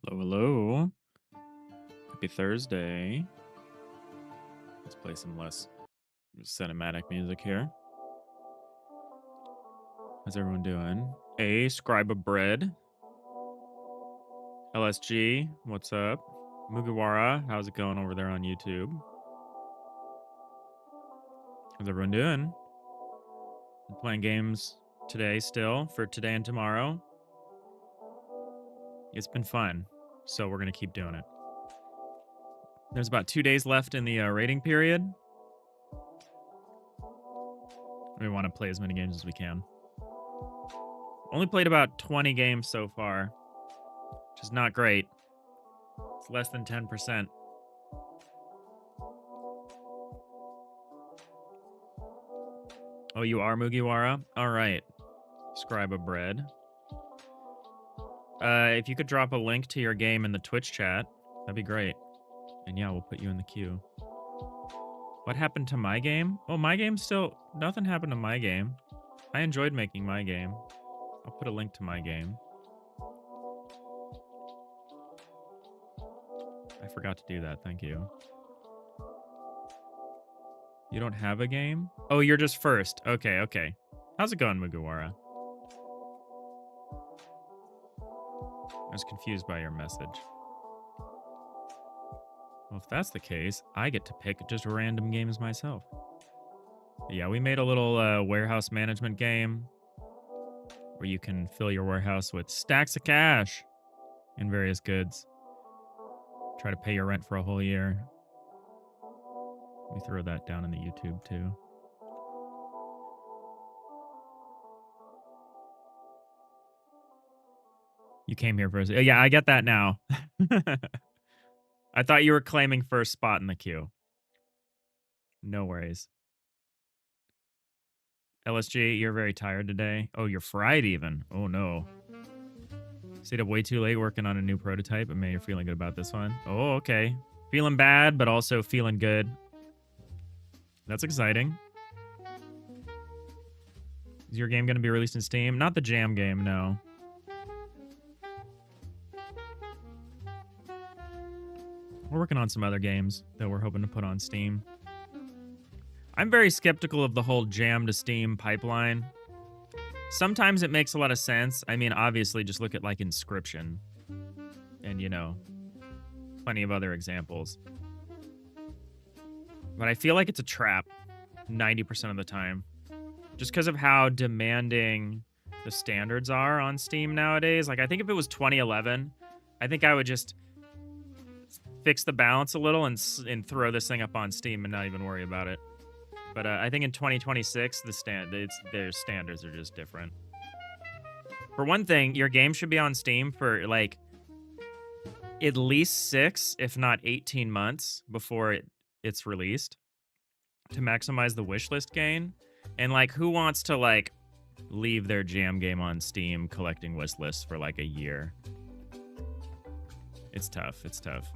Hello, hello. Happy Thursday. Let's play some less cinematic music here. How's everyone doing? A Scribe of Bread. LSG, what's up? Mugiwara, how's it going over there on YouTube? How's everyone doing? I'm playing games today still, for today and tomorrow. It's been fun, so we're going to keep doing it. There's about 2 days left in the rating period. We want to play as many games as we can. Only played about 20 games so far, which is not great. It's less than 10%. Oh, you are Mugiwara? All right. Scribe of Bread. If you could drop a link to your game in the Twitch chat, that'd be great. And yeah, we'll put you in the queue. What happened to my game? Oh, my game still... Nothing happened to my game. I enjoyed making my game. I'll put a link to my game. I forgot to do that. Thank you. You don't have a game? Oh, you're just first. Okay, okay. How's it going, Mugiwara? I was confused by your message. Well, if that's the case, I get to pick just random games myself. But yeah, we made a little warehouse management game where you can fill your warehouse with stacks of cash and various goods. Try to pay your rent for a whole year. We throw that down in the YouTube too. You came here first. Yeah, I get that now. I thought you were claiming first spot in the queue. No worries. LSG, you're very tired today. Oh, you're fried even. Oh, no. Stayed up way too late working on a new prototype, but man, you're feeling good about this one. Oh, okay. Feeling bad, but also feeling good. That's exciting. Is your game going to be released in Steam? Not the Jam game, no. We're working on some other games that we're hoping to put on Steam. I'm very skeptical of the whole Jam to Steam pipeline. Sometimes it makes a lot of sense. I mean, obviously, just look at, like, Inscription. And, you know, plenty of other examples. But I feel like it's a trap 90% of the time. Just because of how demanding the standards are on Steam nowadays. Like, I think if it was 2011, I think I would just fix the balance a little and throw this thing up on Steam and not even worry about it. But I think in 2026, their standards are just different. For one thing, your game should be on Steam for, like, at least 6, if not 18 months before it's released to maximize the wishlist gain. And, like, who wants to, like, leave their Jam game on Steam collecting wishlists for, like, a year? It's tough. It's tough.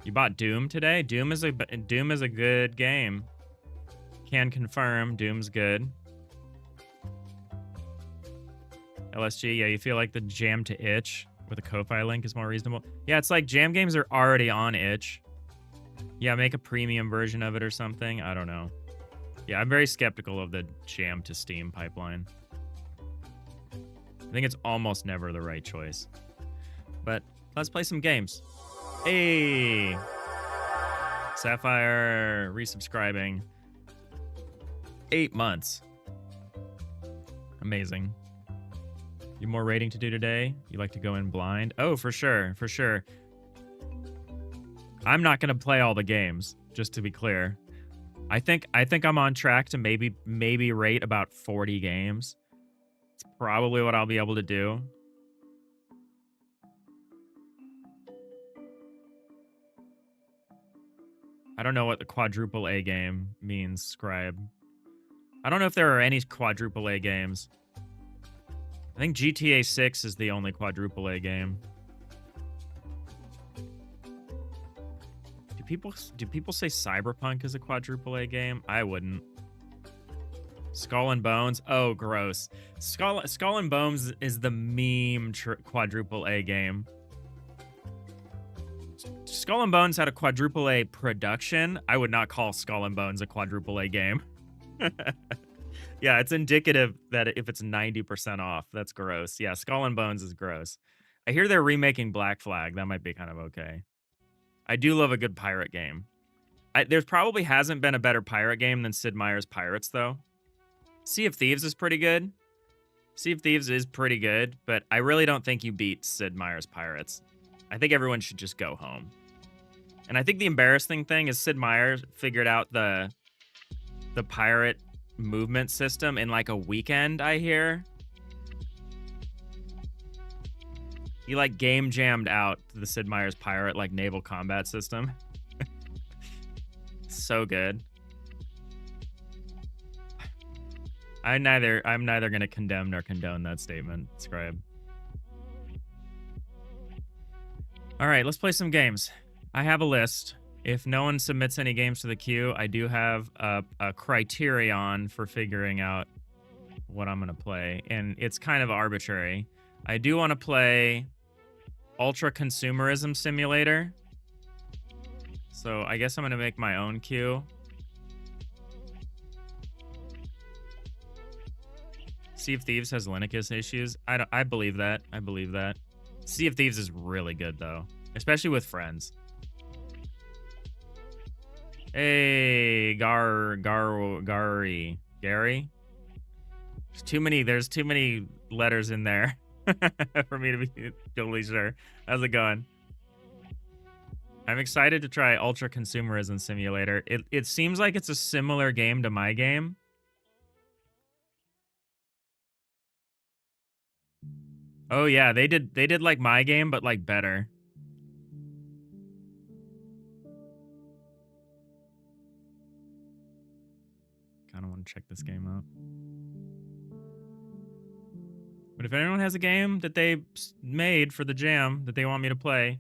You bought Doom today? Doom is a good game. Can confirm Doom's good. LSG, yeah, you feel like the Jam to itch with a Ko-Fi link is more reasonable. Yeah, it's like Jam games are already on itch. Yeah, make a premium version of it or something. I don't know. Yeah, I'm very skeptical of the Jam to Steam pipeline. I think it's almost never the right choice. But let's play some games. Hey! Sapphire resubscribing. 8 months. Amazing. You more rating to do today? You like to go in blind? Oh, for sure, for sure. I'm not gonna play all the games, just to be clear. I think I'm on track to maybe rate about 40 games. It's probably what I'll be able to do. I don't know what the quadruple A game means, Scribe. I don't know if there are any quadruple A games. I think GTA 6 is the only quadruple A game. Do people say Cyberpunk is a quadruple A game? I wouldn't. Skull and Bones? Oh, gross. Skull and Bones is the meme quadruple A game. Skull and Bones had a quadruple A production, I would not call Skull and Bones a quadruple A game. Yeah, it's indicative that if it's 90% off, that's gross. Yeah, Skull and Bones is gross. I hear they're remaking Black Flag. That might be kind of okay. I do love a good pirate game. There's probably hasn't been a better pirate game than Sid Meier's Pirates, though. Sea of Thieves is pretty good. Sea of Thieves is pretty good, but I really don't think you beat Sid Meier's Pirates. I think everyone should just go home. And I think the embarrassing thing is Sid Meier figured out the pirate movement system in like a weekend, I hear. He like game jammed out the Sid Meier's pirate like naval combat system. So good. I'm neither gonna condemn nor condone that statement, Scribe. Alright, let's play some games. I have a list. If no one submits any games to the queue, I do have a criterion for figuring out what I'm going to play, and it's kind of arbitrary. I do want to play Ultra Consumerism Simulator, so I guess I'm going to make my own queue. Sea of Thieves has Linux issues. I believe that. I believe that. Sea of Thieves is really good, though, especially with friends. Hey, Gary. There's too many letters in there for me to be totally sure. How's it going? I'm excited to try Ultra Consumerism Simulator. It seems like it's a similar game to my game. Oh yeah, they did like my game, but like better. Kind of want to check this game out. But if anyone has a game that they made for the jam that they want me to play,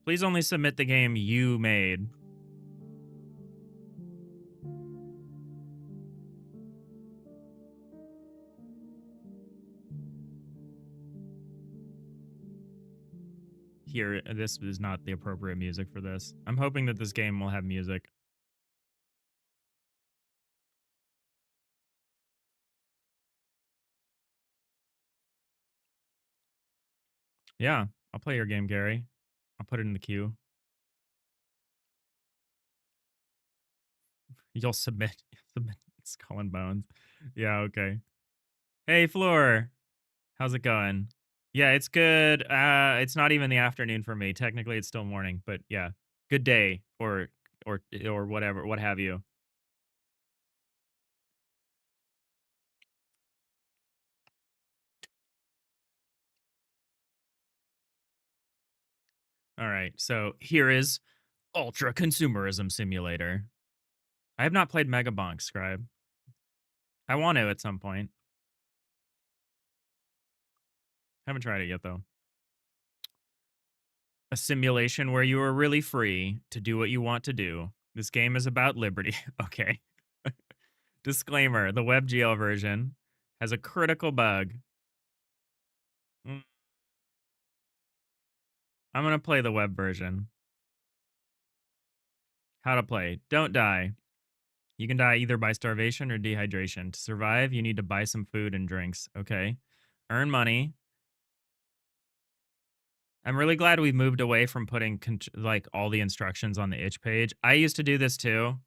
please only submit the game you made. Here, this is not the appropriate music for this. I'm hoping that this game will have music. Yeah, I'll play your game, Gary. I'll put it in the queue. You'll submit Skull and Bones. Yeah, okay. Hey, Floor. How's it going? Yeah, it's good. It's not even the afternoon for me. Technically, it's still morning, but yeah. Good day or whatever, what have you. All right. So, here is Ultra Consumerism Simulator. I have not played Megabonk, Scribe. I want to at some point. Haven't tried it yet, though. A simulation where you are really free to do what you want to do. This game is about liberty. Okay. Disclaimer, the WebGL version has a critical bug. I'm going to play the web version. How to play. Don't die. You can die either by starvation or dehydration. To survive, you need to buy some food and drinks. Okay. Earn money. I'm really glad we moved away from putting like all the instructions on the itch page. I used to do this too.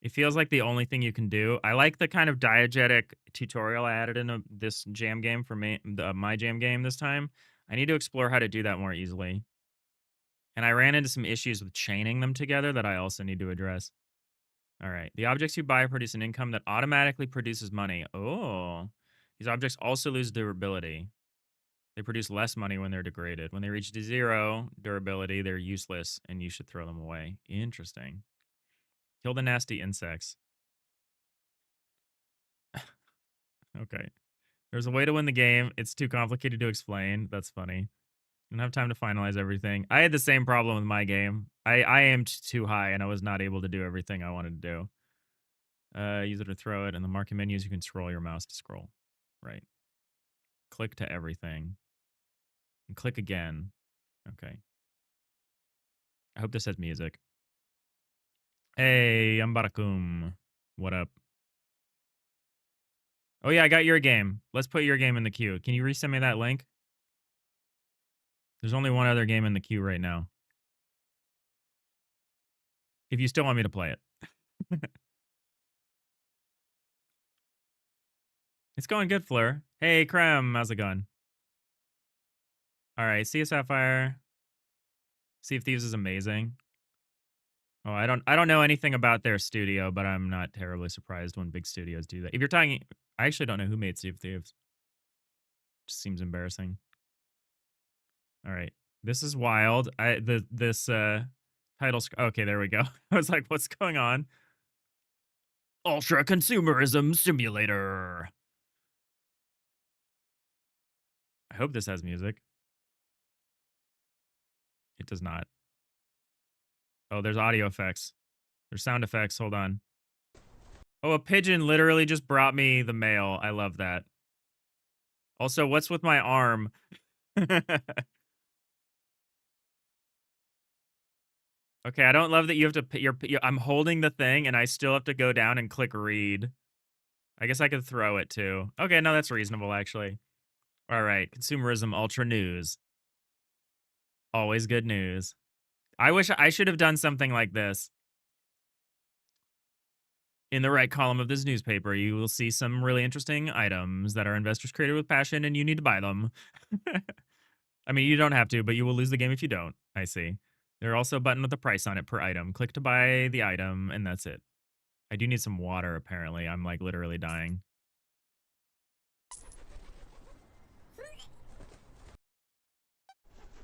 It feels like the only thing you can do. I like the kind of diegetic tutorial I added in this jam game for me, my jam game this time. I need to explore how to do that more easily. And I ran into some issues with chaining them together that I also need to address. All right. The objects you buy produce an income that automatically produces money. Oh. These objects also lose durability. They produce less money when they're degraded. When they reach zero durability, they're useless and you should throw them away. Interesting. Kill the nasty insects. Okay. There's a way to win the game. It's too complicated to explain. That's funny. I don't have time to finalize everything. I had the same problem with my game. I aimed too high and I was not able to do everything I wanted to do. Use it to throw it. In the market menus, you can scroll your mouse to scroll. Right. Click to everything. And click again. Okay. I hope this has music. Hey, I'm Barakum. What up? Oh yeah, I got your game. Let's put your game in the queue. Can you resend me that link? There's only one other game in the queue right now. If you still want me to play it. It's going good, Fleur. Hey, Krem, how's it going? All right, see you, Sapphire. Sea of Thieves is amazing. Oh, I don't know anything about their studio, but I'm not terribly surprised when big studios do that. If you're talking, I actually don't know who made Sea of Thieves. Just seems embarrassing. All right, this is wild. This title. Okay, there we go. I was like, what's going on? Ultra consumerism simulator. I hope this has music. It does not. Oh, there's audio effects. There's sound effects. Hold on. Oh, a pigeon literally just brought me the mail. I love that. Also, what's with my arm? Okay, I don't love that you have to. I'm holding the thing and I still have to go down and click read. I guess I could throw it too. Okay, no, that's reasonable actually. All right, consumerism ultra news. Always good news. I wish I should have done something like this. In the right column of this newspaper, you will see some really interesting items that our investors created with passion and you need to buy them. I mean, you don't have to, but you will lose the game if you don't. I see. There's also a button with a price on it per item. Click to buy the item, and that's it. I do need some water, apparently. I'm, like, literally dying.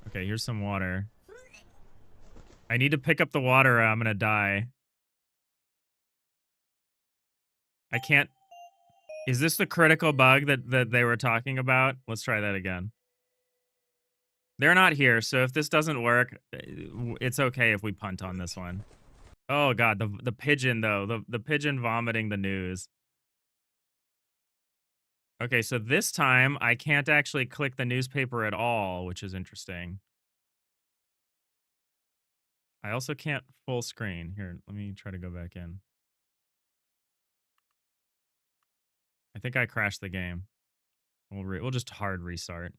Okay, here's some water. I need to pick up the water or I'm gonna die. I can't... Is this the critical bug that they were talking about? Let's try that again. They're not here, so if this doesn't work, it's okay if we punt on this one. Oh god, the pigeon though, the pigeon vomiting the news. Okay, so this time I can't actually click the newspaper at all, which is interesting. I also can't full screen. Here, let me try to go back in. I think I crashed the game. We'll just hard restart.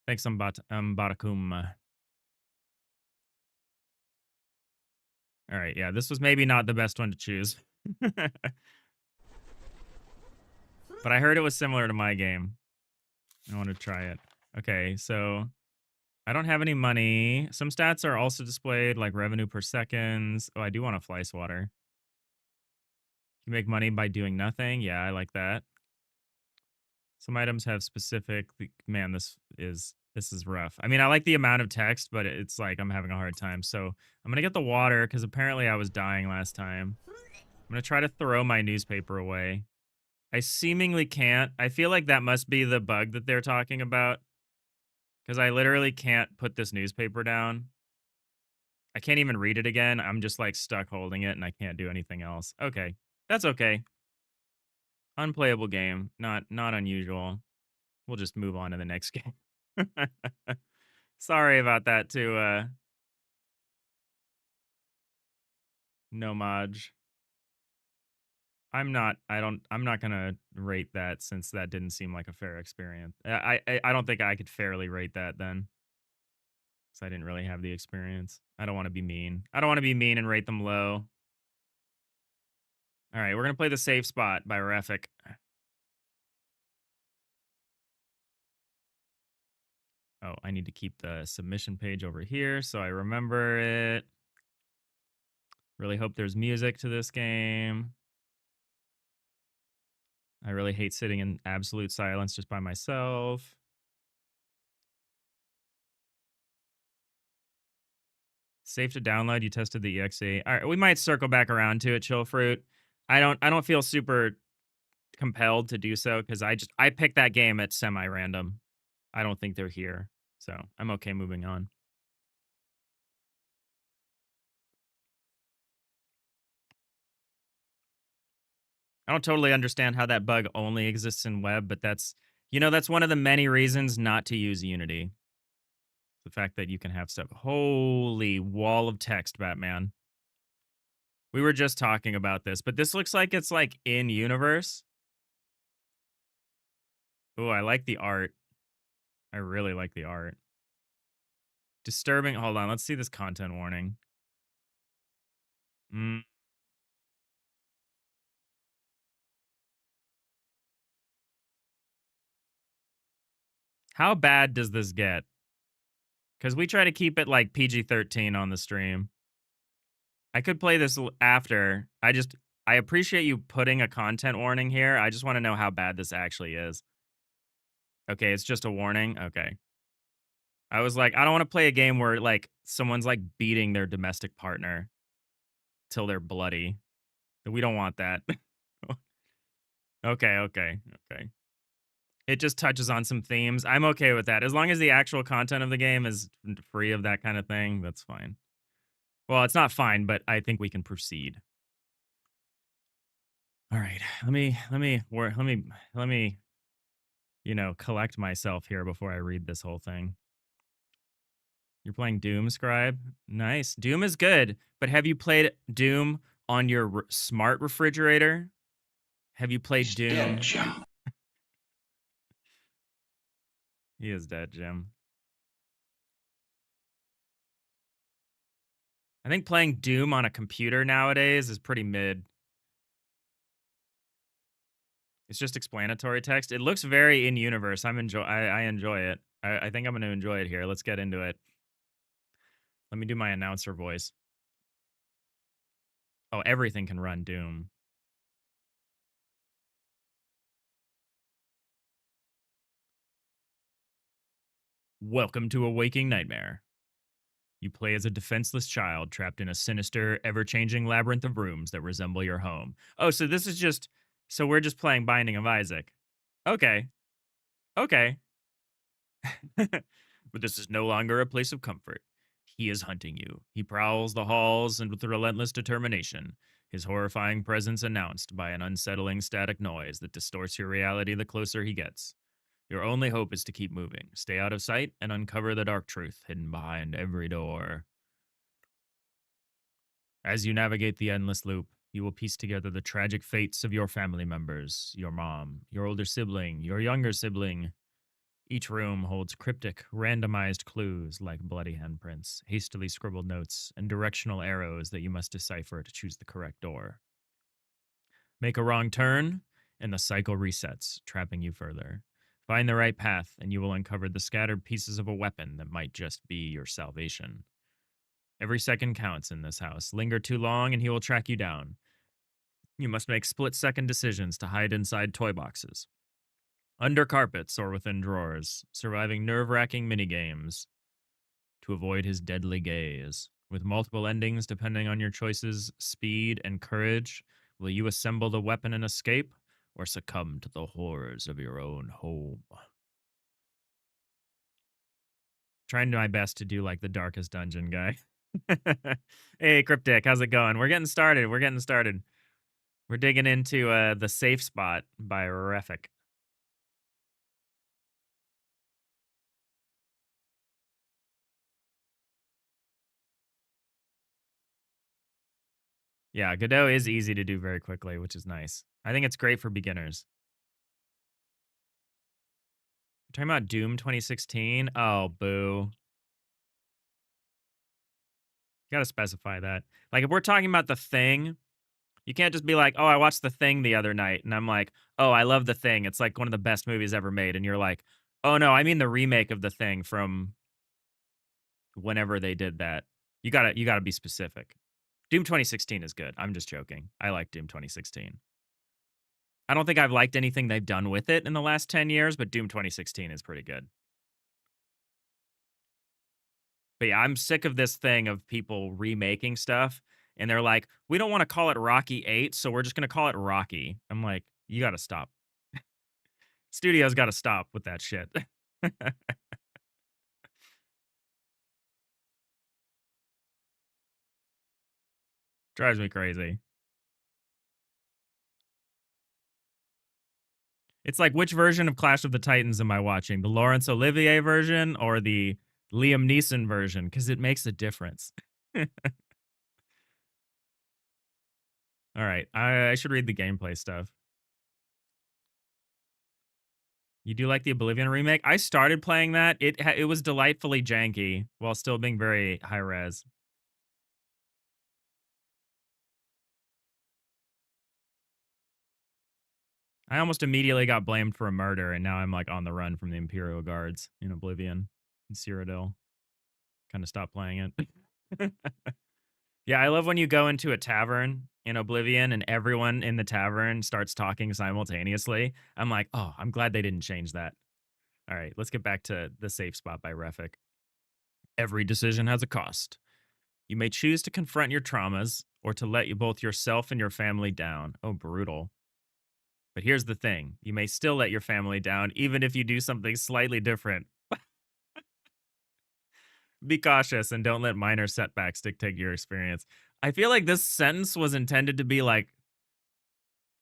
Thanks, Barakum. All right, yeah, this was maybe not the best one to choose. But I heard it was similar to my game. I want to try it. Okay, so I don't have any money. Some stats are also displayed, like revenue per seconds. Oh, I do want a fly swatter. You make money by doing nothing. Yeah, I like that. Some items have specific. Man, this is rough. I mean, I like the amount of text, but it's like I'm having a hard time. So I'm gonna get the water because apparently I was dying last time. I'm gonna try to throw my newspaper away. I seemingly can't. I feel like that must be the bug that they're talking about because I literally can't put this newspaper down. I can't even read it again. I'm just like stuck holding it and I can't do anything else. Okay. That's okay. Unplayable game. Not unusual. We'll just move on to the next game. Sorry about that to Nomaj. I'm not gonna rate that since that didn't seem like a fair experience. I don't think I could fairly rate that then. Because I didn't really have the experience. I don't want to be mean. I don't want to be mean and rate them low. All right, we're gonna play the safe spot by Refik. Oh, I need to keep the submission page over here so I remember it. Really hope there's music to this game. I really hate sitting in absolute silence just by myself. Safe to download. You tested the exe. All right, we might circle back around to it, Chill Fruit. I don't feel super compelled to do so because I picked that game at semi-random. I don't think they're here. So I'm okay moving on. I don't totally understand how that bug only exists in web, but that's one of the many reasons not to use Unity. The fact that you can have stuff. Holy wall of text, Batman. We were just talking about this, but this looks like it's like in universe. Oh, I like the art. I really like the art. Disturbing. Hold on. Let's see this content warning. Mm. How bad does this get? Because we try to keep it like PG-13 on the stream. I could play this after. I appreciate you putting a content warning here. I just want to know how bad this actually is. Okay, it's just a warning. Okay. I was like, I don't want to play a game where like someone's like beating their domestic partner till they're bloody. We don't want that. Okay. It just touches on some themes. I'm okay with that. As long as the actual content of the game is free of that kind of thing, that's fine. Well, it's not fine, but I think we can proceed. All right. Let me, collect myself here before I read this whole thing. You're playing Doom, Scribe? Nice. Doom is good, but have you played Doom on your smart refrigerator? Have you played Doom? Dead, Jim. He is dead, Jim. I think playing Doom on a computer nowadays is pretty mid. It's just explanatory text. It looks very in universe. I enjoy it. I think I'm going to enjoy it here. Let's get into it. Let me do my announcer voice. Oh, everything can run Doom. Welcome to a waking nightmare. You play as a defenseless child trapped in a sinister, ever-changing labyrinth of rooms that resemble your home. Oh, so this is just... So we're just playing Binding of Isaac. Okay. Okay. But this is no longer a place of comfort. He is hunting you. He prowls the halls and with relentless determination, his horrifying presence announced by an unsettling static noise that distorts your reality the closer he gets. Your only hope is to keep moving, stay out of sight, and uncover the dark truth hidden behind every door. As you navigate the endless loop, you will piece together the tragic fates of your family members, your mom, your older sibling, your younger sibling. Each room holds cryptic, randomized clues like bloody handprints, hastily scribbled notes, and directional arrows that you must decipher to choose the correct door. Make a wrong turn, and the cycle resets, trapping you further. Find the right path, and you will uncover the scattered pieces of a weapon that might just be your salvation. Every second counts in this house. Linger too long, and he will track you down. You must make split-second decisions to hide inside toy boxes, under carpets, or within drawers, surviving nerve-wracking minigames to avoid his deadly gaze. With multiple endings depending on your choices, speed, and courage, will you assemble the weapon and escape, or succumb to the horrors of your own home? Trying my best to do like the darkest dungeon guy. Hey, Cryptic, how's it going? We're getting started. We're digging into The Safe Spot by Refik. Yeah, Godot is easy to do very quickly, which is nice. I think it's great for beginners. You're talking about Doom 2016? Oh, boo. You gotta specify that. Like, if we're talking about The Thing, you can't just be like, oh, I watched The Thing the other night, and I'm like, oh, I love The Thing. It's like one of the best movies ever made. And you're like, oh, no, I mean the remake of The Thing from whenever they did that. You gotta be specific. Doom 2016 is good. I'm just joking. I like Doom 2016. I don't think I've liked anything they've done with it in the last 10 years, but Doom 2016 is pretty good. But yeah, I'm sick of this thing of people remaking stuff and they're like, we don't want to call it Rocky 8, so we're just going to call it Rocky. I'm like, you got to stop. Studios got to stop with that shit. Drives me crazy. It's like, which version of Clash of the Titans am I watching? The Laurence Olivier version or the Liam Neeson version, because it makes a difference. All right, I should read the gameplay stuff. You do like the Oblivion remake? I started playing that. It was delightfully janky while still being very high res. I almost immediately got blamed for a murder, and now I'm like on the run from the Imperial Guards in Oblivion in Cyrodiil. Kind of stopped playing it. Yeah, I love when you go into a tavern in Oblivion and everyone in the tavern starts talking simultaneously. I'm like, oh, I'm glad they didn't change that. All right, let's get back to the safe spot by Refik. Every decision has a cost. You may choose to confront your traumas or to let you both yourself and your family down. Oh, brutal. But here's the thing. You may still let your family down even if you do something slightly different. Be cautious and don't let minor setbacks dictate your experience. I feel like this sentence was intended to be like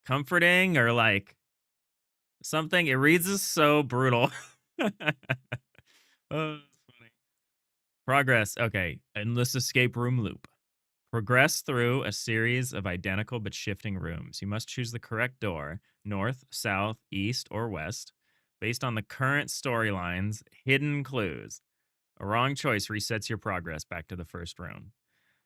comforting or like something. It reads as so brutal. Oh, that's funny. Progress. Okay. Endless escape room loop. Progress through a series of identical but shifting rooms. You must choose the correct door, north, south, east, or west, based on the current storyline's hidden clues. A wrong choice resets your progress back to the first room.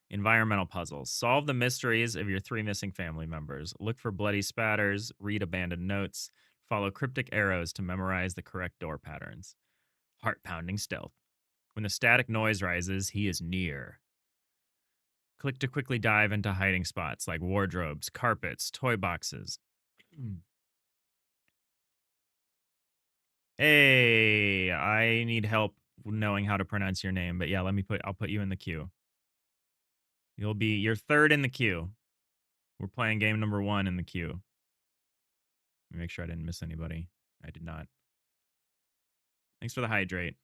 Environmental puzzles. Solve the mysteries of your three missing family members. Look for bloody spatters, read abandoned notes, follow cryptic arrows to memorize the correct door patterns. Heart pounding stealth. When the static noise rises, he is near. Click to quickly dive into hiding spots like wardrobes, carpets, toy boxes. Hey, I need help knowing how to pronounce your name, but yeah, I'll put you in the queue. You're third in the queue. We're playing game number 1 in the queue. Let me make sure I didn't miss anybody. I did not. Thanks for the hydrate.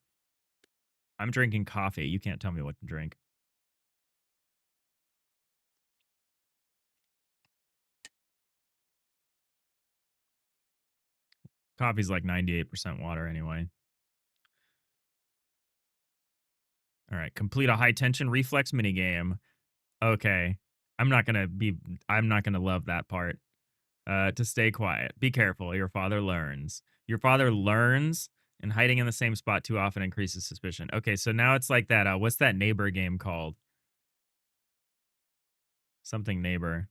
I'm drinking coffee. You can't tell me what to drink. Coffee's like 98% water anyway. All right, complete a high tension reflex minigame. Okay. I'm not gonna love that part. To stay quiet. Be careful. Your father learns. Your father learns, and hiding in the same spot too often increases suspicion. Okay, so now it's like that. What's that neighbor game called? Something neighbor.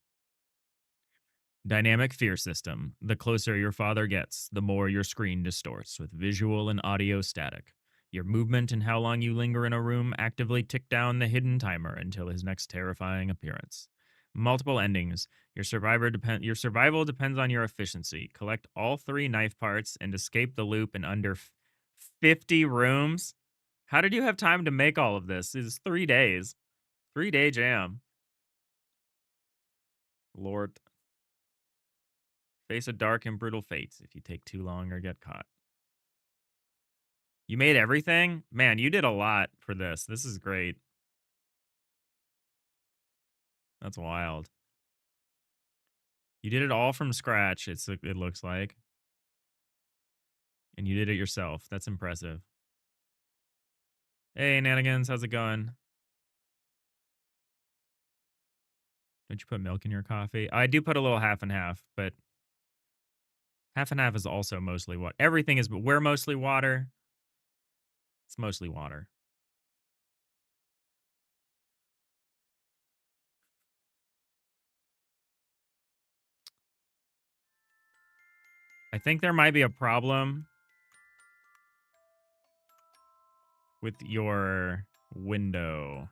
Dynamic fear system. The closer your father gets, the more your screen distorts with visual and audio static. Your movement and how long you linger in a room actively tick down the hidden timer until his next terrifying appearance. Multiple endings. Your survival depends on your efficiency. Collect all 3 knife parts and escape the loop in under 50 rooms. How did you have time to make all of this? It's 3 days. 3-day jam. Lord. Face a dark and brutal fate if you take too long or get caught. You made everything? Man, you did a lot for this. This is great. That's wild. You did it all from scratch, it looks like. And you did it yourself. That's impressive. Hey, Nanigans, how's it going? Don't you put milk in your coffee? I do put a little half and half, but half and half is also mostly what everything is, but we're mostly water. It's mostly water. I think there might be a problem with your window.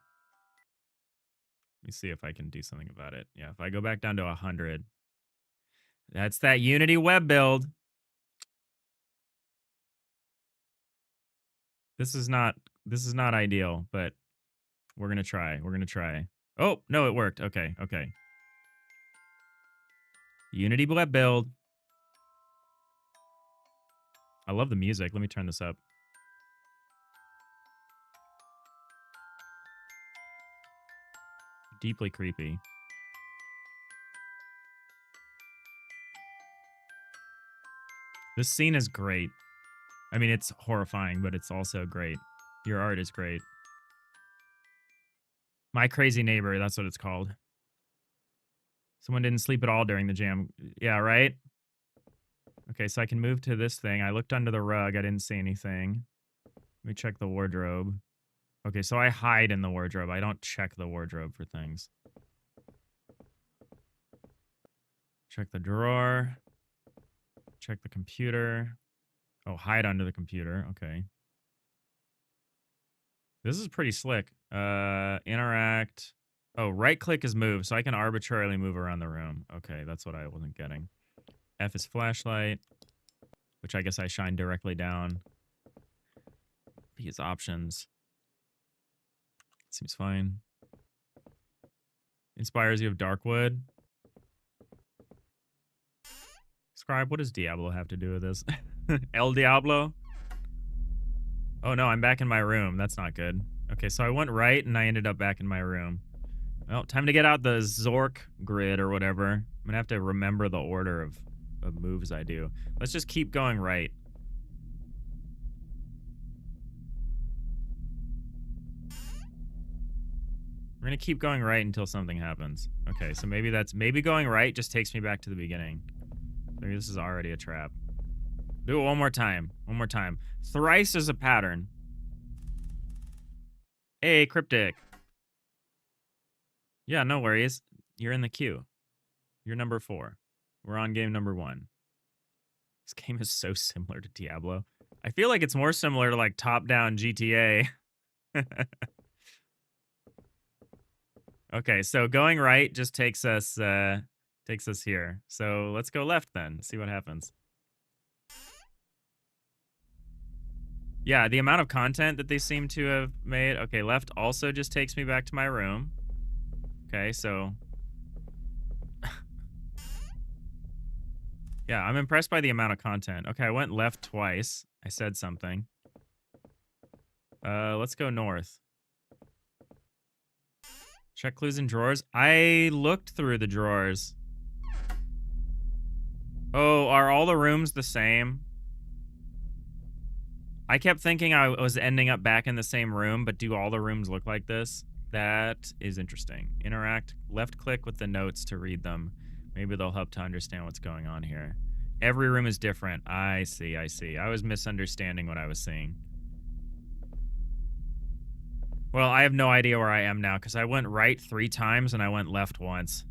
Let me see if I can do something about it. Yeah, if I go back down to 100, that's that Unity web build. This is not ideal, but we're gonna try. We're gonna try. Oh no, it worked. Okay, okay. Unity web build. I love the music. Let me turn this up. Deeply creepy. This scene is great. I mean, it's horrifying, but it's also great. Your art is great. My Crazy Neighbor, that's what it's called. Someone didn't sleep at all during the jam. Yeah, right? Okay, so I can move to this thing. I looked under the rug. I didn't see anything. Let me check the wardrobe. Okay, so I hide in the wardrobe. I don't check the wardrobe for things. Check the drawer. Check the computer. Oh, hide under the computer. Okay. This is pretty slick. Interact. Oh, right click is move, so I can arbitrarily move around the room. Okay, that's what I wasn't getting. F is flashlight, which I guess I shine directly down. P is options. Seems fine. Inspires you of Darkwood. Scribe, what does Diablo have to do with this? El Diablo? Oh no, I'm back in my room. That's not good. Okay, so I went right and I ended up back in my room. Well, time to get out the Zork grid or whatever. I'm gonna have to remember the order of moves I do. Let's just keep going right. We're gonna keep going right until something happens. Okay, so maybe going right just takes me back to the beginning. Maybe this is already a trap. Do it one more time. One more time. Thrice is a pattern. Hey, Cryptic. Yeah, no worries. You're in the queue. You're number 4. We're on game number 1. This game is so similar to Diablo. I feel like it's more similar to like top-down GTA. Okay, so going right just takes us here. So let's go left then. See what happens. Yeah, the amount of content that they seem to have made. Okay, left also just takes me back to my room. Okay, so yeah, I'm impressed by the amount of content. Okay, I went left twice. I said something. Let's go north. Check clues in drawers. I looked through the drawers. Oh, are all the rooms the same? I kept thinking I was ending up back in the same room, but do all the rooms look like this? That is interesting. Interact. Left click with the notes to read them. Maybe they'll help to understand what's going on here. Every room is different. I see, I see. I was misunderstanding what I was seeing. Well, I have no idea where I am now because I went right 3 times and I went left once.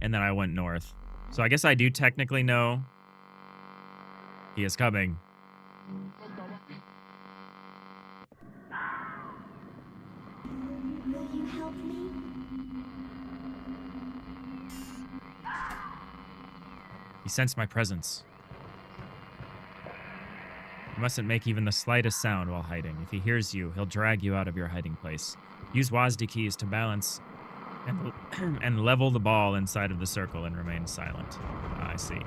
And then I went north. So I guess I do technically know he is coming. Will you help me? He sensed my presence. You mustn't make even the slightest sound while hiding. If he hears you, he'll drag you out of your hiding place. Use WASD keys to balance and level the ball inside of the circle and remain silent. I see.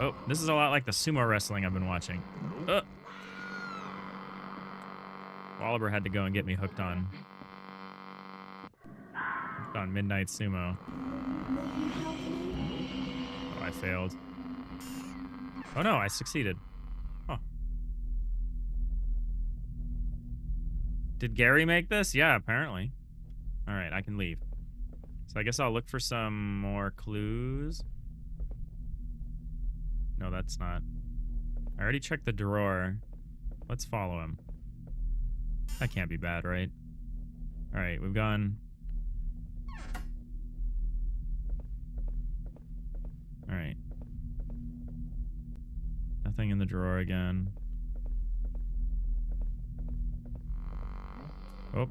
Oh, this is a lot like the sumo wrestling I've been watching. Wallaber had to go and get me hooked on Midnight Sumo. Oh, I failed. Oh no, I succeeded. Oh. Did Gary make this? Yeah, apparently. All right, I can leave. So I guess I'll look for some more clues. No, that's not. I already checked the drawer. Let's follow him. That can't be bad, right? All right, we've gone. All right. Nothing in the drawer again. Oh.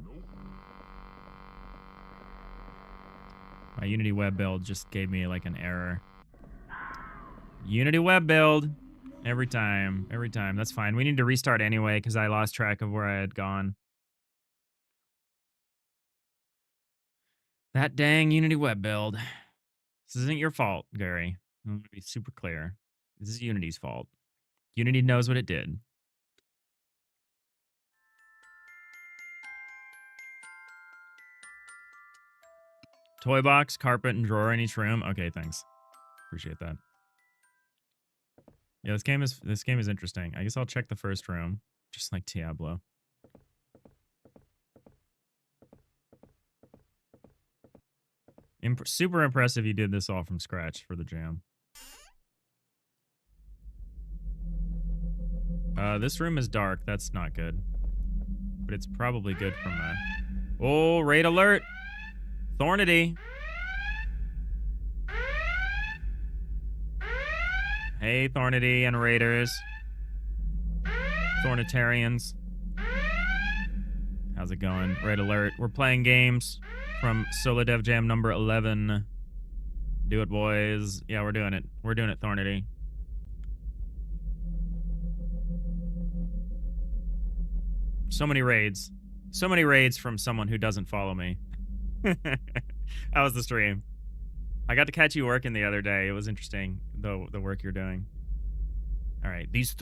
My Unity web build just gave me like an error. Unity web build. Every time. Every time. That's fine. We need to restart anyway because I lost track of where I had gone. That dang Unity web build. This isn't your fault, Gary. I'm going to be super clear. This is Unity's fault. Unity knows what it did. Toy box, carpet, and drawer in each room. Okay, thanks. Appreciate that. Yeah, this game is interesting. I guess I'll check the first room. Just like Diablo. Super impressive you did this all from scratch for the jam. This room is dark. That's not good. But it's probably good from a... Oh, raid alert! Thornity! Hey, Thornity and raiders. Thornitarians. How's it going? Raid alert. We're playing games from Solo Dev Jam number 11. Do it, boys. Yeah, we're doing it. We're doing it, Thornity. So many raids. So many raids from someone who doesn't follow me. How was the stream? I got to catch you working the other day. It was interesting, the work you're doing. All right, these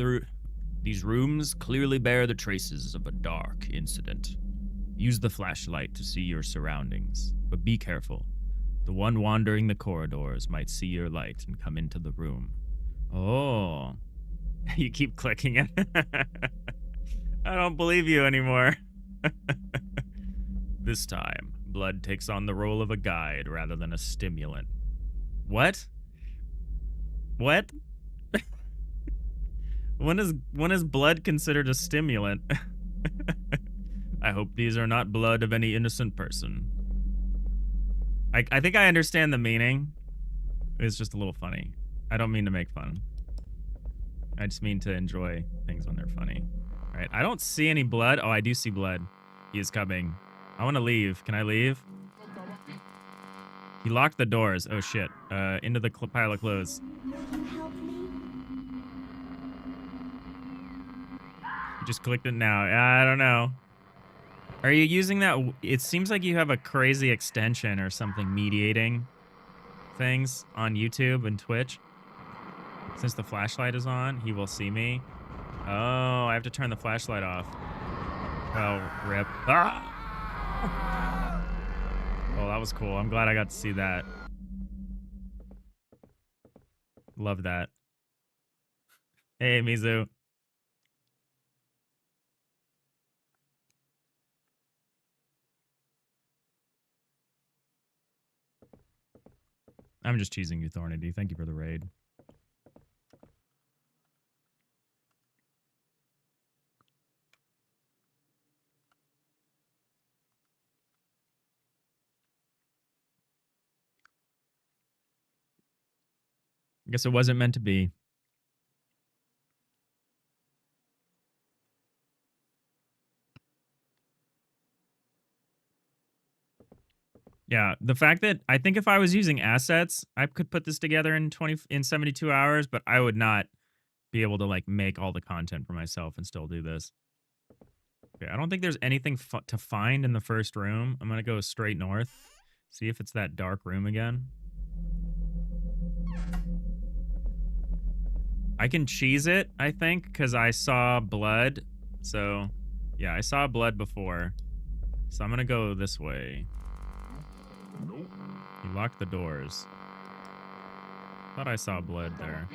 rooms clearly bear the traces of a dark incident. Use the flashlight to see your surroundings, but be careful. The one wandering the corridors might see your light and come into the room. Oh, you keep clicking it. I don't believe you anymore. This time, blood takes on the role of a guide rather than a stimulant. What? What? When is blood considered a stimulant? I hope these are not blood of any innocent person. I think I understand the meaning. It's just a little funny. I don't mean to make fun. I just mean to enjoy things when they're funny. All right, I don't see any blood. Oh, I do see blood. He is coming. I want to leave. Can I leave? He locked the doors. Oh, shit. Into the pile of clothes. You just clicked it now. I don't know. Are you using that? It seems like you have a crazy extension or something mediating things on YouTube and Twitch. Since the flashlight is on, he will see me. Oh, I have to turn the flashlight off. Oh, rip. Ah! Oh, that was cool. I'm glad I got to see that. Love that. Hey, Mizu. I'm just cheesing you, Thornity. Thank you for the raid. I guess it wasn't meant to be. Yeah, the fact that I think if I was using assets, I could put this together in 72 hours, but I would not be able to like make all the content for myself and still do this. Okay, I don't think there's anything to find in the first room. I'm gonna go straight north, see if it's that dark room again. I can cheese it, I think, because I saw blood. So, yeah, I saw blood before. So I'm gonna go this way. He locked the doors. Thought I saw blood there.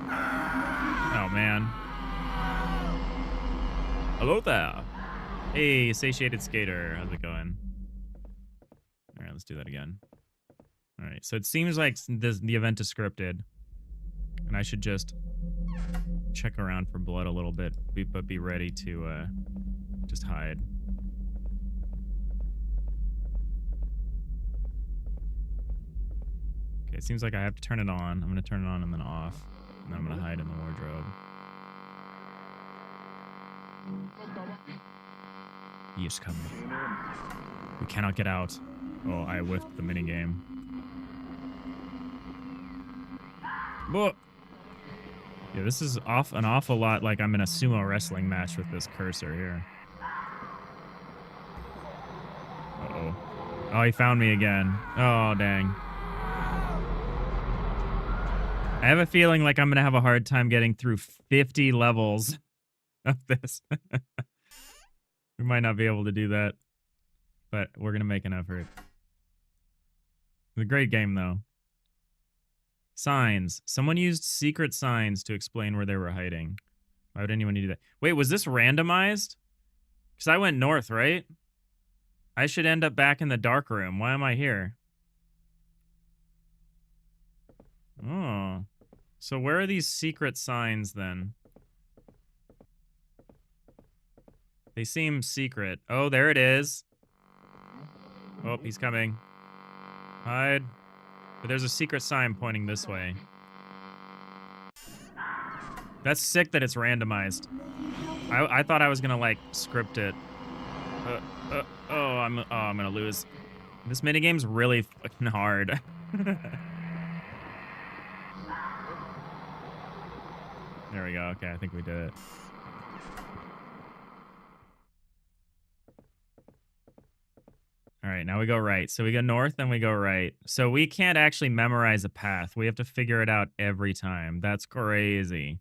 Oh, man. Hello there. Hey, satiated skater. How's it going? All right, let's do that again. All right, so it seems like the event is scripted. And I should just check around for blood a little bit, but be ready to just hide. Okay, it seems like I have to turn it on. I'm going to turn it on and then off. And then I'm going to hide in the wardrobe. He is coming. We cannot get out. Oh, I whiffed the minigame. Whoa! Yeah, this is an awful lot like I'm in a sumo wrestling match with this cursor here. Uh-oh. Oh, he found me again. Oh, dang. I have a feeling like I'm going to have a hard time getting through 50 levels of this. We might not be able to do that, but we're going to make an effort. It's a great game, though. Signs. Someone used secret signs to explain where they were hiding. Why would anyone do that? Wait, was this randomized? Because I went north, right? I should end up back in the dark room. Why am I here? Oh. So where are these secret signs then? They seem secret. Oh, there it is. Oh, he's coming. Hide. But there's a secret sign pointing this way. That's sick that it's randomized. I thought I was gonna like script it. I'm gonna lose. This minigame's really fucking hard. There we go. Okay, I think we did it. All right, now we go right. So we go north, then we go right. So we can't actually memorize a path. We have to figure it out every time. That's crazy.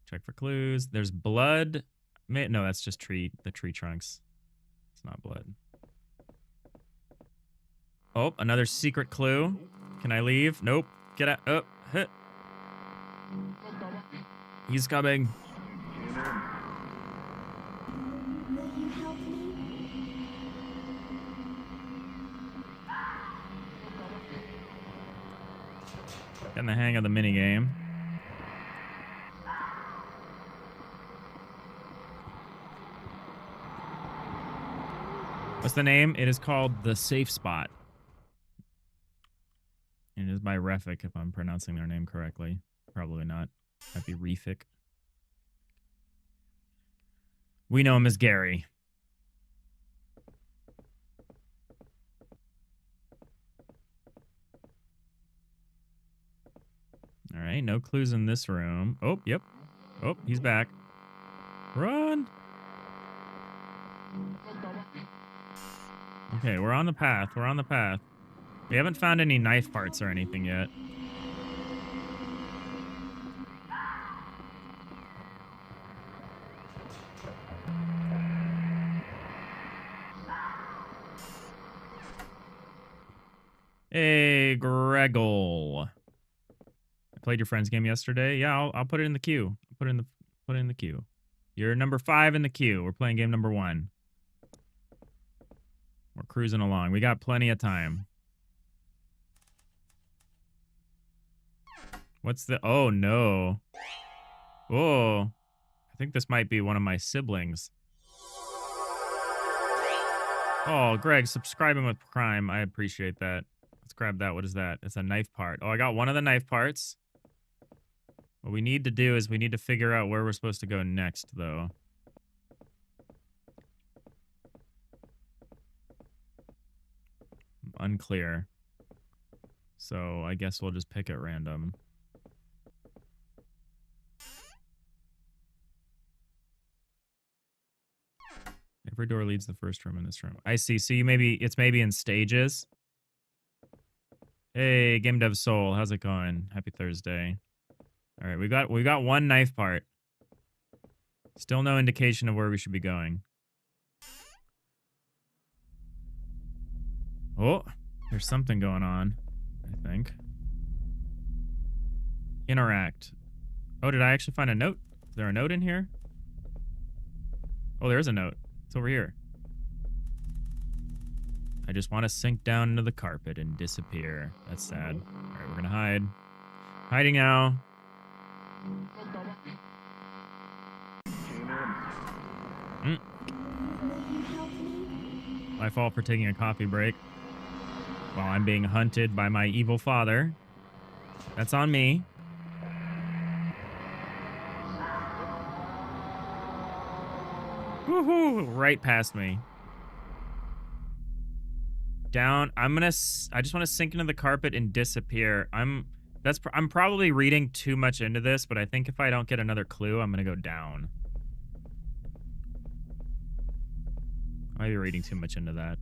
Check for clues. There's blood. No, that's just the tree trunks. It's not blood. Oh, another secret clue. Can I leave? Nope. Get out. Oh, hit. He's coming. Getting the hang of the minigame. What's the name? It is called The Safe Spot. It is by Refik, if I'm pronouncing their name correctly. Probably not. Might be Refik. We know him as Gary. All right, no clues in this room. Oh, yep. Oh, he's back. Run! Okay, we're on the path. We're on the path. We haven't found any knife parts or anything yet. Hey, Greggle. I played your friend's game yesterday. Yeah, I'll put it in the queue. Put it in the queue. You're number 5 in the queue. We're playing game number 1. We're cruising along. We got plenty of time. What's the... Oh, no. Oh. I think this might be one of my siblings. Oh, Greg, subscribing with Prime. I appreciate that. Let's grab that. What is that? It's a knife part. Oh, I got one of the knife parts. What we need to do is we need to figure out where we're supposed to go next, though. Unclear. So I guess we'll just pick at random. Every door leads the first room in this room. I see. So it's maybe in stages. Hey, Game Dev Soul, how's it going? Happy Thursday. All right, we got one knife part. Still no indication of where we should be going. Oh, there's something going on, I think. Interact. Oh, did I actually find a note? Is there a note in here? Oh, there is a note. It's over here. I just want to sink down into the carpet and disappear. That's sad. All right, we're gonna hide. Hiding now. My fault for taking a coffee break while I'm being hunted by my evil father. That's on me. Woohoo! Right past me. Down. I just want to sink into the carpet and disappear. I'm probably reading too much into this, but I think if I don't get another clue, I'm gonna go down. I might be reading too much into that.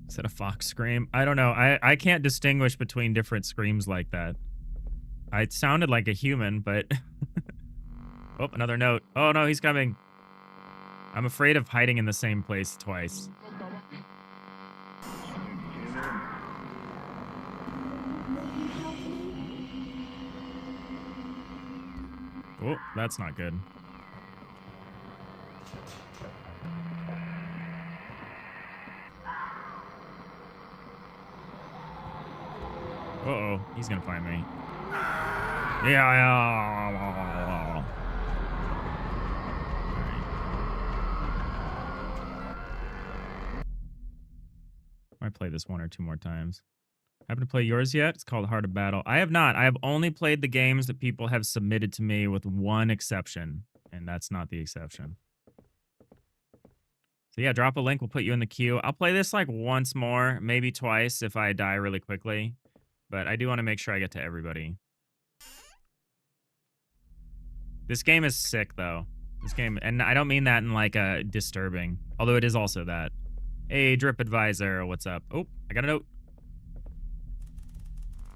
Is that a fox scream? I don't know. I can't distinguish between different screams like that. It sounded like a human, but... Oh, another note. Oh, no, he's coming. I'm afraid of hiding in the same place twice. Oh, that's not good. Uh-oh, he's gonna find me. Yeah. I play this 1 or 2 more times. Happen to play yours yet? It's called Heart of Battle. I have not. I have only played the games that people have submitted to me with one exception, and that's not the exception. So yeah, drop a link. We'll put you in the queue. I'll play this like once more, maybe twice if I die really quickly. But I do want to make sure I get to everybody. This game is sick, though. This game, and I don't mean that in like a disturbing, although it is also that. Hey, Drip Advisor, what's up? Oh, I got a note.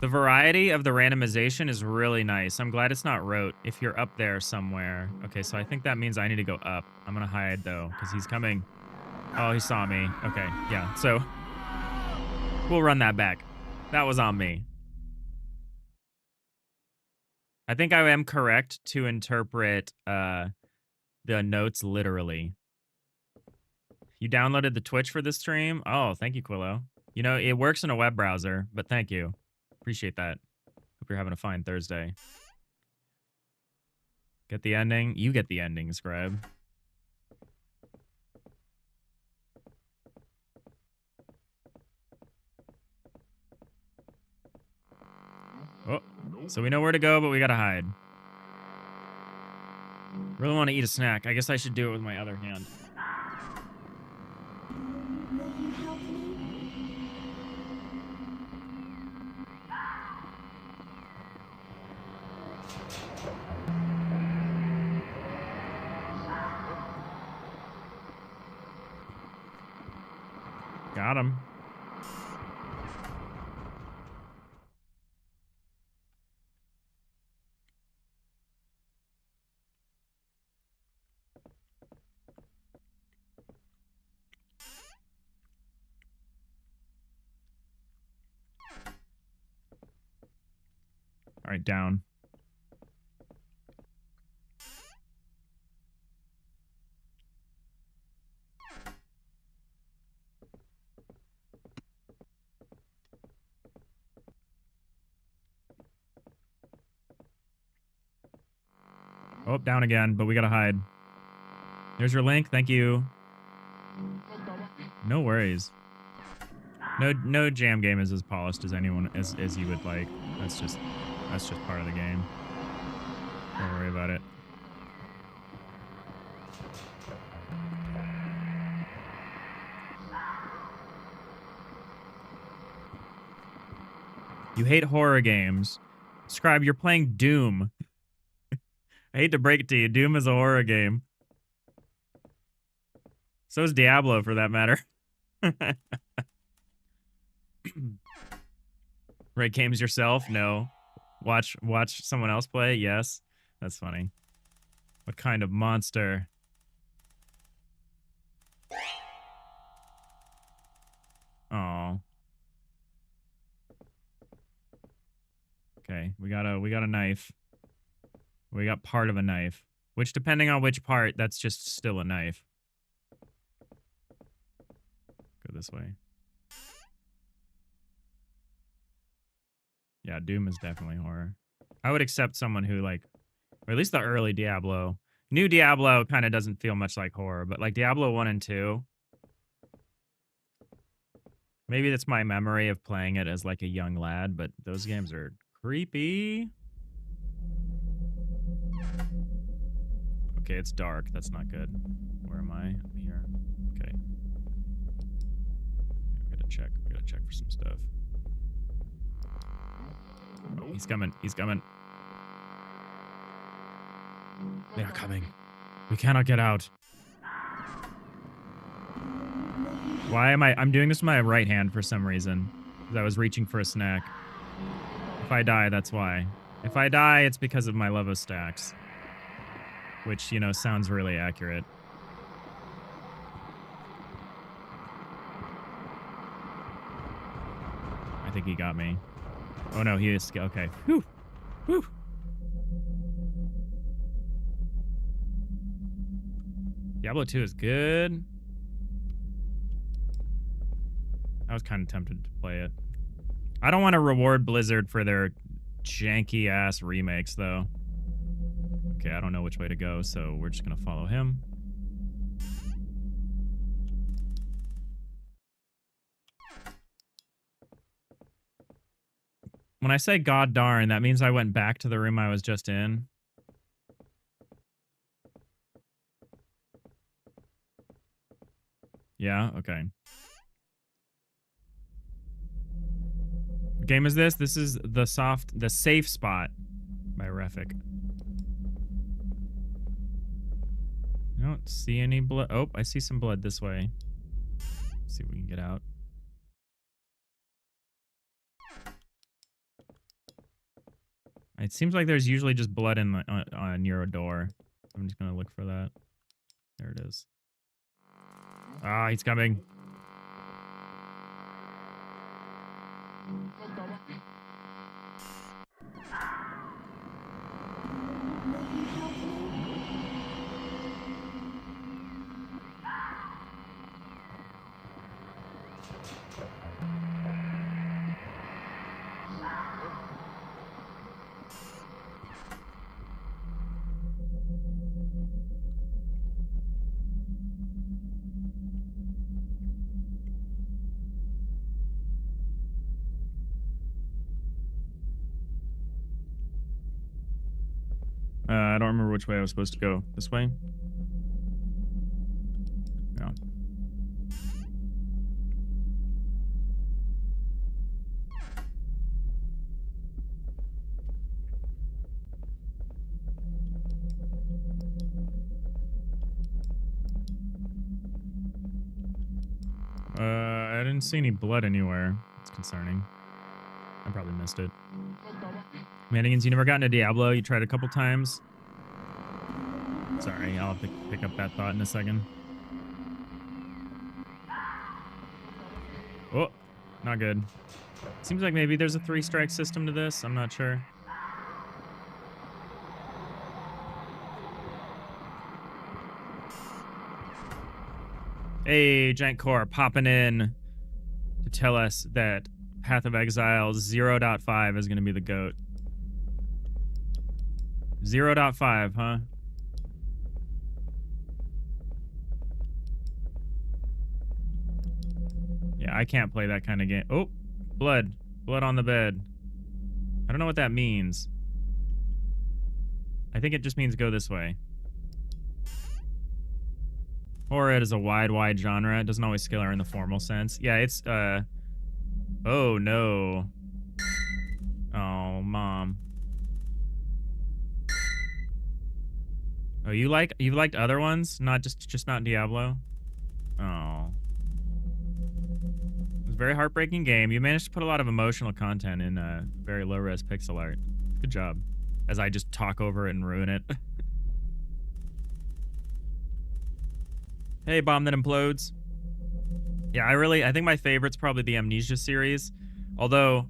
The variety of the randomization is really nice. I'm glad it's not rote if you're up there somewhere. Okay, so I think that means I need to go up. I'm gonna hide, though, because he's coming. Oh, he saw me. Okay, yeah, so we'll run that back. That was on me. I think I am correct to interpret the notes literally. You downloaded the Twitch for this stream? Oh, thank you, Quillo. You know, it works in a web browser, but thank you. Appreciate that. Hope you're having a fine Thursday. Get the ending? You get the ending, Scribe. Oh, so we know where to go, but we gotta hide. Really want to eat a snack. I guess I should do it with my other hand. Got him. All right, down. Oh, down again, but we gotta hide. There's your link. Thank you. No worries. No jam game is as polished as anyone as you would like. That's just part of the game. Don't worry about it. You hate horror games. Scribe, you're playing Doom. I hate to break it to you. Doom is a horror game. So is Diablo, for that matter. Rate games yourself? No. Watch someone else play? Yes. That's funny. What kind of monster? Oh. Okay, we got a knife. We got part of a knife. Which, depending on which part, that's just still a knife. Go this way. Yeah, Doom is definitely horror. I would accept someone who, like, or at least the early Diablo. New Diablo kind of doesn't feel much like horror, but like Diablo 1 and 2. Maybe that's my memory of playing it as like a young lad, but those games are creepy. Okay, it's dark. That's not good. Where am I? I'm here. Okay. We gotta check. We gotta check for some stuff. Oh, he's coming. He's coming. They are coming. We cannot get out. Why am I'm doing this with my right hand for some reason. Because I was reaching for a snack. If I die, that's why. If I die, it's because of my love of stacks. Which, you know, sounds really accurate. I think he got me. Oh no, he is... Okay. Whew. Whew. Diablo 2 is good. I was kind of tempted to play it. I don't want to reward Blizzard for their janky ass remakes, though. Okay, I don't know which way to go, so we're just gonna follow him. When I say god darn, that means I went back to the room I was just in. Yeah, okay. What game is this? This is the safe spot by Refik. I don't see any blood. Oh, I see some blood this way. Let's see if we can get out. It seems like there's usually just blood in the, near a door. I'm just gonna look for that. There it is. Ah, he's coming. I don't remember which way I was supposed to go. This way? Yeah. I didn't see any blood anywhere. It's concerning. I probably missed it. Manigans, you never gotten a Diablo? You tried a couple times? Sorry, I'll have to pick up that thought in a second. Oh, not good. Seems like maybe there's a 3-strike system to this. I'm not sure. Hey, Giant Core popping in to tell us that Path of Exile 0.5 is going to be the GOAT. 0.5, huh? Yeah, I can't play that kind of game. Oh, blood. Blood on the bed. I don't know what that means. I think it just means go this way. Horror is a wide genre. It doesn't always scale in the formal sense. Yeah, it's, oh, no. Oh, Mom. Oh, you liked other ones? Not just not Diablo? Oh. It was a very heartbreaking game. You managed to put a lot of emotional content in very low-res pixel art. Good job. As I just talk over it and ruin it. Hey, Bomb That Implodes. Yeah, I think my favorite's probably the Amnesia series. Although,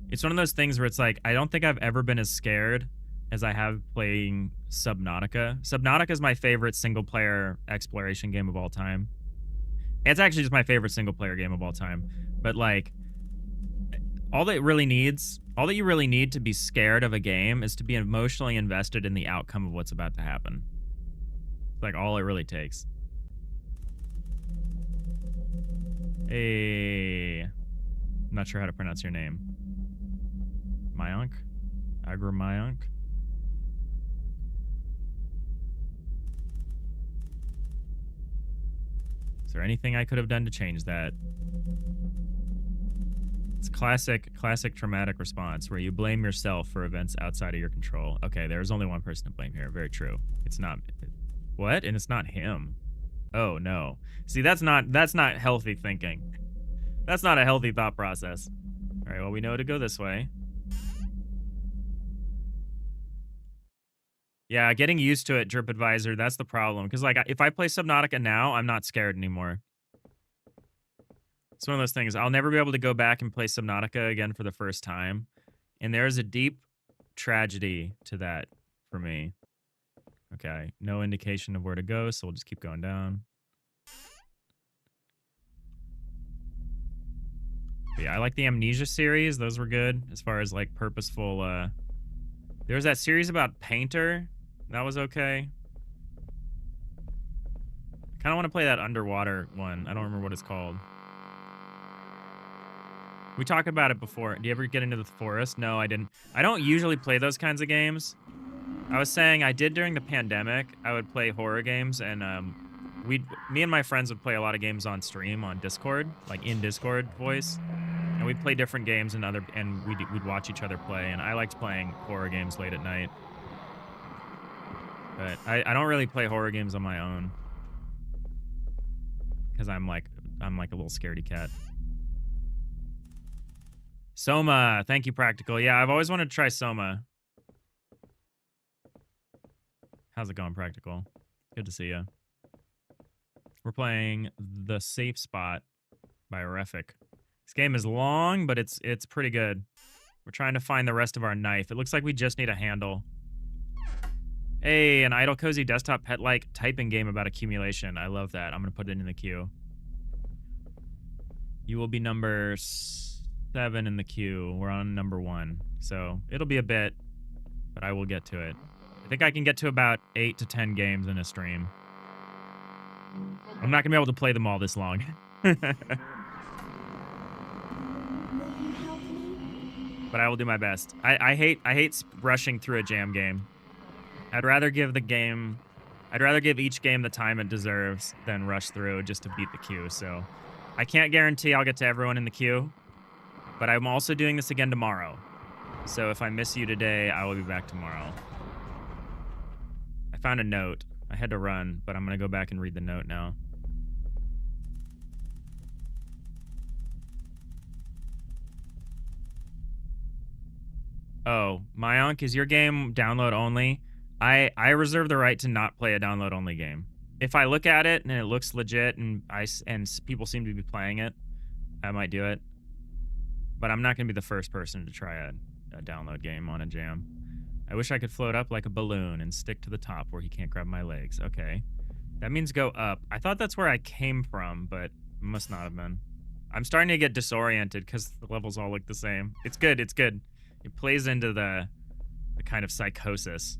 it's one of those things where it's like, I don't think I've ever been as scared as I have playing Subnautica. Subnautica is my favorite single-player exploration game of all time. It's actually just my favorite single-player game of all time. But, like, all that you really need to be scared of a game is to be emotionally invested in the outcome of what's about to happen. It's like all it really takes. Hey. I'm not sure how to pronounce your name. Mayank? Agra Mayank? Is there anything I could have done to change that? It's classic traumatic response where you blame yourself for events outside of your control. Okay, there's only one person to blame here. Very true. It's not... What? And it's not him. Oh, no. See, that's not healthy thinking. That's not a healthy thought process. All right, well, we know to go this way. Yeah, getting used to it, Drip Advisor, that's the problem. Because, like, if I play Subnautica now, I'm not scared anymore. It's one of those things. I'll never be able to go back and play Subnautica again for the first time. And there's a deep tragedy to that for me. Okay, no indication of where to go, so we'll just keep going down. But yeah, I like the Amnesia series. Those were good as far as like purposeful. There was that series about Painter. That was okay. I kind of want to play that underwater one. I don't remember what it's called. We talked about it before. Do you ever get into the forest? No, I didn't. I don't usually play those kinds of games. I was saying I did during the pandemic. I would play horror games, and me and my friends would play a lot of games on stream on Discord, like in Discord voice, and we'd play different games and we'd watch each other play. And I liked playing horror games late at night, but I don't really play horror games on my own because I'm like a little scaredy cat. Soma, thank you, Practical. Yeah, I've always wanted to try Soma. How's it going, Practical? Good to see you. We're playing The Safe Spot by Refik. This game is long, but it's pretty good. We're trying to find the rest of our knife. It looks like we just need a handle. Hey, an idle cozy desktop pet-like typing game about accumulation. I love that. I'm going to put it in the queue. You will be number 7 in the queue. We're on number 1. So it'll be a bit, but I will get to it. I think I can get to about 8 to 10 games in a stream. I'm not going to be able to play them all this long. But I will do my best. I hate rushing through a jam game. I'd rather give each game the time it deserves than rush through just to beat the queue. So I can't guarantee I'll get to everyone in the queue, but I'm also doing this again tomorrow. So if I miss you today, I will be back tomorrow. I found a note. I had to run, but I'm going to go back and read the note now. Oh, Mayank, is your game download only? I reserve the right to not play a download only game. If I look at it and it looks legit and people seem to be playing it, I might do it. But I'm not going to be the first person to try a download game on a jam. I wish I could float up like a balloon and stick to the top where he can't grab my legs. Okay. That means go up. I thought that's where I came from, but it must not have been. I'm starting to get disoriented because the levels all look the same. It's good. It's good. It plays into the kind of psychosis.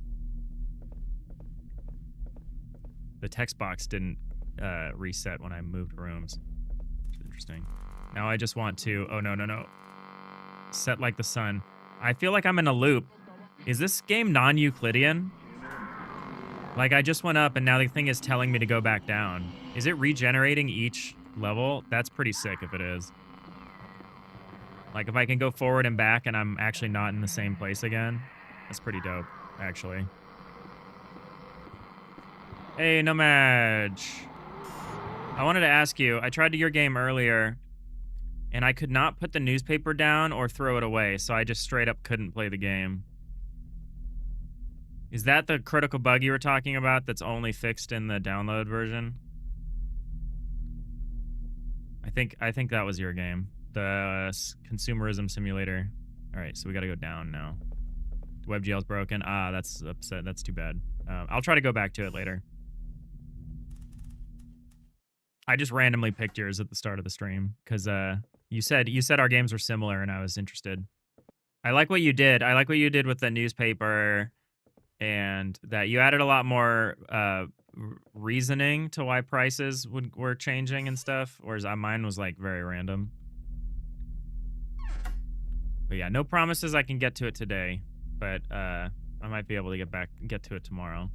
The text box didn't reset when I moved rooms. Which is interesting. Now I just want to... Oh, no. Set like the sun. I feel like I'm in a loop. Is this game non-Euclidean? Like, I just went up and now the thing is telling me to go back down. Is it regenerating each level? That's pretty sick if it is. Like, if I can go forward and back and I'm actually not in the same place again, that's pretty dope, actually. Hey, Nomad. I wanted to ask you, I tried your game earlier, and I could not put the newspaper down or throw it away, so I just straight up couldn't play the game. Is that the critical bug you were talking about that's only fixed in the download version? I think that was your game. The consumerism simulator. All right, so we got to go down now. WebGL's broken. Ah, that's upset. That's too bad. I'll try to go back to it later. I just randomly picked yours at the start of the stream because you said our games were similar and I was interested. I like what you did. I like what you did with the newspaper, and that you added a lot more reasoning to why prices were changing and stuff, whereas mine was like very random. But yeah, no promises I can get to it today, but I might be able to get to it tomorrow.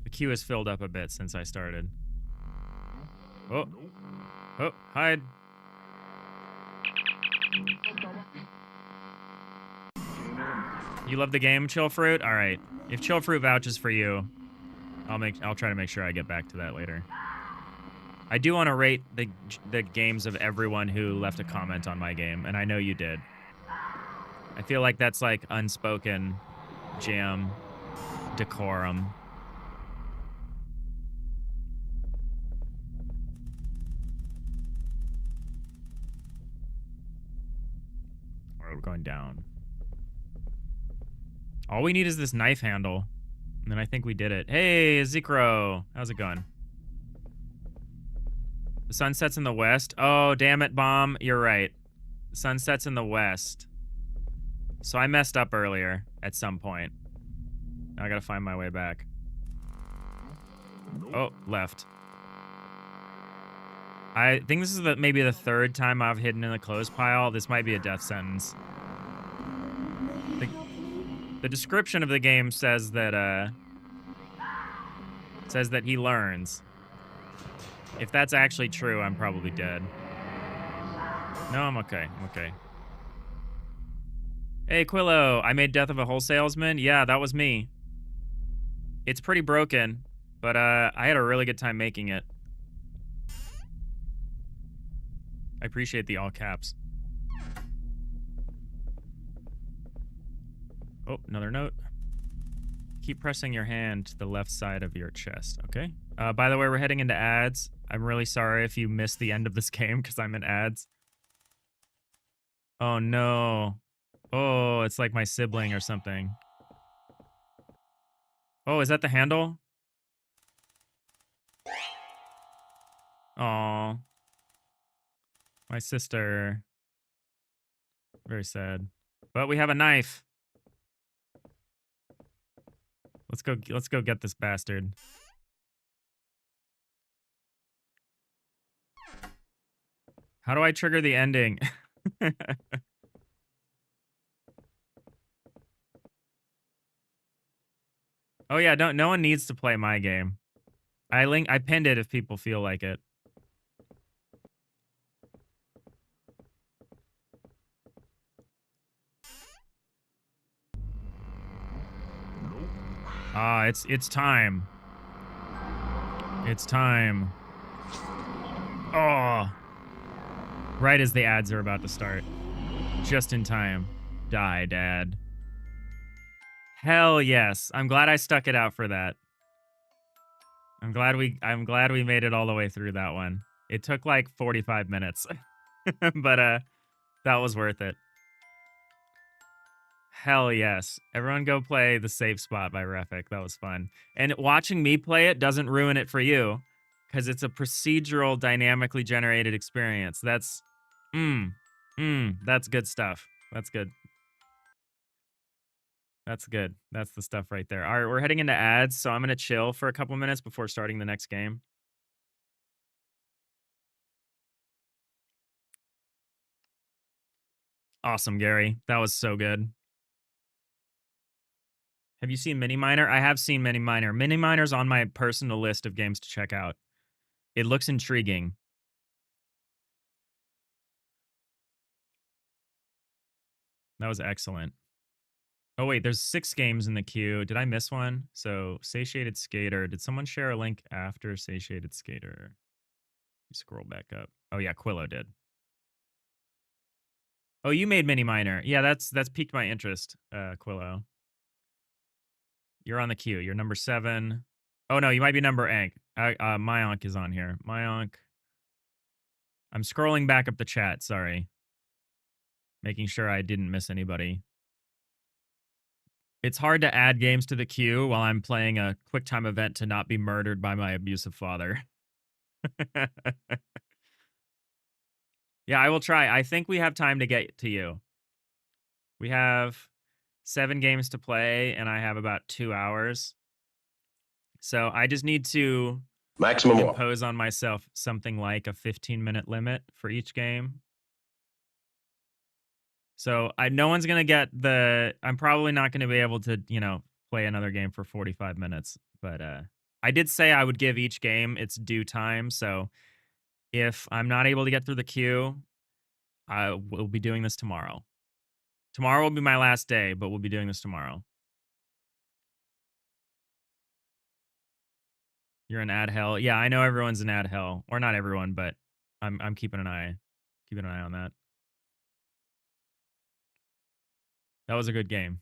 The queue has filled up a bit since I started. Oh, hide. You love the game, Chill Fruit? All right. If Chill Fruit vouches for you, I'll try to make sure I get back to that later. I do want to rate the games of everyone who left a comment on my game, and I know you did. I feel like that's like unspoken jam decorum. All right, we're going down. All we need is this knife handle. And then I think we did it. Hey, Zikro. How's it going? The sun sets in the west. Oh, damn it, Bomb. You're right. The sun sets in the west. So I messed up earlier at some point. Now I gotta find my way back. Oh, left. I think this is maybe the third time I've hidden in the clothes pile. This might be a death sentence. The description of the game says that he learns. If that's actually true, I'm probably dead. No, I'm okay. I'm okay. Hey, Quillo, I made Death of a Wholesalesman. Yeah, that was me. It's pretty broken, but I had a really good time making it. I appreciate the all caps. Oh, another note. Keep pressing your hand to the left side of your chest, okay? By the way, we're heading into ads. I'm really sorry if you missed the end of this game because I'm in ads. Oh, no. Oh, it's like my sibling or something. Oh, is that the handle? Oh, my sister. Very sad. But we have a knife. Let's go get this bastard. How do I trigger the ending? Oh yeah, no one needs to play my game. I pinned it if people feel like it. Ah, it's time. It's time. Oh. Right as the ads are about to start. Just in time. Die, Dad. Hell yes. I'm glad I stuck it out for that. I'm glad we made it all the way through that one. It took like 45 minutes. But that was worth it. Hell yes. Everyone go play The Safe Spot by Refik. That was fun. And watching me play it doesn't ruin it for you because it's a procedural, dynamically generated experience. That's that's good stuff. That's good. That's good. That's the stuff right there. All right, we're heading into ads, so I'm going to chill for a couple minutes before starting the next game. Awesome, Gary. That was so good. Have you seen Mini Miner? I have seen Mini Miner. Mini Miner's on my personal list of games to check out. It looks intriguing. That was excellent. Oh, wait, there's 6 games in the queue. Did I miss one? So, Satiated Skater. Did someone share a link after Satiated Skater? Scroll back up. Oh, yeah, Quillo did. Oh, you made Mini Miner. Yeah, that's piqued my interest, Quillo. You're on the queue. You're number 7. Oh, no, you might be number 8. Mayank is on here. Mayank. I'm scrolling back up the chat, sorry. Making sure I didn't miss anybody. It's hard to add games to the queue while I'm playing a QuickTime event to not be murdered by my abusive father. Yeah, I will try. I think we have time to get to you. We have 7 games to play, and I have about 2 hours. So I just need to impose on myself something like a 15-minute limit for each game. So no one's going to get I'm probably not going to be able to, play another game for 45 minutes. But I did say I would give each game its due time. So if I'm not able to get through the queue, I will be doing this tomorrow. Tomorrow will be my last day, but we'll be doing this tomorrow. You're in ad hell. Yeah, I know everyone's in ad hell. Or not everyone, but I'm keeping an eye on that. That was a good game.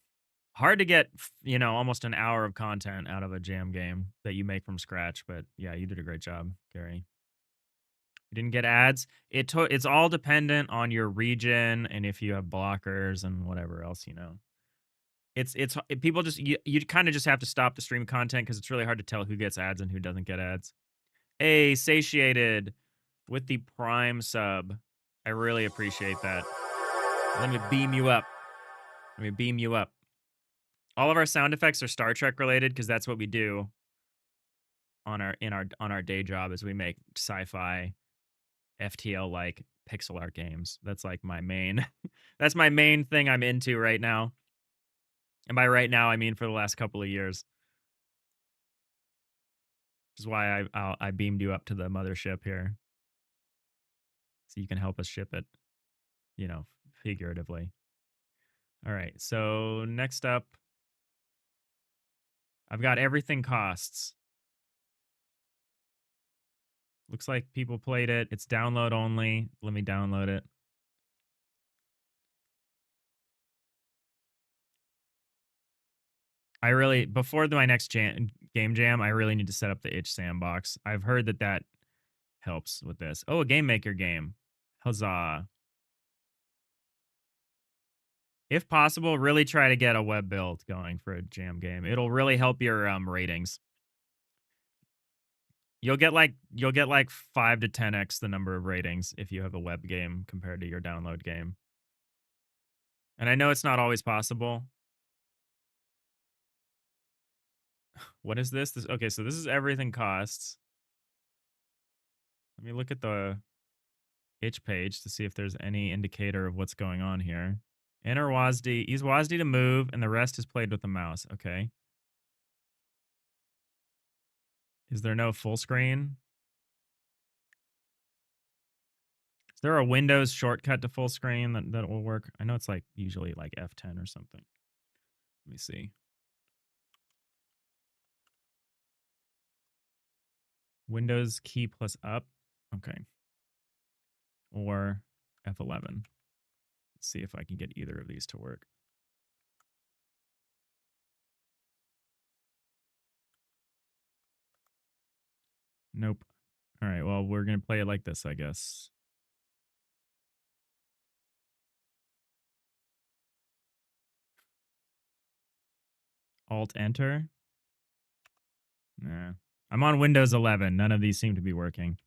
Hard to get, almost an hour of content out of a jam game that you make from scratch, but yeah, you did a great job, Gary. You didn't get ads. It's all dependent on your region and if you have blockers and whatever else, People just you kind of just have to stop the stream content because it's really hard to tell who gets ads and who doesn't get ads. Hey, satiated with the Prime sub. I really appreciate that. Let me beam you up. Let me beam you up. All of our sound effects are Star Trek related because that's what we do on our day job is we make sci-fi FTL like pixel art games. That's like my main that's my main thing I'm into right now. And by right now I mean for the last couple of years. Which is why I beamed you up to the mothership here. So you can help us ship it, you know, figuratively. All right. So next up I've got everything costs. Looks like people played it. It's download only. Let me download it. I really, before my next game jam, I really need to set up the itch sandbox. I've heard that that helps with this. Oh, a game maker game. Huzzah. If possible, really try to get a web build going for a jam game. It'll really help your ratings. You'll get like 5 to 10x the number of ratings if you have a web game compared to your download game. And I know it's not always possible. What is this? Okay, so this is everything costs. Let me look at the itch page to see if there's any indicator of what's going on here. Enter WASD. Use WASD to move, and the rest is played with the mouse. Okay. Is there no full screen? Is there a Windows shortcut to full screen that will work? I know it's like usually like F10 or something. Let me see. Windows key plus up. Okay. Or F11. Let's see if I can get either of these to work. Nope. All right, well, we're going to play it like this, I guess. Alt-Enter. Nah. I'm on Windows 11. None of these seem to be working.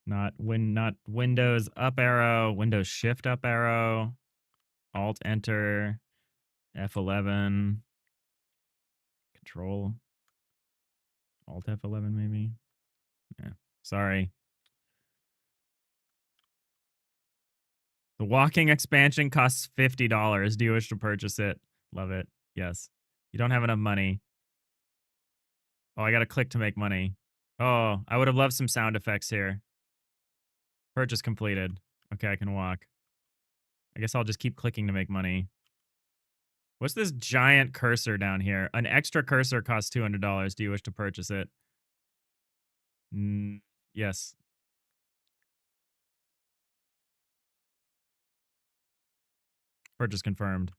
Not Windows up arrow, Windows shift up arrow, Alt-Enter, F11, Control, Alt F11 maybe. Yeah, sorry. The walking expansion costs $50. Do you wish to purchase it? Love it. Yes. You don't have enough money. Oh, I got to click to make money. Oh, I would have loved some sound effects here. Purchase completed. Okay, I can walk. I guess I'll just keep clicking to make money. What's this giant cursor down here? An extra cursor costs $200. Do you wish to purchase it? Yes. Purchase confirmed.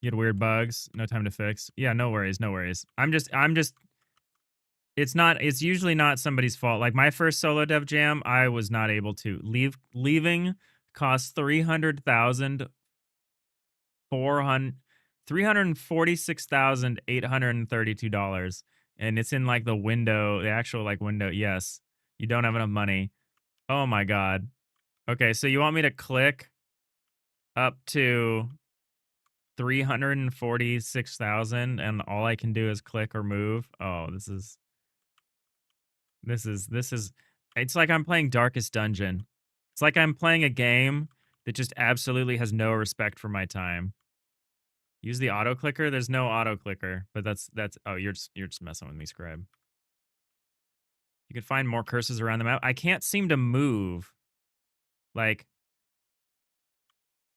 You had weird bugs. No time to fix. Yeah, no worries. No worries. I'm just it's usually not somebody's fault. Like my first solo dev jam, I was not able to leaving cost $346,832. And it's in like the window, the actual like window. Yes. You don't have enough money. Oh my God. Okay, so you want me to click up to 346,000 and all I can do is click or move? Oh, this is it's like I'm playing Darkest Dungeon. It's like I'm playing a game that just absolutely has no respect for my time. Use the auto clicker. There's no auto clicker, but that's oh, you're just messing with me, Scribe. You can find more cursors around the map. I can't seem to move. Like,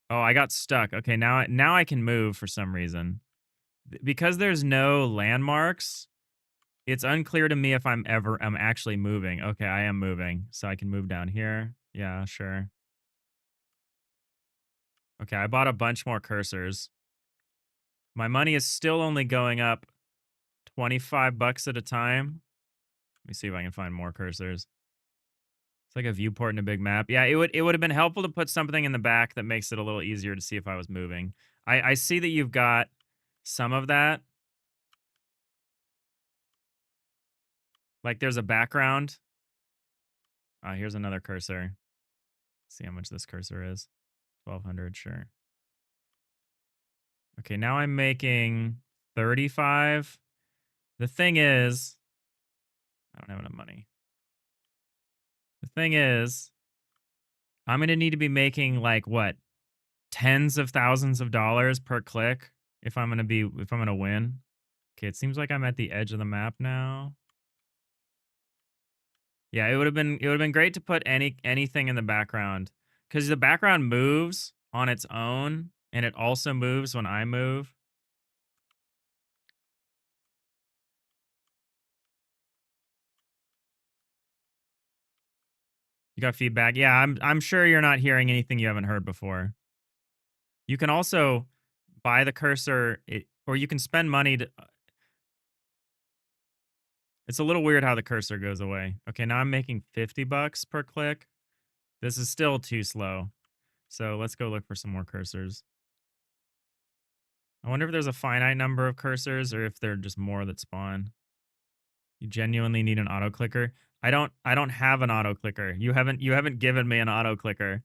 oh, I got stuck. Okay, now I can move for some reason. Because there's no landmarks, it's unclear to me if I'm actually moving. Okay, I am moving. So I can move down here. Yeah, sure. Okay, I bought a bunch more cursors. My money is still only going up 25 bucks at a time. Let me see if I can find more cursors. It's like a viewport in a big map. Yeah, it would have been helpful to put something in the back that makes it a little easier to see if I was moving. I see that you've got some of that. Like there's a background. Here's another cursor. See how much this cursor is. 1200, sure. Okay, now I'm making 35. The thing is, I don't have enough money. The thing is, I'm going to need to be making like what? Tens of thousands of dollars per click if I'm going to win. Okay, it seems like I'm at the edge of the map now. Yeah, it would have been great to put anything in the background cuz the background moves on its own and it also moves when I move. You got feedback? Yeah, I'm sure you're not hearing anything you haven't heard before. You can also buy the cursor or you can spend money to It's a little weird how the cursor goes away. Okay, now I'm making 50 bucks per click. This is still too slow. So let's go look for some more cursors. I wonder if there's a finite number of cursors or if there are just more that spawn. You genuinely need an auto clicker. I don't have an auto clicker. You haven't given me an auto clicker.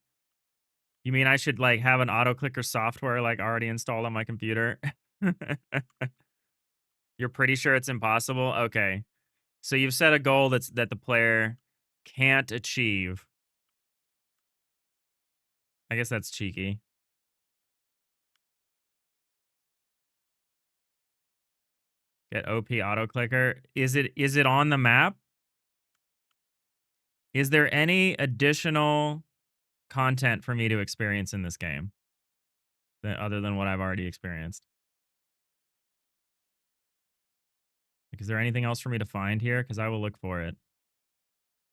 You mean I should like have an auto clicker software like already installed on my computer? You're pretty sure it's impossible? Okay. So you've set a goal that the player can't achieve. I guess that's cheeky. Get OP auto clicker. Is it on the map? Is there any additional content for me to experience in this game other than what I've already experienced? Like, is there anything else for me to find here? Because I will look for it.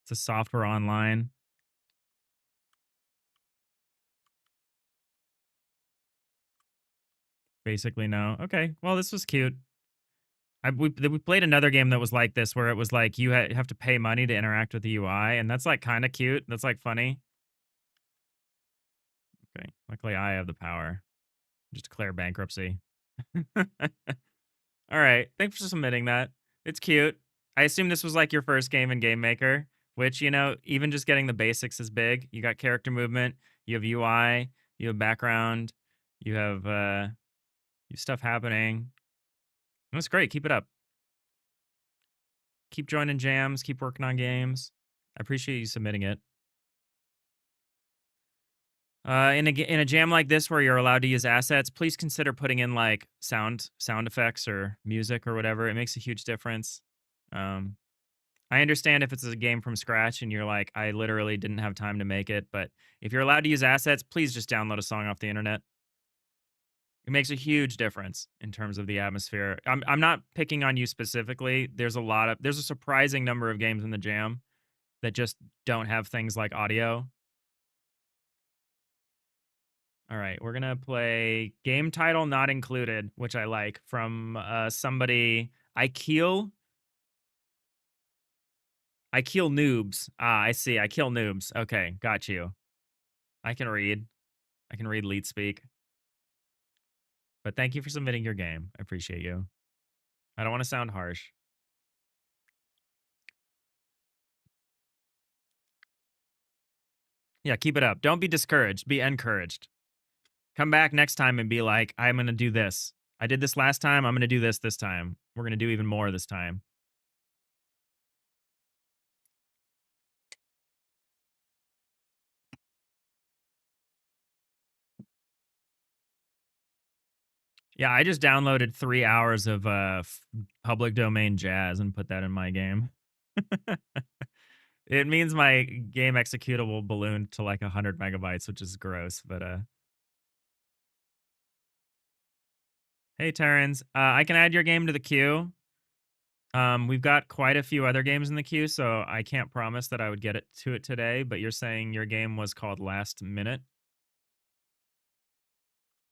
It's a software online. Basically, no. Okay. Well, this was cute. We played another game that was like this, where it was like you have to pay money to interact with the UI, and that's like kind of cute. That's like funny. Okay. Luckily, I have the power. Just declare bankruptcy. All right. Thanks for submitting that. It's cute. I assume this was like your first game in Game Maker, which, even just getting the basics is big. You got character movement, you have UI, you have background, you have stuff happening. That's great. Keep it up. Keep joining jams, keep working on games. I appreciate you submitting it. In a jam like this where you're allowed to use assets, please consider putting in like sound effects or music or whatever. It makes a huge difference. Um, I understand if it's a game from scratch and you're like, I literally didn't have time to make it, but if you're allowed to use assets, please just download a song off the internet. It makes a huge difference in terms of the atmosphere. I'm not picking on you specifically. There's a surprising number of games in the jam that just don't have things like audio. All right, we're gonna play game title not included, which I like from somebody I kill noobs. I see. I kill noobs. Okay, got you. I can read. I can read lead speak. But thank you for submitting your game. I appreciate you. I don't want to sound harsh. Yeah, keep it up. Don't be discouraged. Be encouraged. Come back next time and be like, I'm gonna do this. I did this last time. I'm gonna do this time. We're gonna do even more this time. Yeah, I just downloaded 3 hours of public domain jazz and put that in my game. It means my game executable ballooned to like 100 megabytes, which is gross. But hey, Terrence, I can add your game to the queue. We've got quite a few other games in the queue, so I can't promise that I would get it today. But you're saying your game was called Last Minute.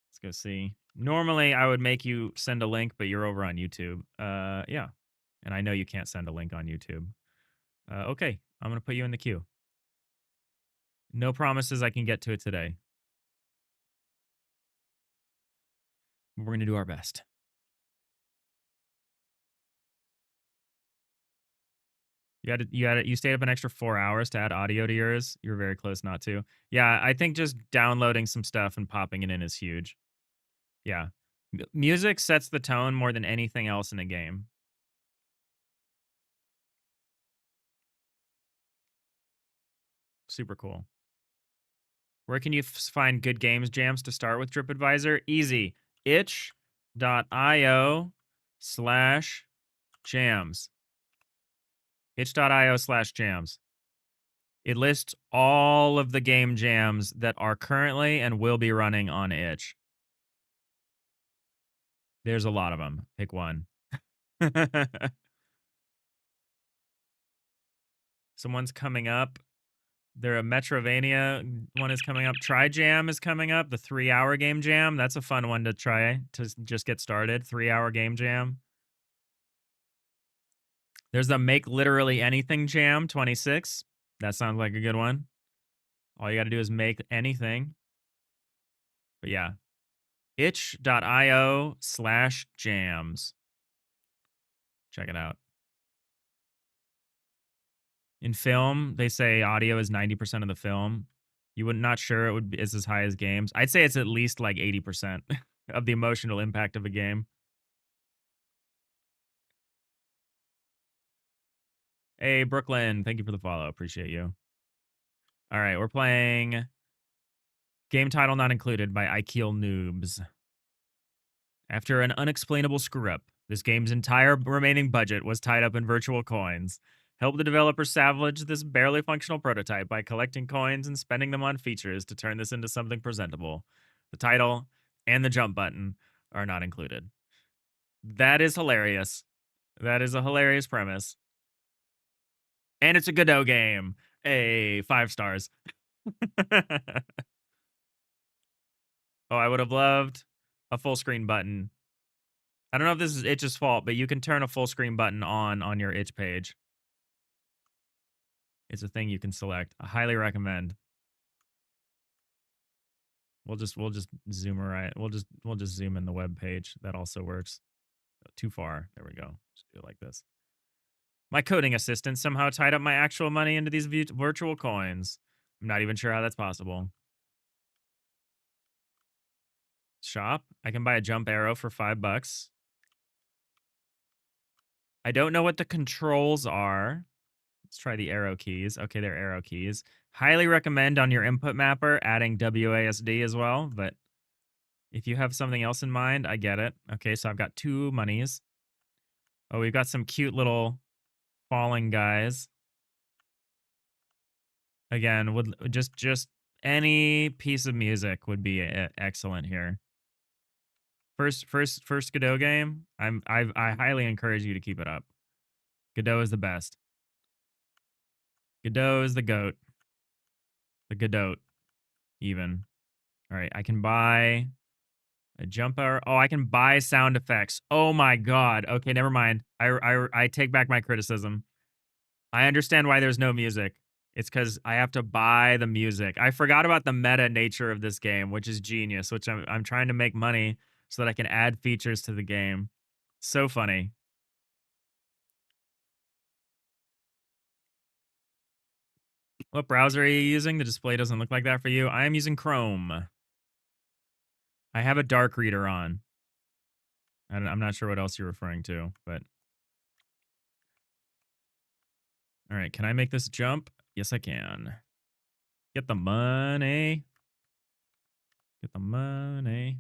Let's go see. Normally, I would make you send a link, but you're over on YouTube. Yeah, and I know you can't send a link on YouTube. Okay, I'm gonna put you in the queue. No promises I can get to it today. We're going to do our best. You stayed up an extra 4 hours to add audio to yours. You're very close not to. Yeah, I think just downloading some stuff and popping it in is huge. Yeah. Music sets the tone more than anything else in a game. Super cool. Where can you find good games jams to start with TripAdvisor? Easy. itch.io/jams. itch.io/jams. It lists all of the game jams that are currently and will be running on itch. There's a lot of them. Pick one. Someone's coming up. There a Metrovania one is coming up. Try Jam is coming up. The 3-hour game jam. That's a fun one to try to just get started. 3-hour game jam. There's the Make Literally Anything Jam 26. That sounds like a good one. All you got to do is make anything. But yeah, itch.io/jams. Check it out. In film, they say audio is 90% of the film. You would not sure it would be is as high as games. I'd say it's at least like 80% of the emotional impact of a game. Hey, Brooklyn, thank you for the follow. Appreciate you. All right, we're playing game title not included by IKEL Noobs. After an unexplainable screw up, this game's entire remaining budget was tied up in virtual coins. Help the developer salvage this barely functional prototype by collecting coins and spending them on features to turn this into something presentable. The title and the jump button are not included. That is hilarious. That is a hilarious premise. And it's a Godot game. Hey, 5 stars. Oh, I would have loved a full screen button. I don't know if this is Itch's fault, but you can turn a full screen button on your Itch page. It's a thing you can select. I highly recommend. We'll just zoom right. We'll just zoom in the web page. That also works. Too far. There we go. Just do it like this. My coding assistant somehow tied up my actual money into these virtual coins. I'm not even sure how that's possible. Shop. I can buy a jump arrow for $5. I don't know what the controls are. Let's try the arrow keys. Okay, they're arrow keys. Highly recommend on your input mapper adding WASD as well, but if you have something else in mind, I get it. Okay, so I've got 2 monies. Oh, we've got some cute little falling guys. Again, would just any piece of music would be excellent here. First Godot game. I highly encourage you to keep it up. Godot is the best. Godot is the goat. The Godot, even. All right, I can buy a jumper. Oh, I can buy sound effects. Oh my god. Okay, never mind. I take back my criticism. I understand why there's no music. It's because I have to buy the music. I forgot about the meta nature of this game, which is genius. Which I'm trying to make money so that I can add features to the game. So funny. What browser are you using? The display doesn't look like that for you. I am using Chrome. I have a dark reader on. I'm not sure what else you're referring to, but all right. Can I make this jump? Yes, I can. Get the money. Get the money.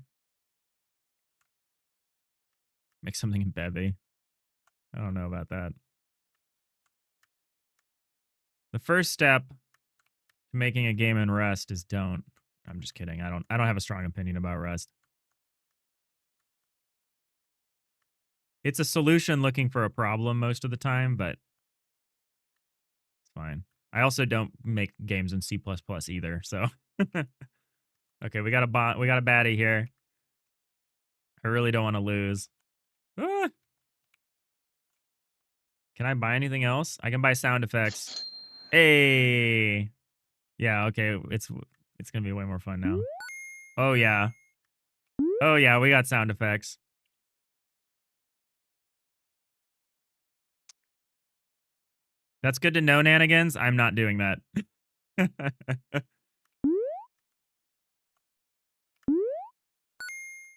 Make something in Bevy. I don't know about that. The first step to making a game in Rust is don't. I'm just kidding. I don't have a strong opinion about Rust. It's a solution looking for a problem most of the time, but it's fine. I also don't make games in C++ either, so okay, we got a baddie here. I really don't want to lose. Ah! Can I buy anything else? I can buy sound effects. Hey. Yeah, okay, it's gonna be way more fun now. Oh yeah. Oh yeah, we got sound effects. That's good to know, Nanigans. I'm not doing that.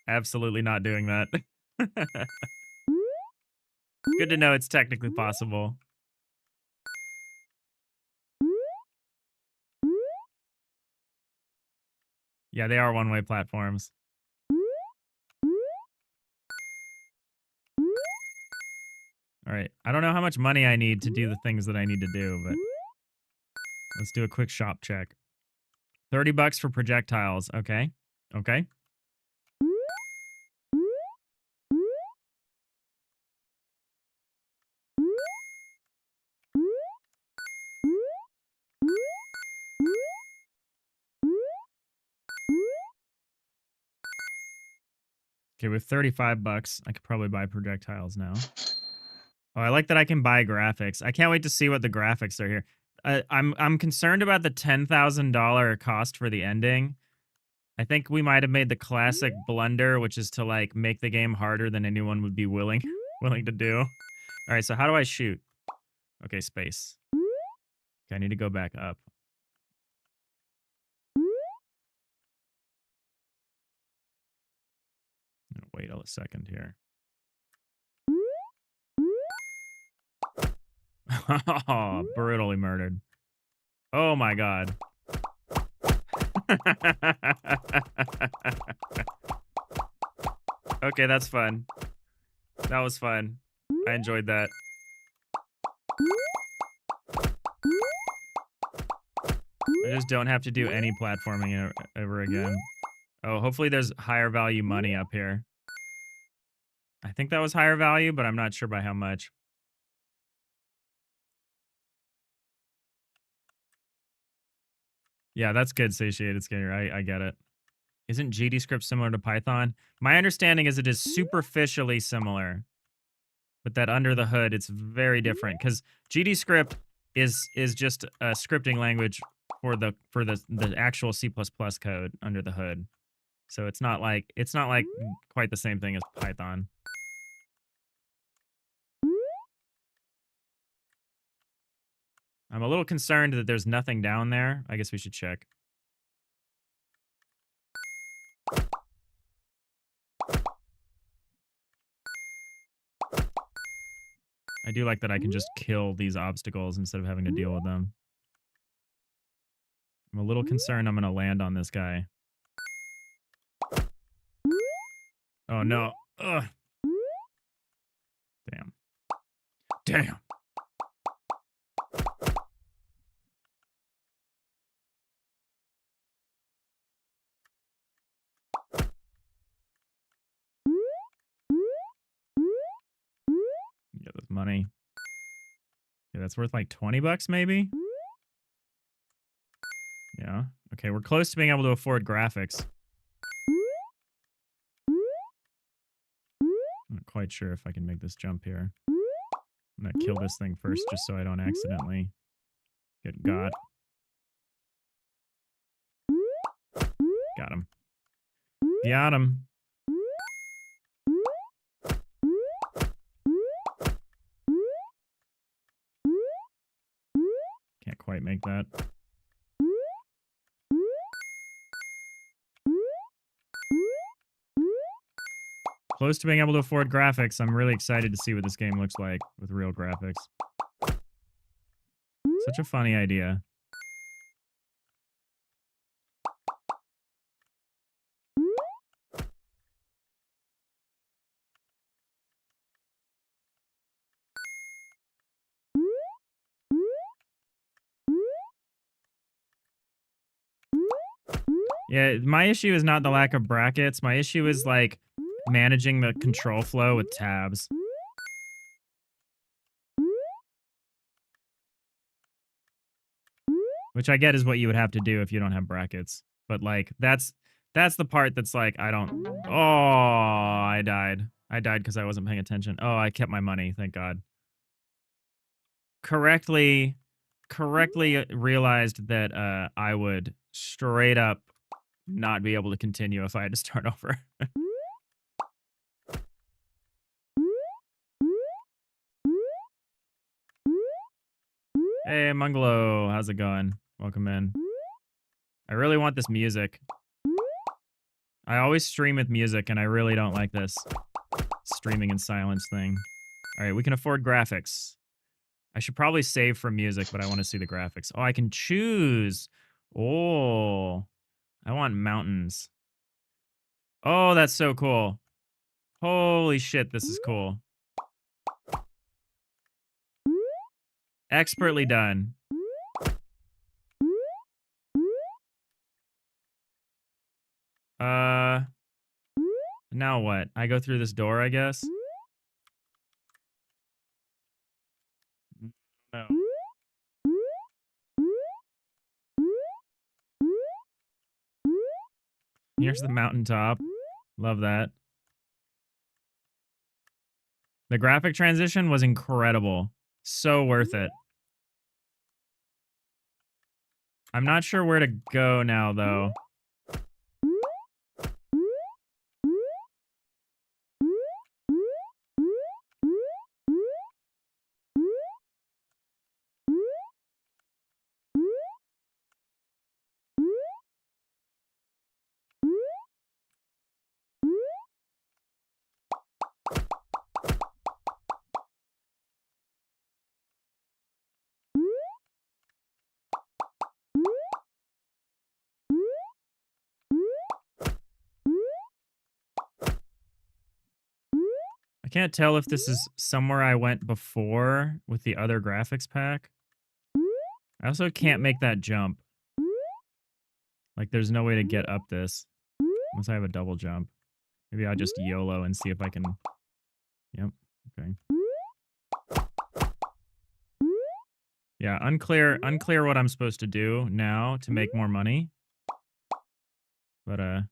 Absolutely not doing that. Good to know it's technically possible. Yeah, they are one-way platforms. All right. I don't know how much money I need to do the things that I need to do, but let's do a quick shop check. 30 bucks for projectiles. Okay. Okay. Okay, with 35 bucks, I could probably buy projectiles now. Oh, I like that I can buy graphics. I can't wait to see what the graphics are here. I'm concerned about the $10,000 cost for the ending. I think we might have made the classic blunder, which is to like make the game harder than anyone would be willing to do. All right, so how do I shoot? Okay, space. Okay, I need to go back up. Wait a second here. Oh, brutally murdered. Oh my god. Okay, that's fun. That was fun. I enjoyed that. I just don't have to do any platforming ever again. Oh, hopefully there's higher value money up here. I think that was higher value, but I'm not sure by how much. Yeah, that's good, Satiated Skater. I get it. Isn't GDScript similar to Python? My understanding is it is superficially similar, but that under the hood, it's very different because GDScript is just a scripting language for the actual C++ code under the hood. So it's not like quite the same thing as Python. I'm a little concerned that there's nothing down there. I guess we should check. I do like that I can just kill these obstacles instead of having to deal with them. I'm a little concerned I'm going to land on this guy. Oh, no. Ugh. Damn. Damn. Get this money. Yeah, that's worth like 20 bucks maybe? Yeah. Okay, we're close to being able to afford graphics. I'm not quite sure if I can make this jump here. I'm gonna kill this thing first just so I don't accidentally get got. Got him. Got him. Can't quite make that. Close to being able to afford graphics. I'm really excited to see what this game looks like with real graphics. Such a funny idea. Yeah, my issue is not the lack of brackets. My issue is like managing the control flow with tabs. Which I get is what you would have to do if you don't have brackets. But like that's the part that's like I don't. Oh, I died. I died because I wasn't paying attention. Oh, I kept my money, thank God. Correctly correctly realized that I would straight up not be able to continue if I had to start over. Hey, Mungalo, how's it going? Welcome in. I really want this music. I always stream with music, and I really don't like this streaming in silence thing. All right, we can afford graphics. I should probably save for music, but I want to see the graphics. Oh, I can choose. Oh, I want mountains. Oh, that's so cool. Holy shit, this is cool. Expertly done. Now what? I go through this door, I guess? No. Here's the mountaintop. Love that. The graphic transition was incredible. So worth it. I'm not sure where to go now, though. I can't tell if this is somewhere I went before with the other graphics pack. I also can't make that jump. Like, there's no way to get up this. Unless I have a double jump. Maybe I'll just YOLO and see if I can... Yep, okay. Yeah, unclear what I'm supposed to do now to make more money. But, I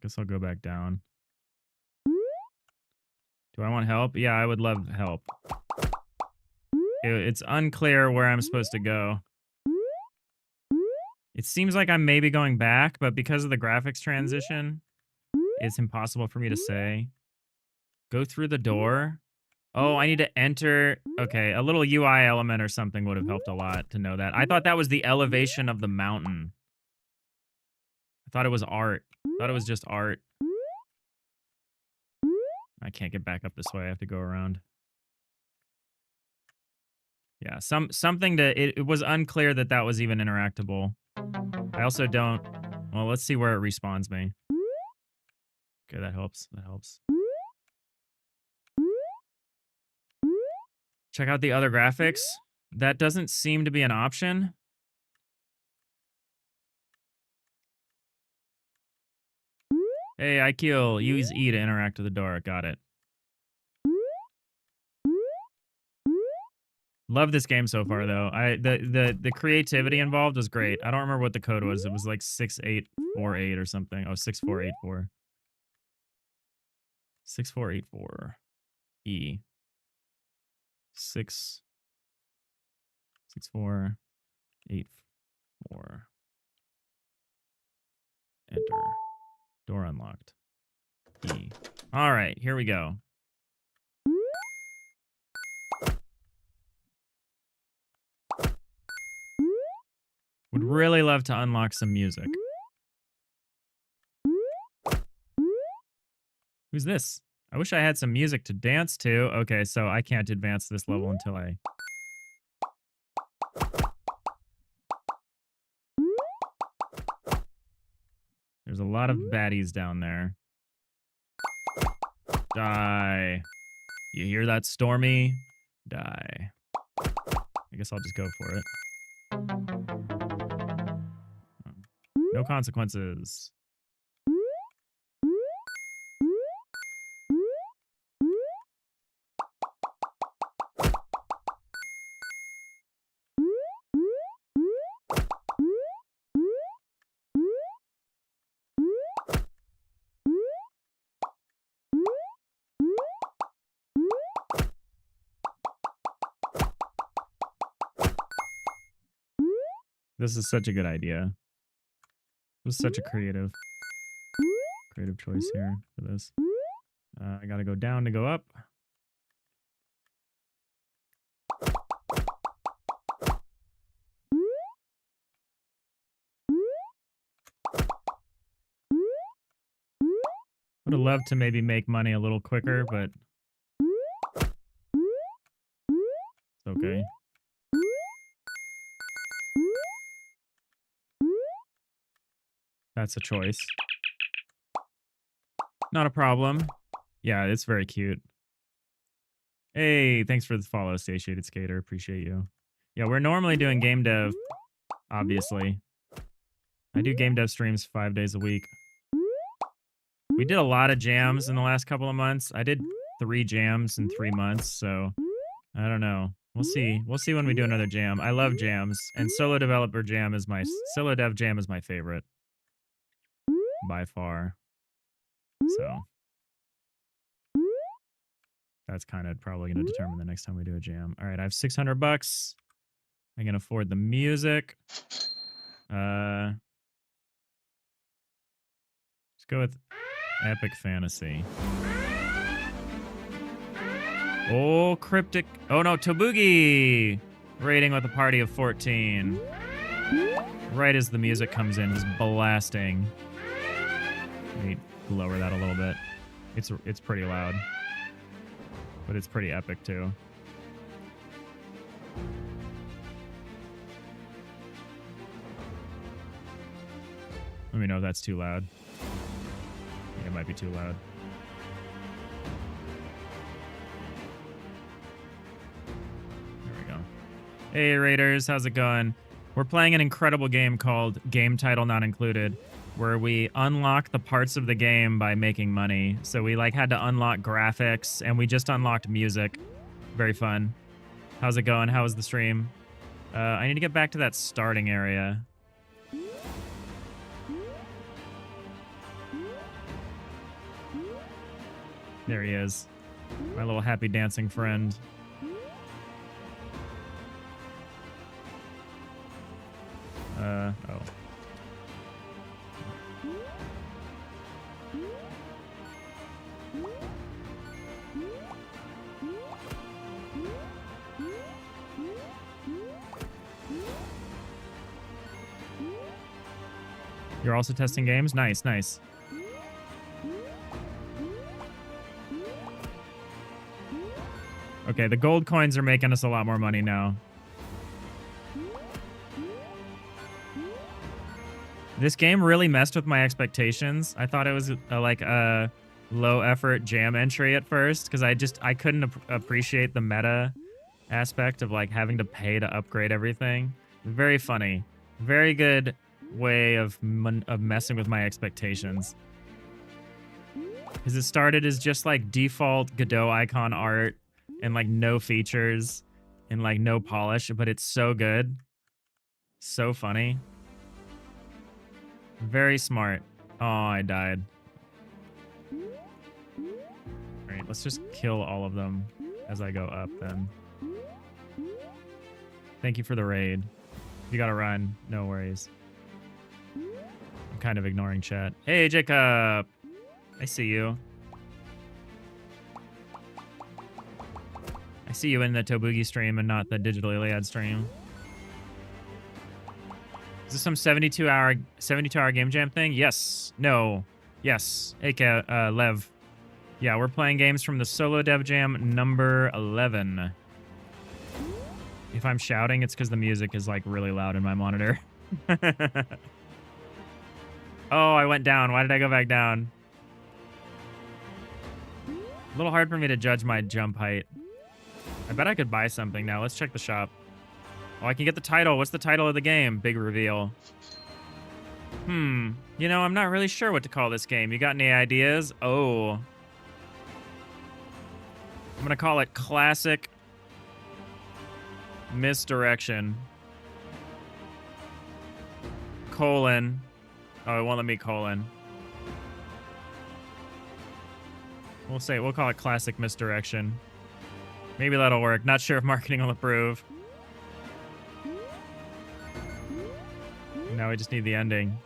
guess I'll go back down. Do I want help? Yeah, I would love help. It's unclear where I'm supposed to go. It seems like I'm maybe going back, but because of the graphics transition, it's impossible for me to say. Go through the door. Oh, I need to enter. Okay, a little UI element or something would have helped a lot to know that. I thought that was the elevation of the mountain. I thought it was art. I thought it was just art. I can't get back up this way. I have to go around. Yeah, something to... It was unclear that that was even interactable. I also don't... Well, let's see where it respawns me. Okay, that helps. That helps. Check out the other graphics. That doesn't seem to be an option. Hey, I kill. Use E to interact with the door. Got it. Love this game so far, though. The creativity involved was great. I don't remember what the code was. It was like 6848 or something. Oh, 6484. 6484. E. 6484. Enter. Door unlocked. E. All right, here we go. Would really love to unlock some music. Who's this? I wish I had some music to dance to. Okay, so I can't advance this level until I... There's a lot of baddies down there. Die. You hear that, Stormy? Die. I guess I'll just go for it. No consequences. This is such a good idea. It was such a creative choice here for this. I gotta go down to go up. Would have loved to maybe make money a little quicker, but it's okay. That's a choice. Not a problem. Yeah, it's very cute. Hey, thanks for the follow, Satiated Skater. Appreciate you. Yeah, we're normally doing game dev, obviously. I do game dev streams 5 days a week. We did a lot of jams in the last couple of months. I did 3 jams in 3 months, so I don't know. We'll see. We'll see when we do another jam. I love jams, and solo dev jam is my favorite by far. So that's kind of probably going to determine the next time we do a jam. All right, I have $600. I can afford the music. Let's go with Epic Fantasy. Oh, Cryptic. Oh, no, Tobugi. Rating with a party of 14. Right as the music comes in, just blasting. Let me lower that a little bit. It's pretty loud. But it's pretty epic, too. Let me know if that's too loud. I think it might be too loud. There we go. Hey, Raiders. How's it going? We're playing an incredible game called Game Title Not Included, where we unlock the parts of the game by making money. So we had to unlock graphics, and we just unlocked music. Very fun. How's it going? How was the stream? I need to get back to that starting area. There he is. My little happy dancing friend. Oh. You're also testing games? Nice, nice. Okay, the gold coins are making us a lot more money now. This game really messed with my expectations. I thought it was a low effort jam entry at first because I couldn't appreciate the meta aspect of having to pay to upgrade everything. Very funny. Very good way of messing with my expectations. Because it started as just default Godot icon art and no features and no polish, but it's so good. So funny. Very smart. Oh, I died. Alright, let's just kill all of them as I go up then. Thank you for the raid. You gotta run. No worries. I'm kind of ignoring chat. Hey, Jacob! I see you. I see you in the Tobugi stream and not the Digital Iliad stream. Is this some 72-hour game jam thing? Yes. No. Yes. AK Lev. Yeah, we're playing games from the solo dev jam number 11. If I'm shouting, it's because the music is really loud in my monitor. Oh, I went down. Why did I go back down? A little hard for me to judge my jump height. I bet I could buy something now. Let's check the shop. Oh, I can get the title. What's the title of the game? Big reveal. You know, I'm not really sure what to call this game. You got any ideas? Oh. I'm going to call it Classic Misdirection. Colon. Oh, it won't let me colon. We'll call it Classic Misdirection. Maybe that'll work. Not sure if marketing will approve. Now we just need the ending.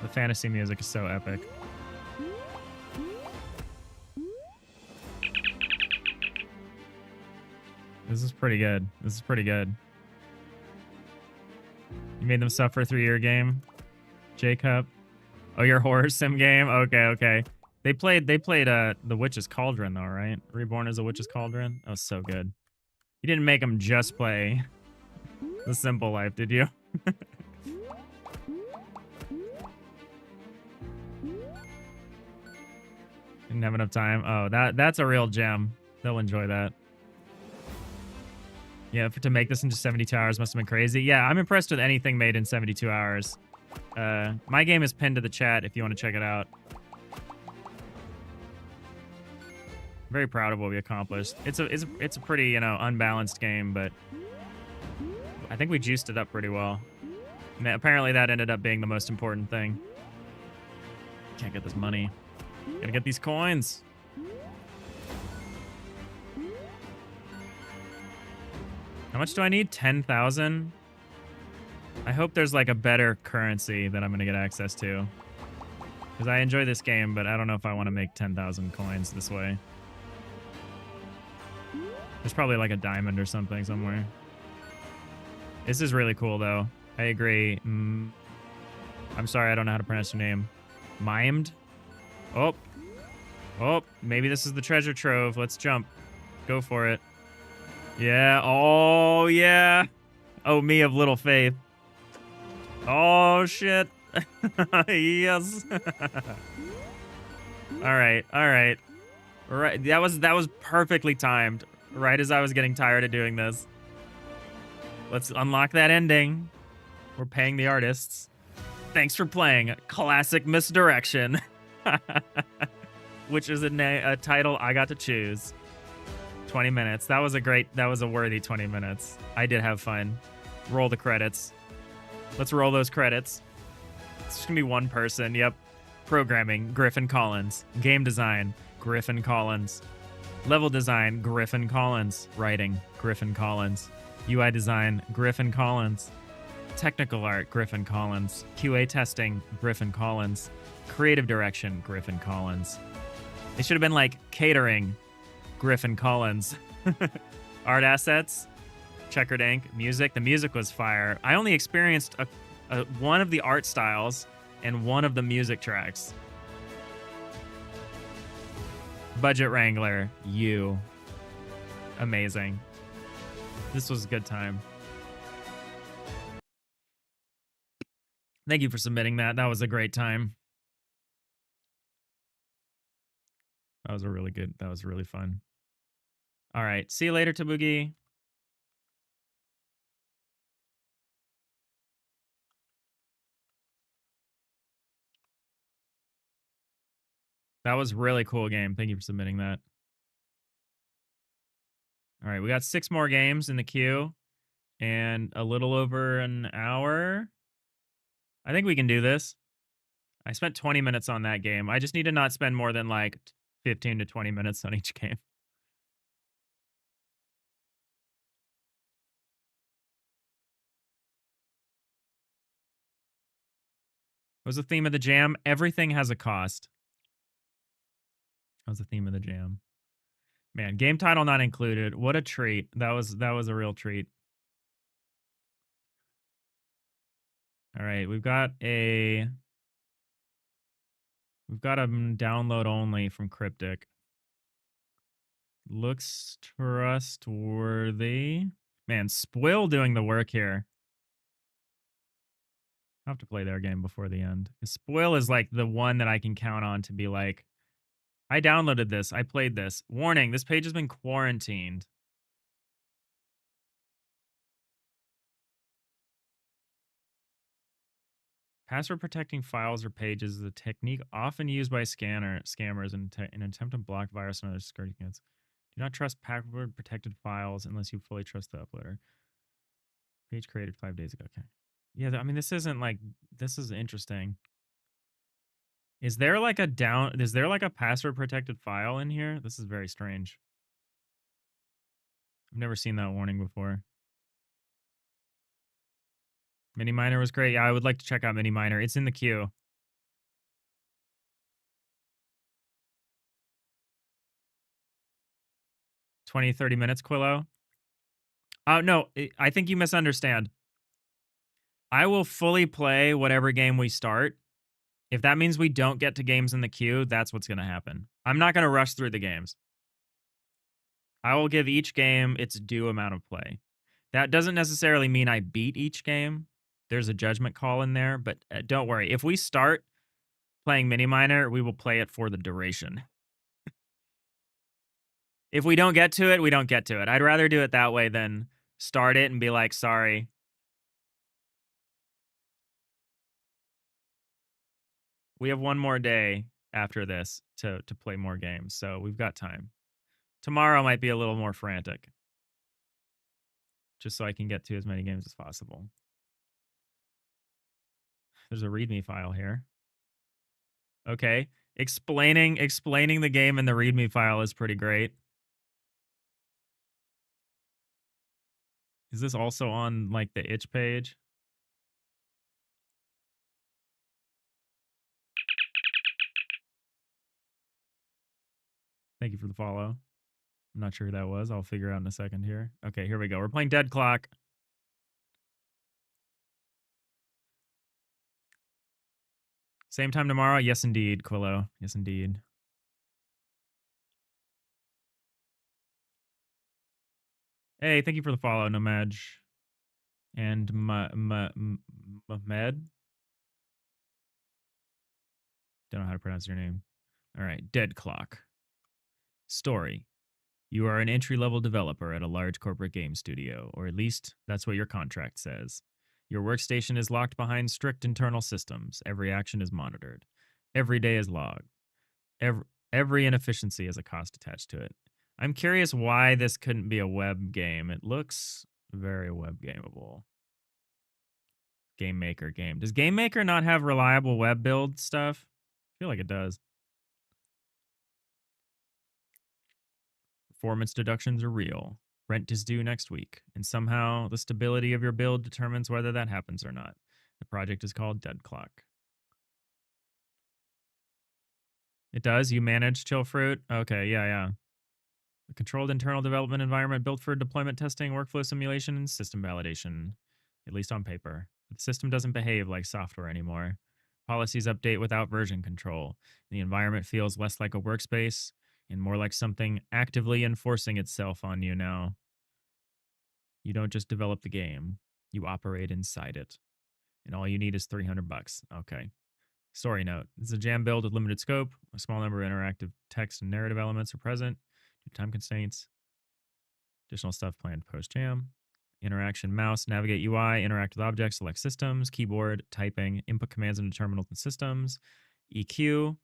The fantasy music is so epic. This is pretty good. This is pretty good. You made them suffer through your game, Jacob. Oh, your horror sim game? Okay, okay. They played The Witch's Cauldron though, right? Reborn as a Witch's Cauldron? That was so good. You didn't make them just play The Simple Life, did you? Didn't have enough time. Oh, that's a real gem. They'll enjoy that. Yeah, to make this into 72 hours must have been crazy. Yeah, I'm impressed with anything made in 72 hours. My game is pinned to the chat if you want to check it out. Very proud of what we accomplished. It's a pretty, you know, unbalanced game, but I think we juiced it up pretty well. And apparently that ended up being the most important thing. Can't get this money. Gotta get these coins. How much do I need? 10,000? I hope there's like a better currency that I'm gonna get access to. Because I enjoy this game, but I don't know if I want to make 10,000 coins this way. There's probably like a diamond or something somewhere. This is really cool though. I agree. I'm sorry, I don't know how to pronounce your name. Mimed? Oh. Oh, maybe this is the treasure trove. Let's jump. Go for it. Yeah. Oh, yeah. Oh, me of little faith. Oh, shit. Yes. All right. All right. Right. That was perfectly timed. Right as I was getting tired of doing this. Let's unlock that ending. We're paying the artists. Thanks for playing Classic Misdirection. Which is a title I got to choose. 20 minutes. That was a worthy 20 minutes. I did have fun. Roll the credits. Let's roll those credits. It's just gonna be one person. Yep. Programming, Griffin Collins. Game design, Griffin Collins. Level design, Griffin Collins. Writing, Griffin Collins. UI design, Griffin Collins. Technical art, Griffin Collins. QA testing, Griffin Collins. Creative direction, Griffin Collins. It should have been like catering, Griffin Collins. Art assets, checkered ink. Music, the music was fire. I only experienced one of the art styles and one of the music tracks. Budget Wrangler, you. Amazing. This was a good time. Thank you for submitting that. That was a great time. That was really fun. All right. See you later, Tabugi. That was really cool game. Thank you for submitting that. All right. We got 6 more games in the queue and a little over an hour. I think we can do this. I spent 20 minutes on that game. I just need to not spend more than like 15 to 20 minutes on each game. What was the theme of the jam? Everything has a cost. That was the theme of the jam. Man, game title not included. What a treat. That was a real treat. All right, we've got a download only from Cryptic. Looks trustworthy. Man, Spoil doing the work here. I have to play their game before the end. Spoil is like the one that I can count on to be like, I downloaded this. I played this. Warning, this page has been quarantined. Password protecting files or pages is a technique often used by scammers in an attempt to block virus and other security codes. Do not trust password protected files unless you fully trust the uploader. Page created 5 days ago. Okay. Yeah, I mean, this is interesting. Is there like a password protected file in here? This is very strange. I've never seen that warning before. Mini Miner was great. Yeah, I would like to check out Mini Miner. It's in the queue. 20, 30 minutes, Quillo. No, I think you misunderstand. I will fully play whatever game we start. If that means we don't get to games in the queue, that's what's going to happen. I'm not going to rush through the games. I will give each game its due amount of play. That doesn't necessarily mean I beat each game. There's a judgment call in there, but don't worry. If we start playing Mini Miner, we will play it for the duration. If we don't get to it, we don't get to it. I'd rather do it that way than start it and be like, sorry. We have one more day after this to play more games, so we've got time. Tomorrow might be a little more frantic, just so I can get to as many games as possible. There's a README file here. Okay, explaining the game in the README file is pretty great. Is this also on like the itch page? Thank you for the follow. I'm not sure who that was. I'll figure out in a second here. Okay, here we go. We're playing Dead Clock. Same time tomorrow? Yes, indeed, Quillo. Yes, indeed. Hey, thank you for the follow, Nomad. And Med. Don't know how to pronounce your name. All right, Dead Clock. Story. You are an entry-level developer at a large corporate game studio, or at least that's what your contract says. Your workstation is locked behind strict internal systems. Every action is monitored. Every day is logged. Every inefficiency has a cost attached to it. I'm curious why this couldn't be a web game. It looks very web gameable. Game Maker game. Does Game Maker not have reliable web build stuff? I feel like it does. Performance deductions are real. Rent is due next week, and somehow the stability of your build determines whether that happens or not. The project is called Dead Clock. It does? You manage Chill Fruit? Okay, yeah. A controlled internal development environment built for deployment testing, workflow simulation, and system validation, at least on paper. But the system doesn't behave like software anymore. Policies update without version control. The environment feels less like a workspace and more like something actively enforcing itself on you now. You don't just develop the game, you operate inside it. And all you need is $300. Okay. Story note. This is a jam build with limited scope. A small number of interactive text and narrative elements are present due to time constraints. Additional stuff planned post-jam. Interaction mouse, navigate UI, interact with objects, select systems, keyboard, typing, input commands into terminals and systems, EQ,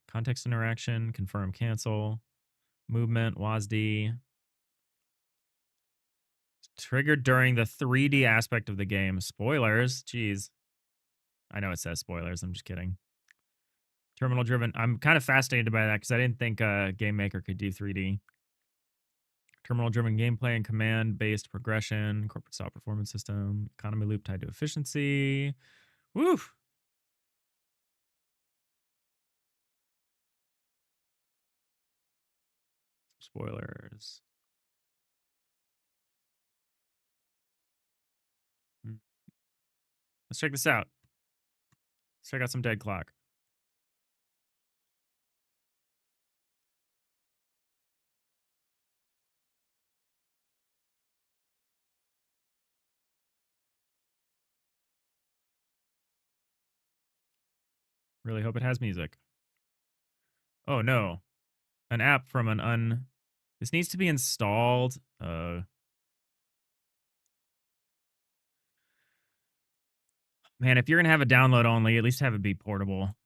context interaction, confirm, cancel, movement, WASD. Triggered during the 3D aspect of the game. Spoilers. Jeez. I know it says spoilers. I'm just kidding. Terminal driven. I'm kind of fascinated by that because I didn't think Game Maker could do 3D. Terminal driven gameplay and command based progression, corporate style performance system, economy loop tied to efficiency. Woo! Spoilers. Let's check this out. Let's check out some Dead Clock. Really hope it has music. Oh no. An app from an This needs to be installed. Man, if you're gonna have a download only, at least have it be portable.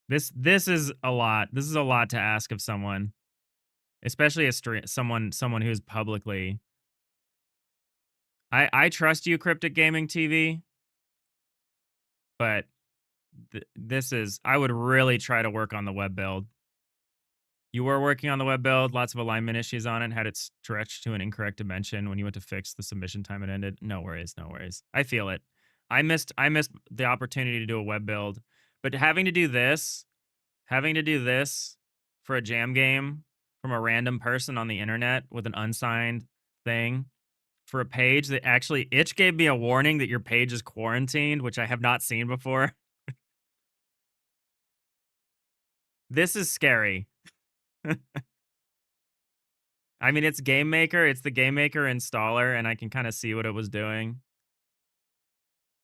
This is a lot. This is a lot to ask of someone, especially someone who's publicly. I trust you, Cryptic Gaming TV, but This is, I would really try to work on the web build. You were working on the web build, lots of alignment issues on it, had it stretched to an incorrect dimension when you went to fix the submission time it ended. No worries, no worries. I feel it. I missed the opportunity to do a web build, but having to do this for a jam game from a random person on the internet with an unsigned thing for a page that actually Itch gave me a warning that your page is quarantined, which I have not seen before. This is scary. I mean, it's Game Maker, it's the Game Maker installer, and I can kind of see what it was doing.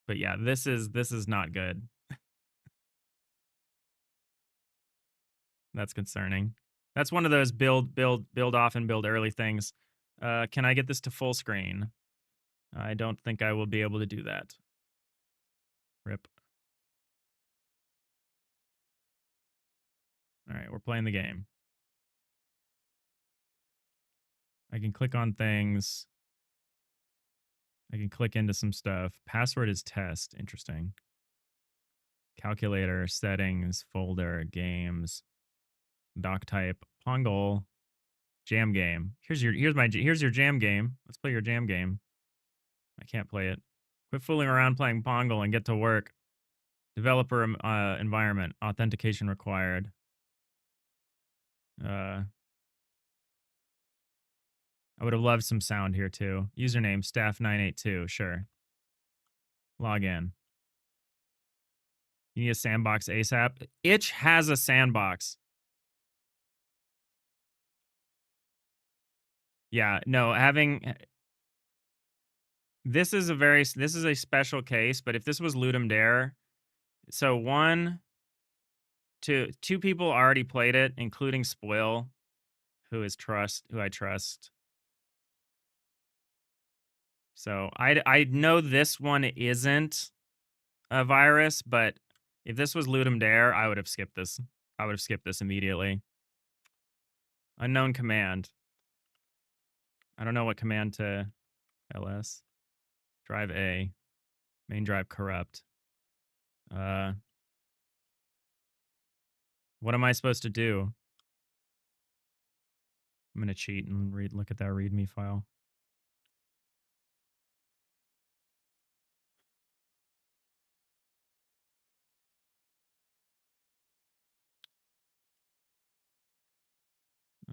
But yeah, this is not good. That's concerning. That's one of those build often, build early things. Can I get this to full screen? I don't think I will be able to do that. Rip. All right, we're playing the game. I can click on things. I can click into some stuff. Password is test. Interesting. Calculator, settings, folder, games, doc type, Pongle, jam game. Here's your jam game. Let's play your jam game. I can't play it. Quit fooling around playing Pongle and get to work. Developer environment. Authentication required. I would have loved some sound here too. Username staff982. Sure. Log in. You need a sandbox ASAP. Itch has a sandbox. Yeah, no, having this is a special case, but if this was Ludum Dare, so two people already played it, including Spoil, who I trust. So I know this one isn't a virus, but if this was Ludum Dare, I would have skipped this. I would have skipped this immediately. Unknown command. I don't know what command to ls. Drive A. Main drive corrupt. Uh what am I supposed to do? I'm gonna cheat and look at that README file.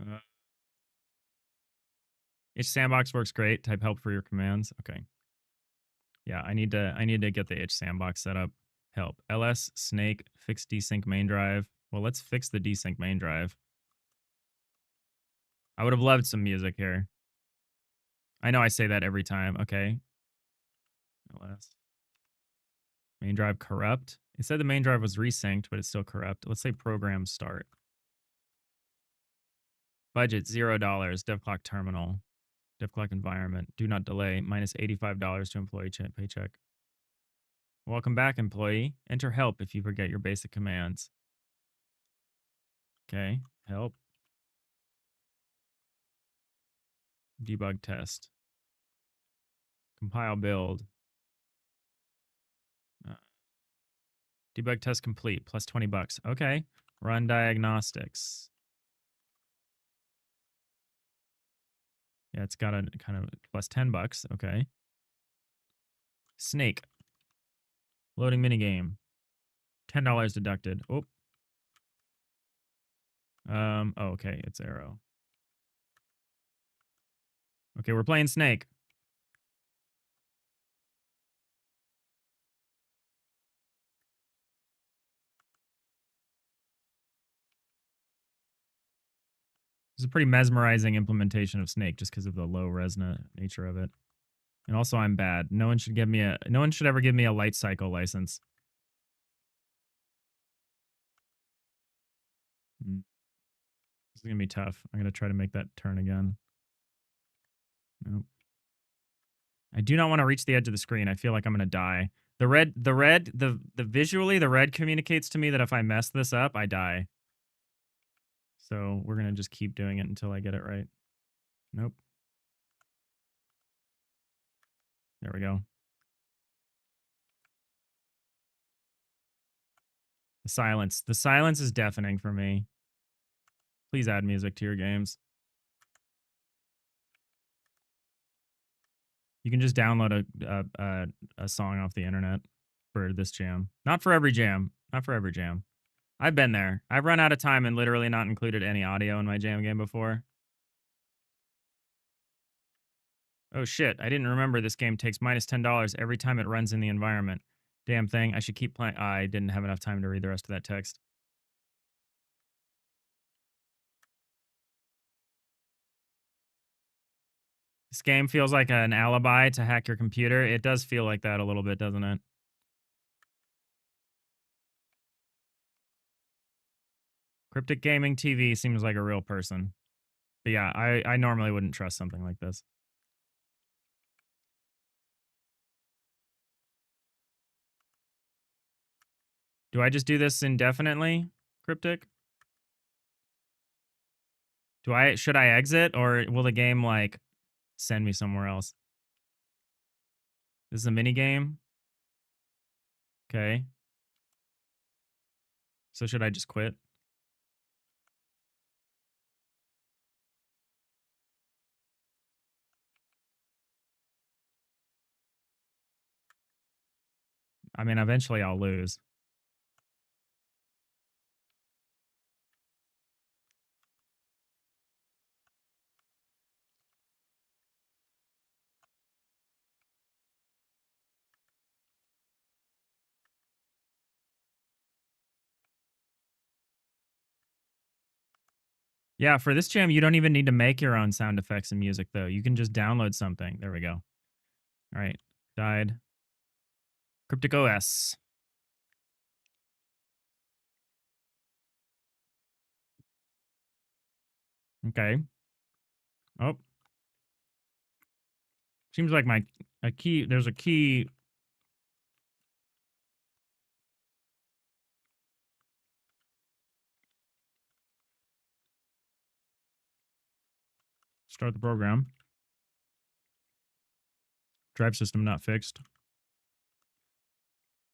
Uh, Itch sandbox works great. Type help for your commands. Okay. Yeah, I need to get the itch sandbox set up. Help. ls snake fix desync main drive. Well, let's fix the desync main drive. I would have loved some music here. I know I say that every time. Okay. ls main drive corrupt. It said the main drive was resynced, but it's still corrupt. Let's say program start. Budget $0. Dev clock terminal. Dev clock environment. Do not delay. Minus $85 to employee paycheck. Welcome back, employee. Enter help if you forget your basic commands. Okay. Help. Debug test. Compile build. Uh, debug test complete. Plus $20. Okay. Run diagnostics. Yeah, it's got a kind of plus $10. Okay. Snake. Loading minigame. $10 deducted. Oh. Oh, okay. It's arrow. Okay, we're playing Snake. It's a pretty mesmerizing implementation of Snake just because of the low resonant nature of it. And also I'm bad. No one should ever give me a light cycle license. This is gonna be tough. I'm gonna try to make that turn again. Nope. I do not want to reach the edge of the screen. I feel like I'm gonna die. The visually, the red communicates to me that if I mess this up, I die. So we're gonna just keep doing it until I get it right. Nope. There we go. The silence is deafening for me. Please add music to your games. You can just download a song off the internet for this jam. Not for every jam. Not for every jam. I've been there. I've run out of time and literally not included any audio in my jam game before. Oh shit, I didn't remember this game takes minus $10 every time it runs in the environment. Damn thing, I should keep playing. I didn't have enough time to read the rest of that text. This game feels like an alibi to hack your computer. It does feel like that a little bit, doesn't it? Cryptic Gaming TV seems like a real person. But yeah, I normally wouldn't trust something like this. Do I just do this indefinitely, Cryptic? Should I exit or will the game like send me somewhere else? This is a mini game. Okay. So should I just quit? I mean, eventually I'll lose. Yeah, for this jam, you don't even need to make your own sound effects and music, though. You can just download something. There we go. All right. Died. Cryptic OS. Okay. Oh. Seems like a key. There's a key. Start the program. Drive system not fixed.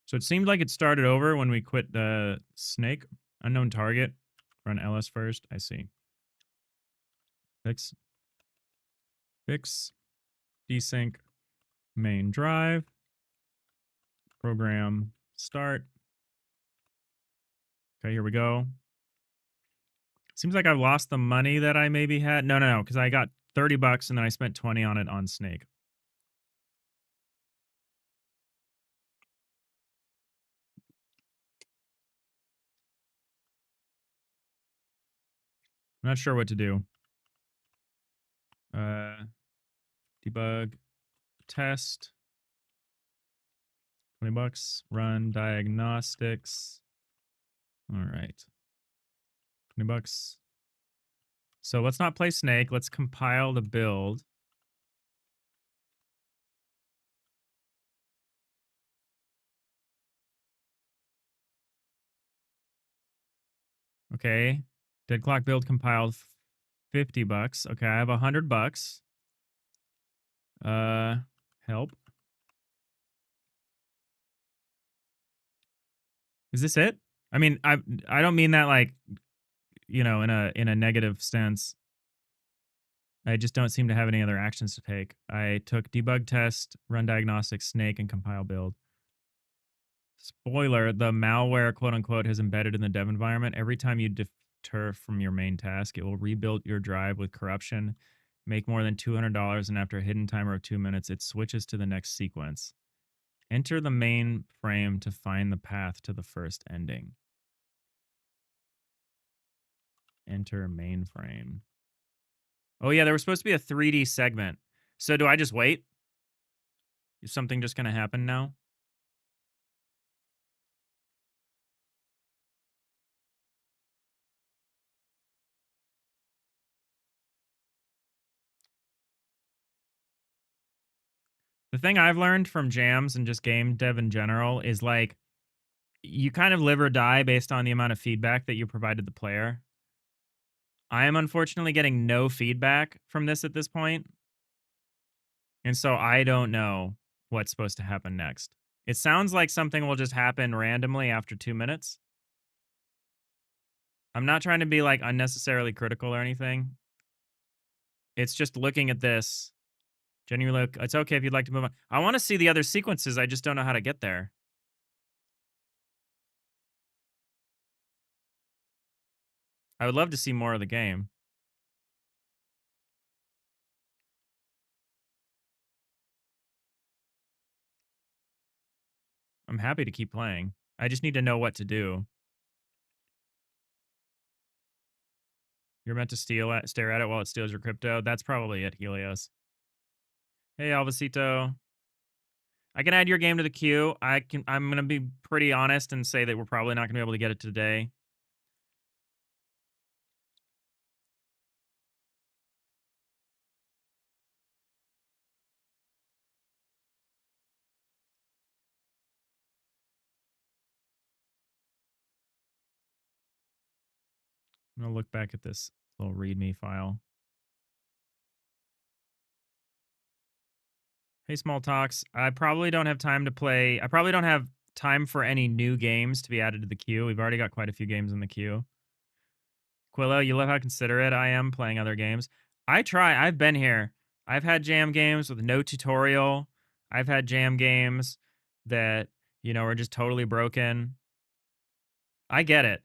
So it seemed like it started over when we quit the snake. Unknown target. Run LS first. I see. Fix. Fix. Desync. Main drive. Program. Start. Okay, here we go. Seems like I've lost the money that I maybe had. No, because I got $30 and then I spent 20 on it on Snake. I'm not sure what to do. Debug, test, $20. Run diagnostics. All right, $20. So let's not play Snake. Let's compile the build. Okay, dead clock build compiled. $50. Okay, I have $100. Help. Is this it? I mean, I don't mean that like, you know, in a negative sense. I just don't seem to have any other actions to take. I took debug test, run diagnostics, snake, and compile build. Spoiler, the malware, quote unquote, has embedded in the dev environment. Every time you deter from your main task, it will rebuild your drive with corruption, make more than $200, and after a hidden timer of 2 minutes, it switches to the next sequence. Enter the main frame to find the path to the first ending. Enter mainframe. Oh yeah, there was supposed to be a 3D segment. So do I just wait? Is something just going to happen now? The thing I've learned from jams and just game dev in general is like you kind of live or die based on the amount of feedback that you provided the player. I am unfortunately getting no feedback from this at this point, and so I don't know what's supposed to happen next. It sounds like something will just happen randomly after 2 minutes. I'm not trying to be like unnecessarily critical or anything. It's just looking at this. Genuinely, it's okay if you'd like to move on. I want to see the other sequences. I just don't know how to get there. I would love to see more of the game. I'm happy to keep playing. I just need to know what to do. You're meant to stare at it while it steals your crypto. That's probably it, Helios. Hey, Alvacito. I can add your game to the queue. I'm gonna be pretty honest and say that we're probably not gonna be able to get it today. I'm gonna look back at this little README file. Hey, Small Talks. I probably don't have time to play. I probably don't have time for any new games to be added to the queue. We've already got quite a few games in the queue. Quillo, you love how considerate I am playing other games. I try. I've been here. I've had jam games with no tutorial. I've had jam games that, are just totally broken. I get it.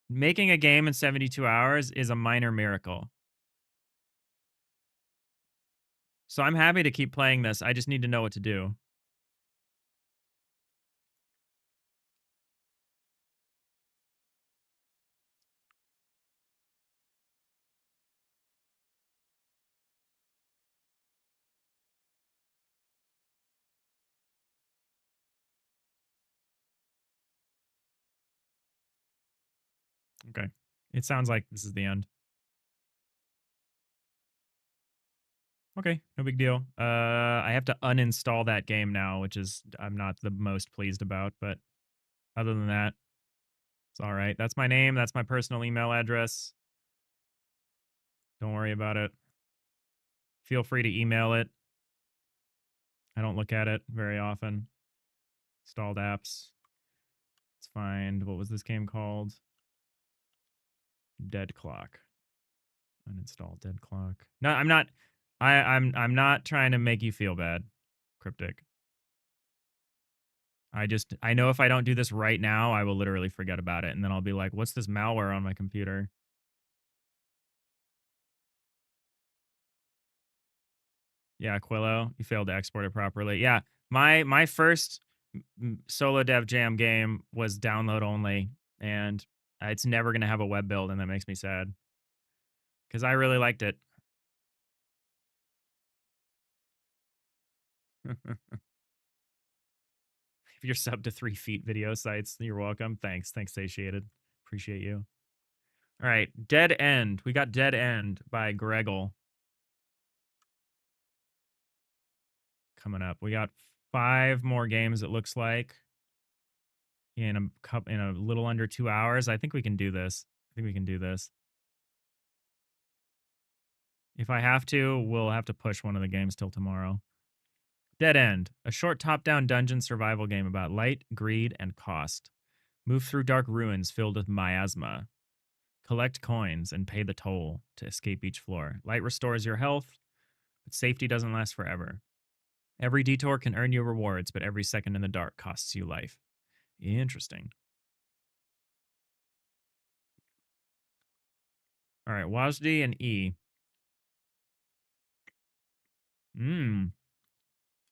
Making a game in 72 hours is a minor miracle. So I'm happy to keep playing this. I just need to know what to do. Okay. It sounds like this is the end. Okay, no big deal. I have to uninstall that game now, which is I'm not the most pleased about, but other than that, it's all right. That's my name, that's my personal email address. Don't worry about it. Feel free to email it. I don't look at it very often. Installed apps. Let's find what was this game called? Dead Clock. Uninstall Dead Clock. No, I'm not. I'm not trying to make you feel bad, Cryptic. I know if I don't do this right now, I will literally forget about it, and then I'll be like, "What's this malware on my computer?" Yeah, Quillo, you failed to export it properly. Yeah, my first solo dev jam game was download only, and it's never gonna have a web build, and that makes me sad because I really liked it. If you're sub to 3 feet video sites, you're welcome. Thanks, satiated. Appreciate you. All right, Dead End. We got Dead End by Greggle coming up. We got 5 more games. It looks like in a little under 2 hours. I think we can do this. I think we can do this. If I have to, we'll have to push one of the games till tomorrow. Dead End, a short top-down dungeon survival game about light, greed, and cost. Move through dark ruins filled with miasma. Collect coins and pay the toll to escape each floor. Light restores your health, but safety doesn't last forever. Every detour can earn you rewards, but every second in the dark costs you life. Interesting. All right, WASD and E.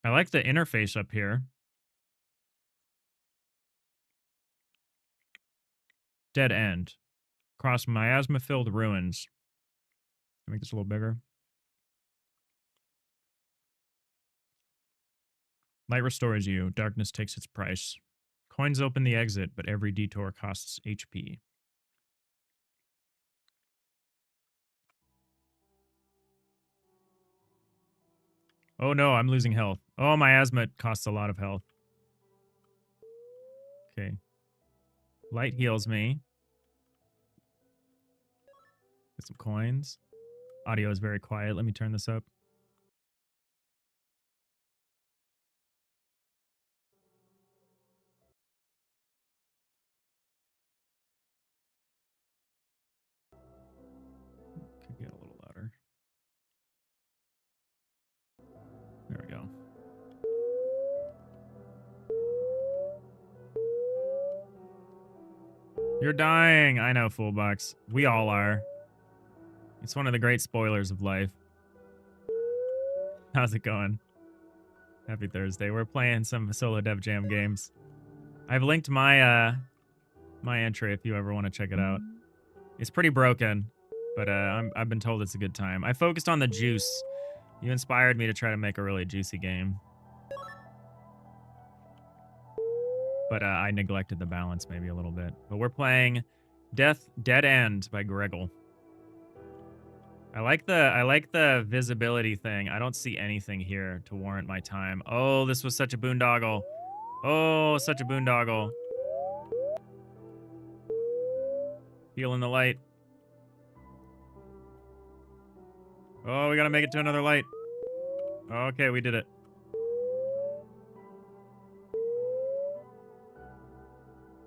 I like the interface up here. Dead End. Cross miasma-filled ruins. Let me make this a little bigger. Light restores you. Darkness takes its price. Coins open the exit, but every detour costs HP. Oh no, I'm losing health. Oh, miasma costs a lot of health. Okay. Light heals me. Get some coins. Audio is very quiet. Let me turn this up. You're dying. I know, Foolbox. We all are. It's one of the great spoilers of life. How's it going? Happy Thursday. We're playing some solo dev jam games. I've linked my my entry if you ever want to check it out. It's pretty broken, but I've been told it's a good time. I focused on the juice. You inspired me to try to make a really juicy game. But I neglected the balance maybe a little bit. But we're playing Dead End by Greggle. I like the visibility thing. I don't see anything here to warrant my time. Oh, this was such a boondoggle. Oh, such a boondoggle. Feeling the light. Oh, we gotta make it to another light. Okay, we did it.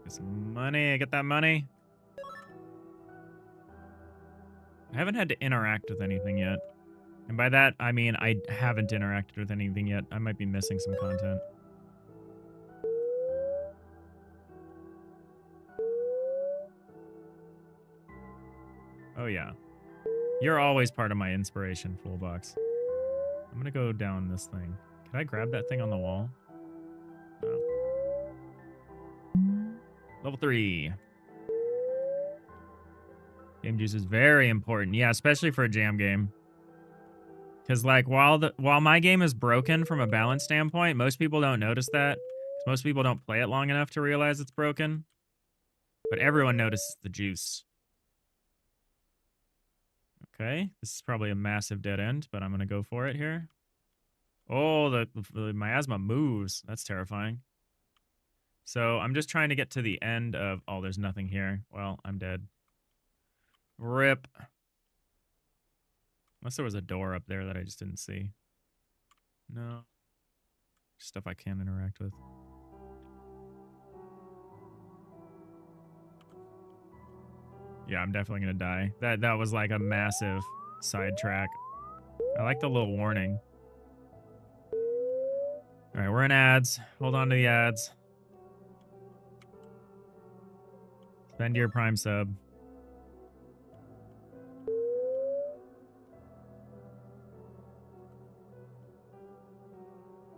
Get some money. Get that money. I haven't had to interact with anything yet. And by that, I mean I haven't interacted with anything yet. I might be missing some content. Oh, yeah. You're always part of my inspiration, Fullbox. I'm gonna go down this thing. Can I grab that thing on the wall? No. Level 3. Game juice is very important. Yeah, especially for a jam game. Because, like, while my game is broken from a balance standpoint, most people don't notice that. 'Cause most people don't play it long enough to realize it's broken. But everyone notices the juice. Okay, this is probably a massive dead end, but I'm going to go for it here. Oh, the miasma moves. That's terrifying. So I'm just trying to get to the end of... Oh, there's nothing here. Well, I'm dead. Rip. Unless there was a door up there that I just didn't see. No. Stuff I can't interact with. Yeah, I'm definitely gonna die. That was like a massive sidetrack. I like the little warning. All right, we're in ads. Hold on to the ads. Spend your Prime sub.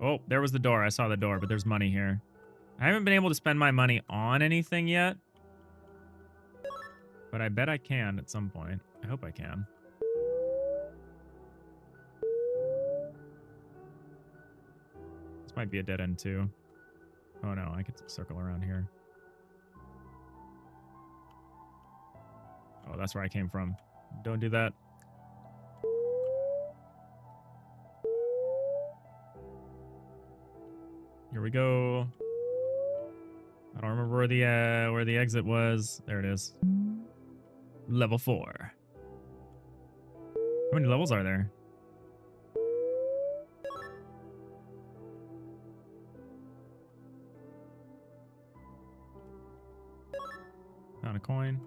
Oh, there was the door. I saw the door, but there's money here. I haven't been able to spend my money on anything yet. But I bet I can at some point. I hope I can. This might be a dead end too. Oh no, I could circle around here. Oh, that's where I came from. Don't do that. Here we go. I don't remember where the exit was. There it is. Level 4. How many levels are there? Found a coin.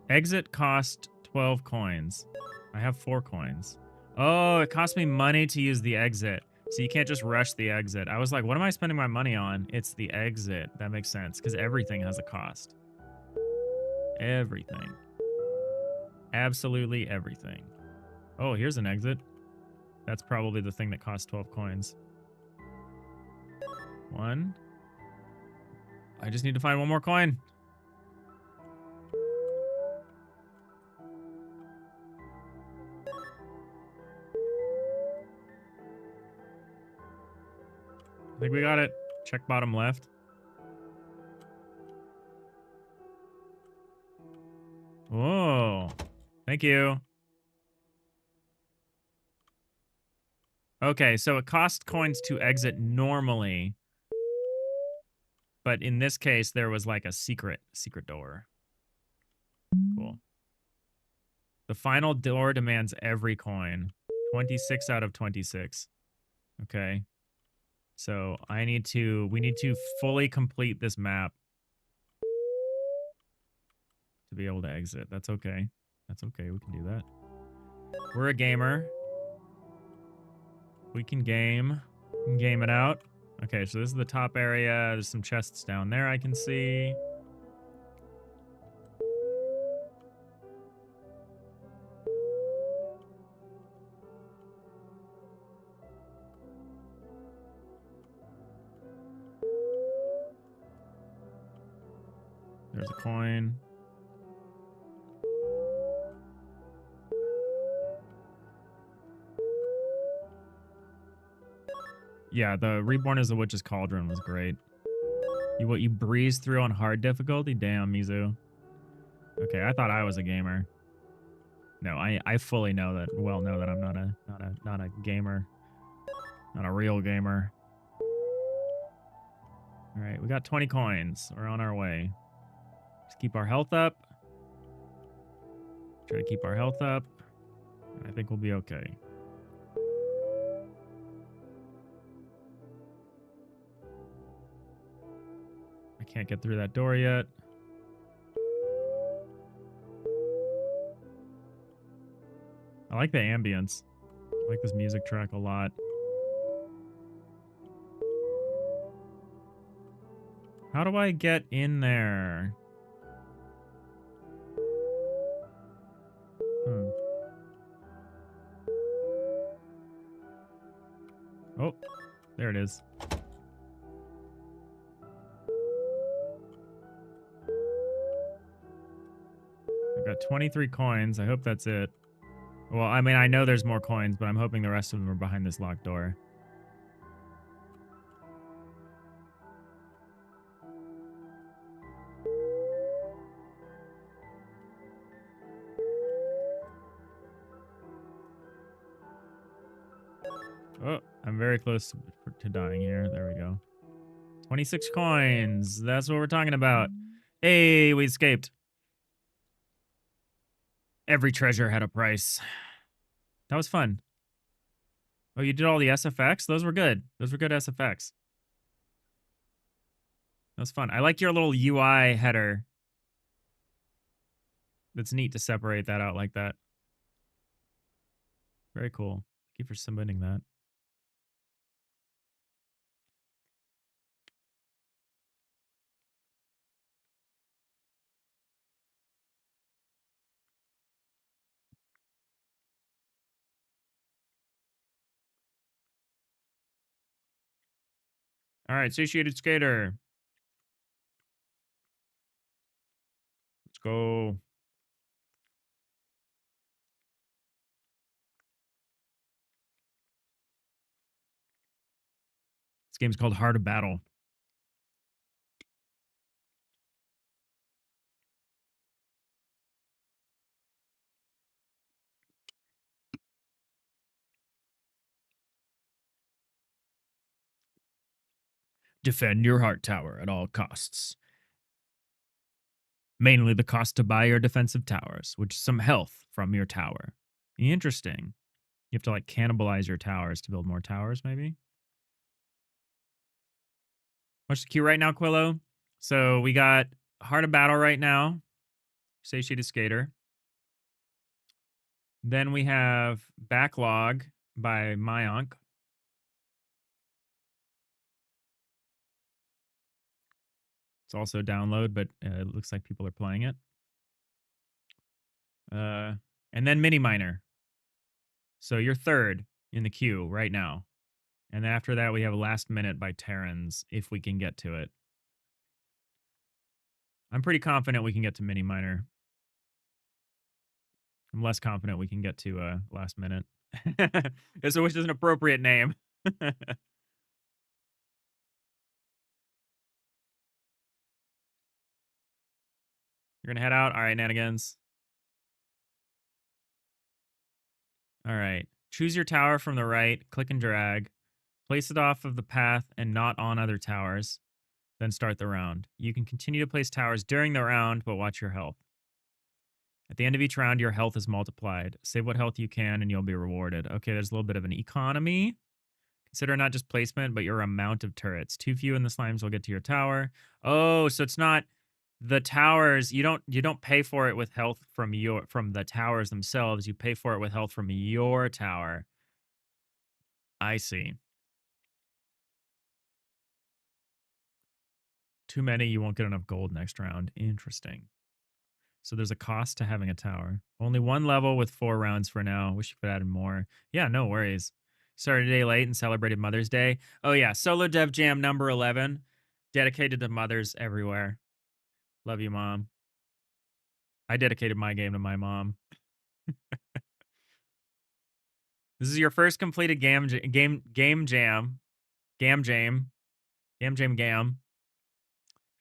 Exit cost 12 coins. I have 4 coins. Oh, it cost me money to use the exit. So you can't just rush the exit. I was like, what am I spending my money on? It's the exit. That makes sense, because everything has a cost. Everything. Absolutely everything. Oh, here's an exit. That's probably the thing that costs 12 coins. 1. I just need to find one more coin. I think we got it. Check bottom left. Whoa. Thank you. Okay, so it costs coins to exit normally. But in this case, there was like a secret door. Cool. The final door demands every coin. 26 out of 26. Okay. So we need to fully complete this map to be able to exit. That's okay. That's okay. We can do that. We're a gamer. We can game. We can game it out. Okay, so this is the top area. There's some chests down there I can see. There's a coin. Yeah, the Reborn as the Witch's Cauldron was great. What you breeze through on hard difficulty? Damn, Mizu. Okay, I thought I was a gamer. No, I fully know that. Well, know that I'm not a gamer, not a real gamer. All right, we got 20 coins. We're on our way. Just keep our health up. Try to keep our health up. I think we'll be okay. I can't get through that door yet. I like the ambience. I like this music track a lot. How do I get in there? Oh, there it is. I've got 23 coins. I hope that's it. Well, I mean, I know there's more coins, but I'm hoping the rest of them are behind this locked door. Oh, I'm very close to dying here. There we go. 26 coins. That's what we're talking about. Hey, we escaped. Every treasure had a price. That was fun. Oh, you did all the SFX? Those were good. Those were good SFX. That was fun. I like your little UI header. That's neat to separate that out like that. Very cool. Thank you for submitting that. All right, satiated skater. Let's go. This game's called Heart of Battle. Defend your heart tower at all costs. Mainly the cost to buy your defensive towers, which is some health from your tower. Interesting. You have to like cannibalize your towers to build more towers, maybe? What's the queue right now, Quillo? So we got Heart of Battle right now. Satiated Skater. Then we have Backlog by Mayank. It's also download, but it looks like people are playing it. And then Mini Miner. So you're third in the queue right now. And then after that, we have Last Minute by Terrans, if we can get to it. I'm pretty confident we can get to Mini Miner. I'm less confident we can get to Last Minute. So which is an appropriate name. You're going to head out? All right, Nanigans. All right. Choose your tower from the right, click and drag. Place it off of the path and not on other towers. Then start the round. You can continue to place towers during the round, but watch your health. At the end of each round, your health is multiplied. Save what health you can and you'll be rewarded. Okay, there's a little bit of an economy. Consider not just placement, but your amount of turrets. Too few in the slimes will get to your tower. Oh, so it's not the towers. You don't pay for it with health from the towers themselves. You pay for it with health from your tower. I see. Too many, you won't get enough gold next round. Interesting. So there's a cost to having a tower. Only one level with 4 rounds for now. Wish you could add in more. Yeah, no worries. Started a day late and celebrated Mother's Day. Oh yeah, Solo Dev Jam number 11. Dedicated to mothers everywhere. Love you, Mom. I dedicated my game to my mom. This is your first completed Gam Jam.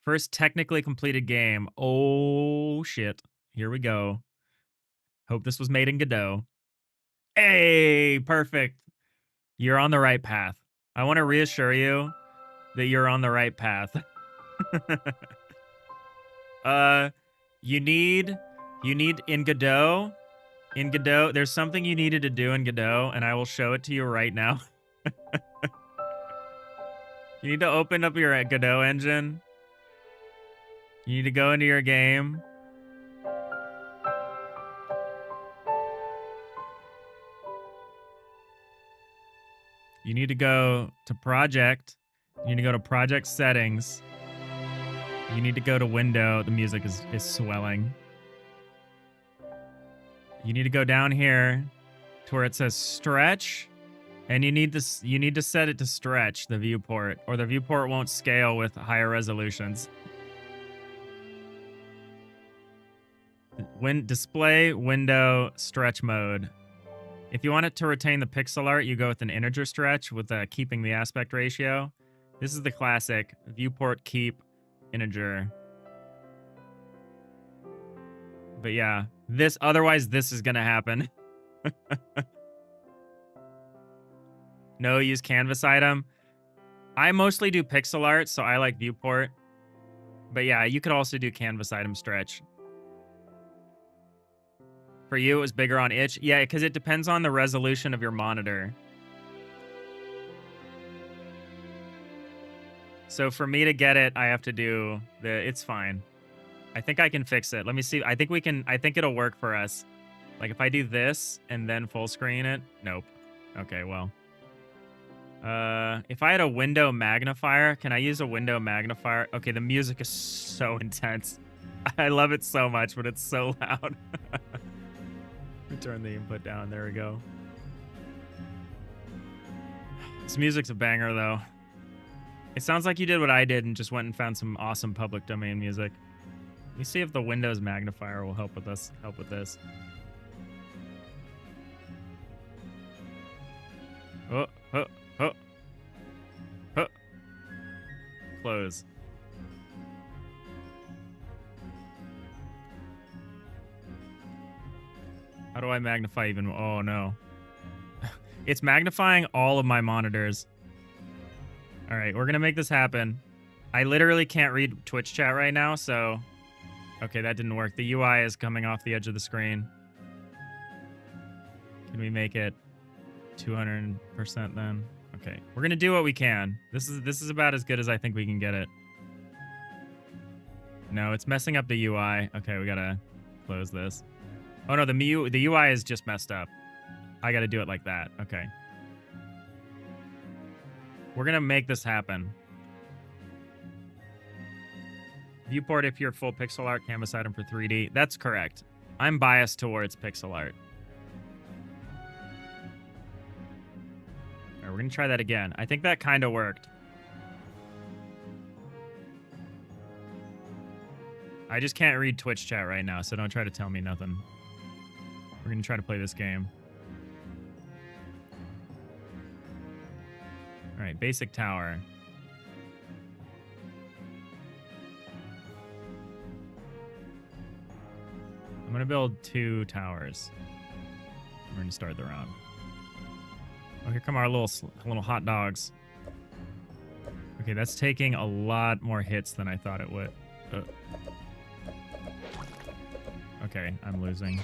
First technically completed game. Oh shit. Here we go. Hope this was made in Godot. Hey, perfect. You're on the right path. I want to reassure you that you're on the right path. You need in Godot, there's something you needed to do in Godot, and I will show it to you right now. You need to open up your Godot engine. You need to go into your game. You need to go to project. You need to go to project settings. You need to go to window. The music is swelling. You need to go down here to where it says stretch. And you need to set it to stretch the viewport, or the viewport won't scale with higher resolutions. Display window stretch mode. If you want it to retain the pixel art, you go with an integer stretch with keeping the aspect ratio. This is the classic viewport keep integer. But yeah, otherwise this is gonna happen. No, use canvas item. I mostly do pixel art, so I like viewport. But yeah, you could also do canvas item stretch. For you, it was bigger on itch. Yeah, because it depends on the resolution of your monitor. So for me to get it, I have to do it's fine. I think I can fix it. Let me see. I think it'll work for us. Like if I do this and then full screen it. Nope. Okay, well. If I had a window magnifier, can I use a window magnifier? Okay, the music is so intense. I love it so much, but it's so loud. Turn the input down. There we go. This music's a banger, though. It sounds like you did what I did and just went and found some awesome public domain music. Let me see if the Windows magnifier will help with this. Oh. Close. How do I magnify even? Oh, no. It's magnifying all of my monitors. All right, we're going to make this happen. I literally can't read Twitch chat right now, so... Okay, that didn't work. The UI is coming off the edge of the screen. Can we make it 200% then? Okay, we're going to do what we can. This is about as good as I think we can get it. No, it's messing up the UI. Okay, we got to close this. Oh no, the UI is just messed up. I gotta do it like that. Okay. We're gonna make this happen. Viewport if you're full pixel art, canvas item for 3D. That's correct. I'm biased towards pixel art. Alright, we're gonna try that again. I think that kind of worked. I just can't read Twitch chat right now, so don't try to tell me nothing. We're going to try to play this game. All right, basic tower. I'm going to build 2 towers. We're going to start the round. Oh, here come our little hot dogs. Okay, that's taking a lot more hits than I thought it would. Okay, I'm losing.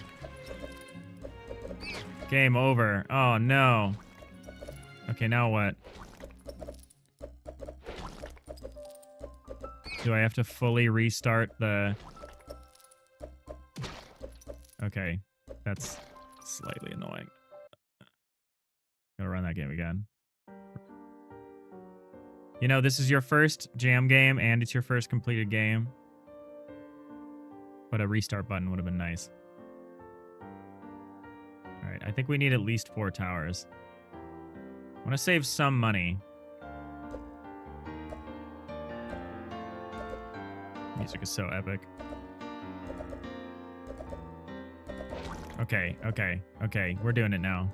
Game over. Oh, no. Okay, now what? Do I have to fully restart the... Okay, that's slightly annoying. Gotta run that game again. You know, this is your first jam game, and it's your first completed game. But a restart button would have been nice. All right, I think we need at least 4 towers. I want to save some money. Music is so epic. Okay, okay, okay. We're doing it now.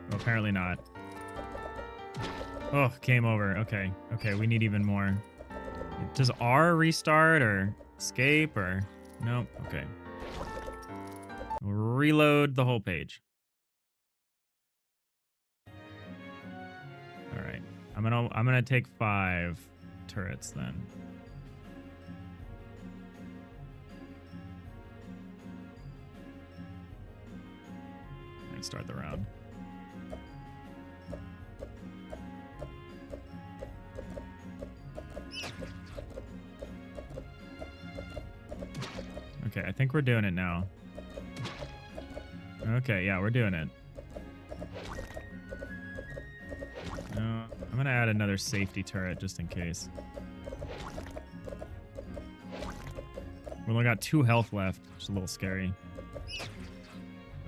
Well, apparently not. Oh, game over. Okay, okay. We need even more. Does R restart or escape or... Nope. Okay. We'll reload the whole page. All right. I'm gonna take 5 turrets then. And start the round. Okay, I think we're doing it now. Okay, yeah, we're doing it. I'm gonna add another safety turret just in case. We only got 2 health left, which is a little scary.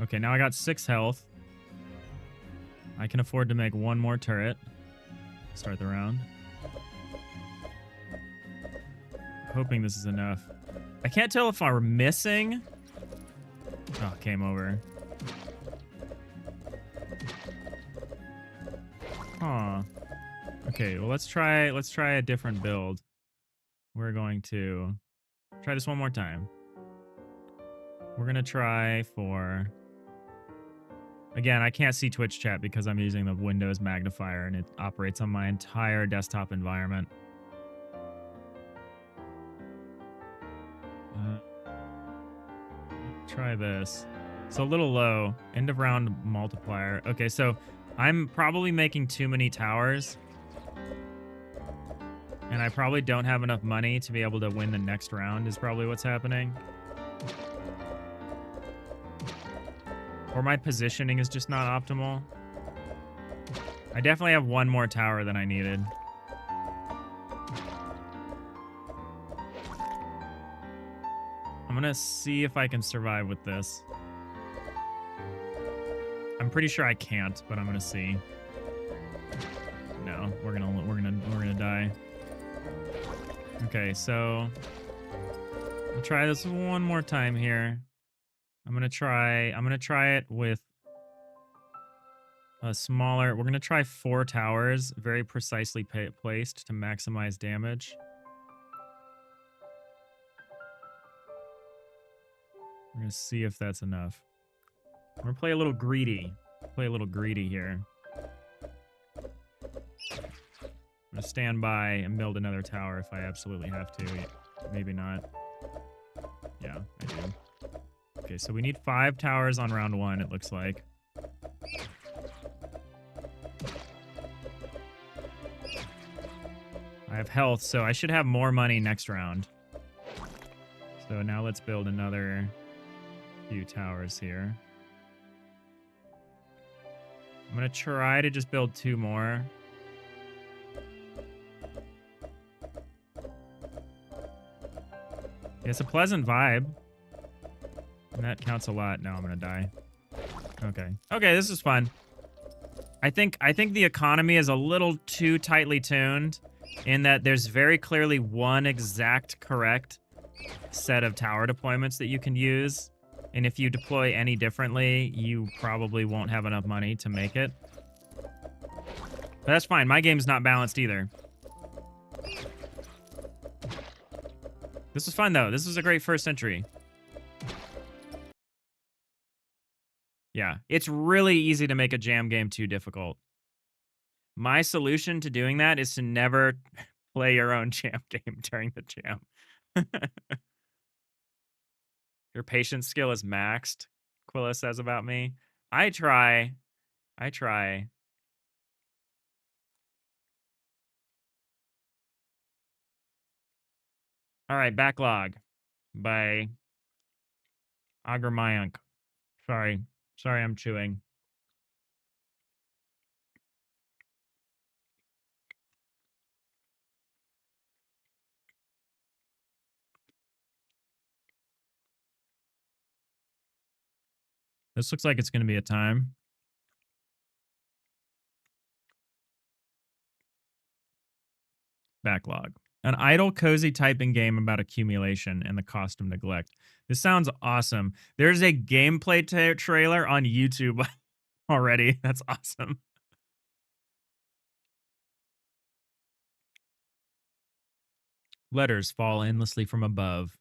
Okay, now I got 6 health. I can afford to make 1 more turret. Start the round. Hoping this is enough. I can't tell if we're missing. Oh, game over. Huh. Okay, well let's try a different build. We're going to try this one more time. We're gonna try for... Again, I can't see Twitch chat because I'm using the Windows magnifier and it operates on my entire desktop environment. Try this. It's a little low. End of round multiplier. Okay, so I'm probably making too many towers. And I probably don't have enough money to be able to win the next round is probably what's happening. Or my positioning is just not optimal. I definitely have 1 more tower than I needed. I'm gonna see if I can survive with this. I'm pretty sure I can't, but I'm gonna see. No, we're gonna die. Okay, so we'll try this one more time here. I'm gonna try it with a smaller. We're gonna try 4 towers, very precisely placed to maximize damage. We're gonna see if that's enough. We're gonna play a little greedy. Play a little greedy here. I'm gonna stand by and build another tower if I absolutely have to. Maybe not. Yeah, I do. Okay, so we need 5 towers on round 1, it looks like. I have health, so I should have more money next round. So now let's build another few towers here. I'm gonna try to just build 2 more. It's a pleasant vibe. And that counts a lot. Now I'm gonna die. Okay. Okay, this is fun. I think the economy is a little too tightly tuned in that there's very clearly one exact correct set of tower deployments that you can use. And if you deploy any differently, you probably won't have enough money to make it. But that's fine. My game's not balanced either. This is fun, though. This is a great first century. Yeah, it's really easy to make a jam game too difficult. My solution to doing that is to never play your own jam game during the jam. Your patience skill is maxed, Quilla says about me. I try. All right, Backlog by Agramayank. Sorry, I'm chewing. This looks like it's going to be a time. Backlog. An idle, cozy typing game about accumulation and the cost of neglect. This sounds awesome. There's a gameplay trailer on YouTube already. That's awesome. Letters fall endlessly from above.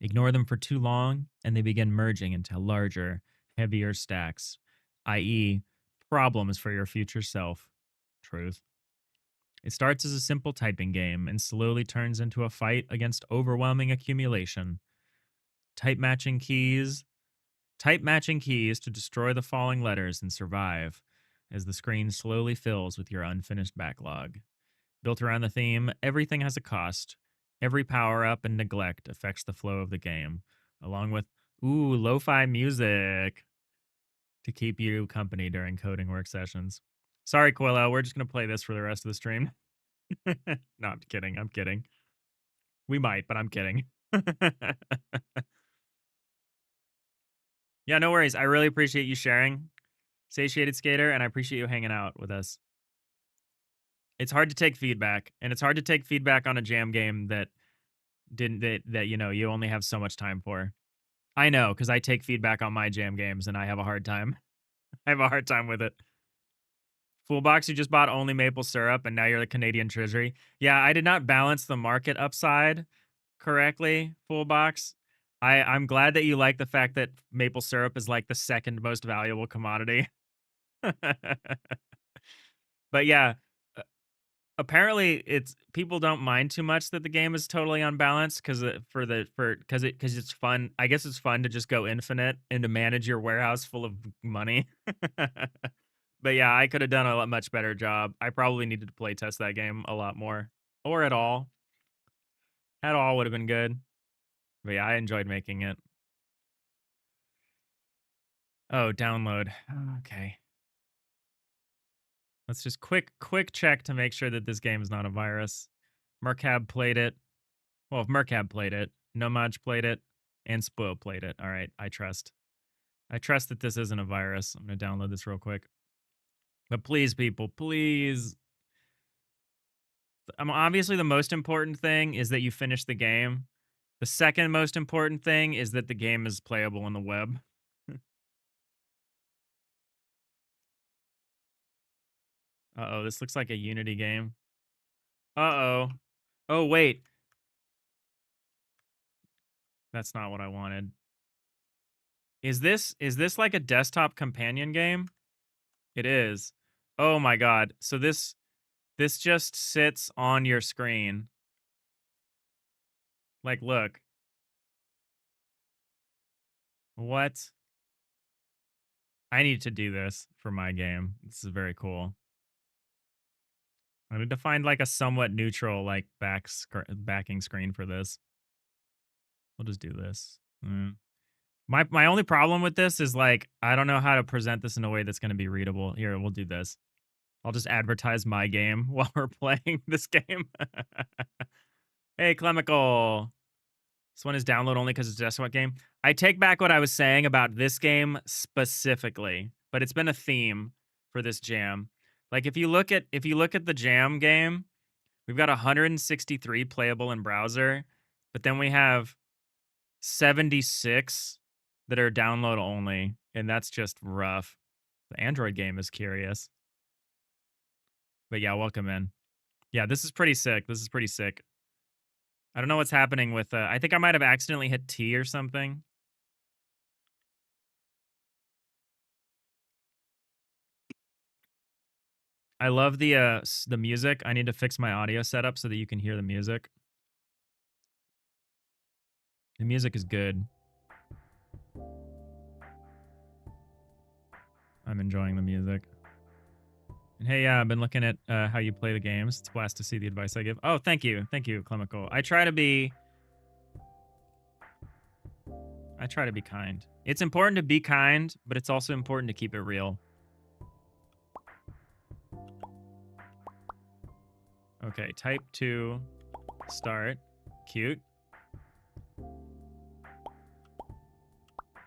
Ignore them for too long, and they begin merging into larger, heavier stacks, i.e., problems for your future self. Truth. It starts as a simple typing game and slowly turns into a fight against overwhelming accumulation. Type matching keys. Type matching keys to destroy the falling letters and survive as the screen slowly fills with your unfinished backlog. Built around the theme, everything has a cost. Every power up and neglect affects the flow of the game, along with, lo-fi music to keep you company during coding work sessions. Sorry, Quillo, we're just going to play this for the rest of the stream. No, I'm kidding. I'm kidding. We might, but I'm kidding. Yeah, no worries. I really appreciate you sharing, Satiated Skater, and I appreciate you hanging out with us. It's hard to take feedback, and it's hard to take feedback on a jam game that you only have so much time for. I know, because I take feedback on my jam games, and I have a hard time. I have a hard time with it. Foolbox, you just bought only maple syrup, and now you're the Canadian Treasury. Yeah, I did not balance the market upside correctly, Foolbox. I'm glad that you like the fact that maple syrup is like the second most valuable commodity. But yeah, uh, apparently it's people don't mind too much that the game is totally unbalanced because because it's fun. I guess it's fun to just go infinite and to manage your warehouse full of money. But yeah, I could have done a much better job. I probably needed to play test that game a lot more or at all. At all would have been good. But yeah, I enjoyed making it. Oh, download. Okay. Let's just quick check to make sure that this game is not a virus. Mercab played it. Well, if Mercab played it, Nomaj played it, and Spoil played it. All right, I trust. I trust that this isn't a virus. I'm going to download this real quick. But please, people, please. Obviously, the most important thing is that you finish the game. The second most important thing is that the game is playable on the web. Uh-oh, this looks like a Unity game. Uh-oh. Oh, wait. That's not what I wanted. Is this like a desktop companion game? It is. Oh my god. So this just sits on your screen. Like, look. What? I need to do this for my game. This is very cool. I need to find like a somewhat neutral like backing screen for this. We'll just do this. My only problem with this is like I don't know how to present this in a way that's going to be readable. Here, we'll do this. I'll just advertise my game while we're playing this game. Hey, Clemical. This one is download only because it's a desktop game. I take back what I was saying about this game specifically, but it's been a theme for this jam. Like if you look at the jam game, we've got 163 playable in browser, but then we have 76 that are download only, and that's just rough. The Android game is curious. But yeah, welcome in. Yeah, this is pretty sick. This is pretty sick. I don't know what's happening with I think I might have accidentally hit T or something. I love the music. I need to fix my audio setup so that you can hear the music. The music is good. I'm enjoying the music. And hey, yeah, I've been looking at how you play the games. It's a blast to see the advice I give. Oh, thank you, Clemical. I try to be kind. It's important to be kind, but it's also important to keep it real. Okay, type 2, start. Cute.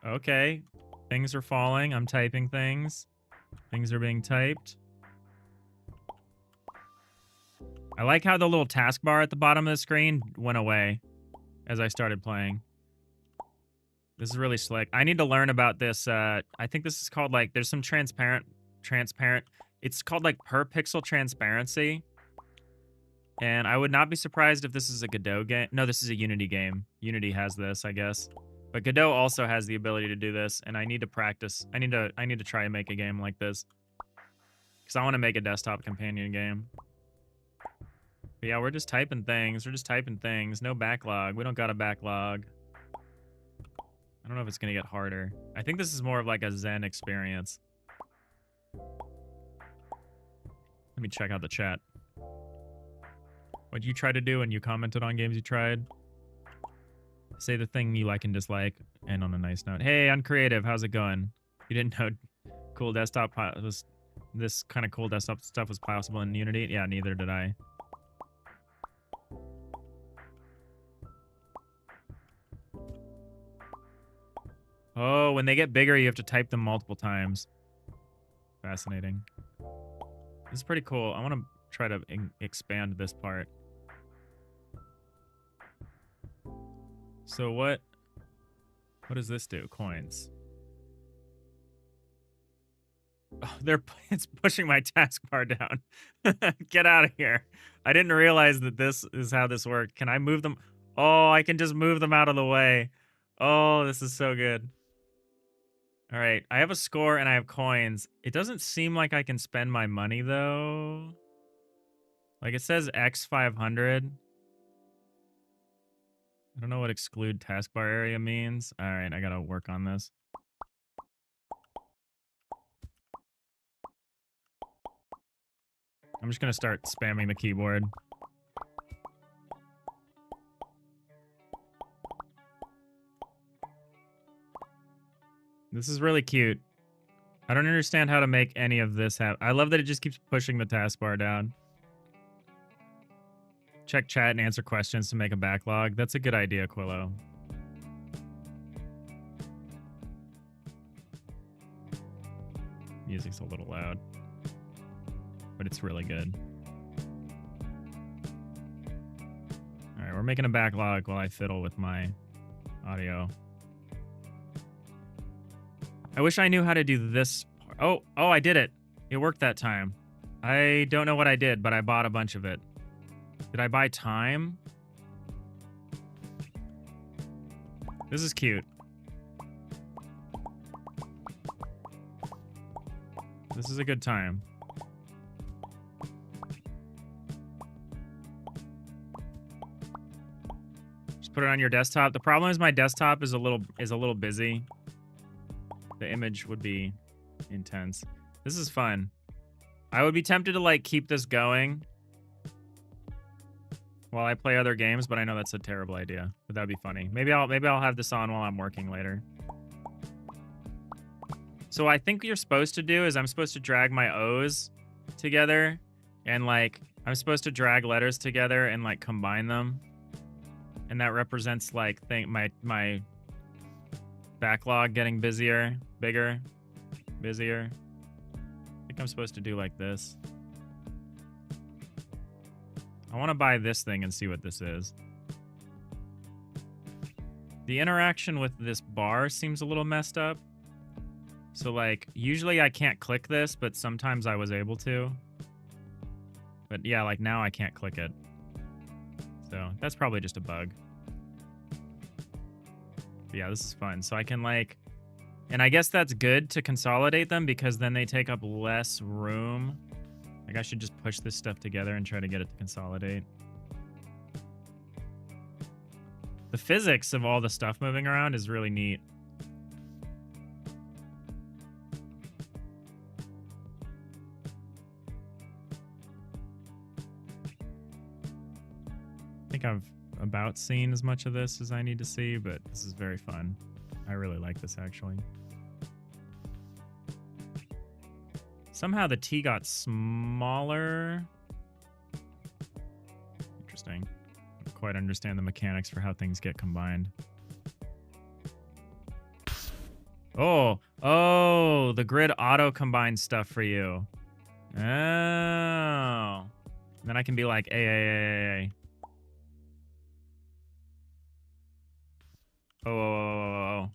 Okay. Things are falling. I'm typing things. Things are being typed. I like how the little taskbar at the bottom of the screen went away as I started playing. This is really slick. I need to learn about this. I think this is called like, there's some transparent. It's called like per pixel transparency. And I would not be surprised if this is a Godot game. No, this is a Unity game. Unity has this, I guess. But Godot also has the ability to do this, and I need to practice. I need to try and make a game like this. Because I want to make a desktop companion game. But yeah, we're just typing things. We're just typing things. No backlog. We don't got a backlog. I don't know if it's going to get harder. I think this is more of like a Zen experience. Let me check out the chat. What'd you try to do when you commented on games you tried? Say the thing you like and dislike, and on a nice note. Hey, Uncreative, how's it going? You didn't know cool desktop was this kind of cool desktop stuff was possible in Unity? Yeah, neither did I. Oh, when they get bigger, you have to type them multiple times. Fascinating. This is pretty cool. I want to try to expand this part. So what does this do? Coins. Oh, it's pushing my taskbar down. Get out of here. I didn't realize that this is how this worked. Can I move them? Oh, I can just move them out of the way. Oh, this is so good. All right, I have a score and I have coins. It doesn't seem like I can spend my money though. Like it says X 500. I don't know what exclude taskbar area means. All right, I gotta work on this. I'm just gonna start spamming the keyboard. This is really cute. I don't understand how to make any of this happen. I love that it just keeps pushing the taskbar down. Check chat and answer questions to make a backlog. That's a good idea, Quillo. Music's a little loud, but it's really good. All right, we're making a backlog while I fiddle with my audio. I wish I knew how to do this. Oh, I did it. It worked that time. I don't know what I did, but I bought a bunch of it. Did I buy time? This is cute. This is a good time. Just put it on your desktop. The problem is my desktop is a little busy. The image would be intense. This is fun. I would be tempted to like keep this going while I play other games, but I know that's a terrible idea. But that'd be funny. Maybe I'll have this on while I'm working later. So what I think you're supposed to do is I'm supposed to drag my O's together and like I'm supposed to drag letters together and like combine them. And that represents like my backlog getting bigger. I think I'm supposed to do like this. I want to buy this thing and see what this is. The interaction with this bar seems a little messed up. So like, usually I can't click this, but sometimes I was able to. But yeah, like now I can't click it. So that's probably just a bug. But yeah, this is fun. So I can like, and I guess that's good to consolidate them because then they take up less room. Like I should just push this stuff together and try to get it to consolidate. The physics of all the stuff moving around is really neat. I think I've about seen as much of this as I need to see, but this is very fun. I really like this actually. Somehow the T got smaller. Interesting. I don't quite understand the mechanics for how things get combined. Oh, Oh, the grid auto combines stuff for you. Oh. Then I can be like, hey. Oh.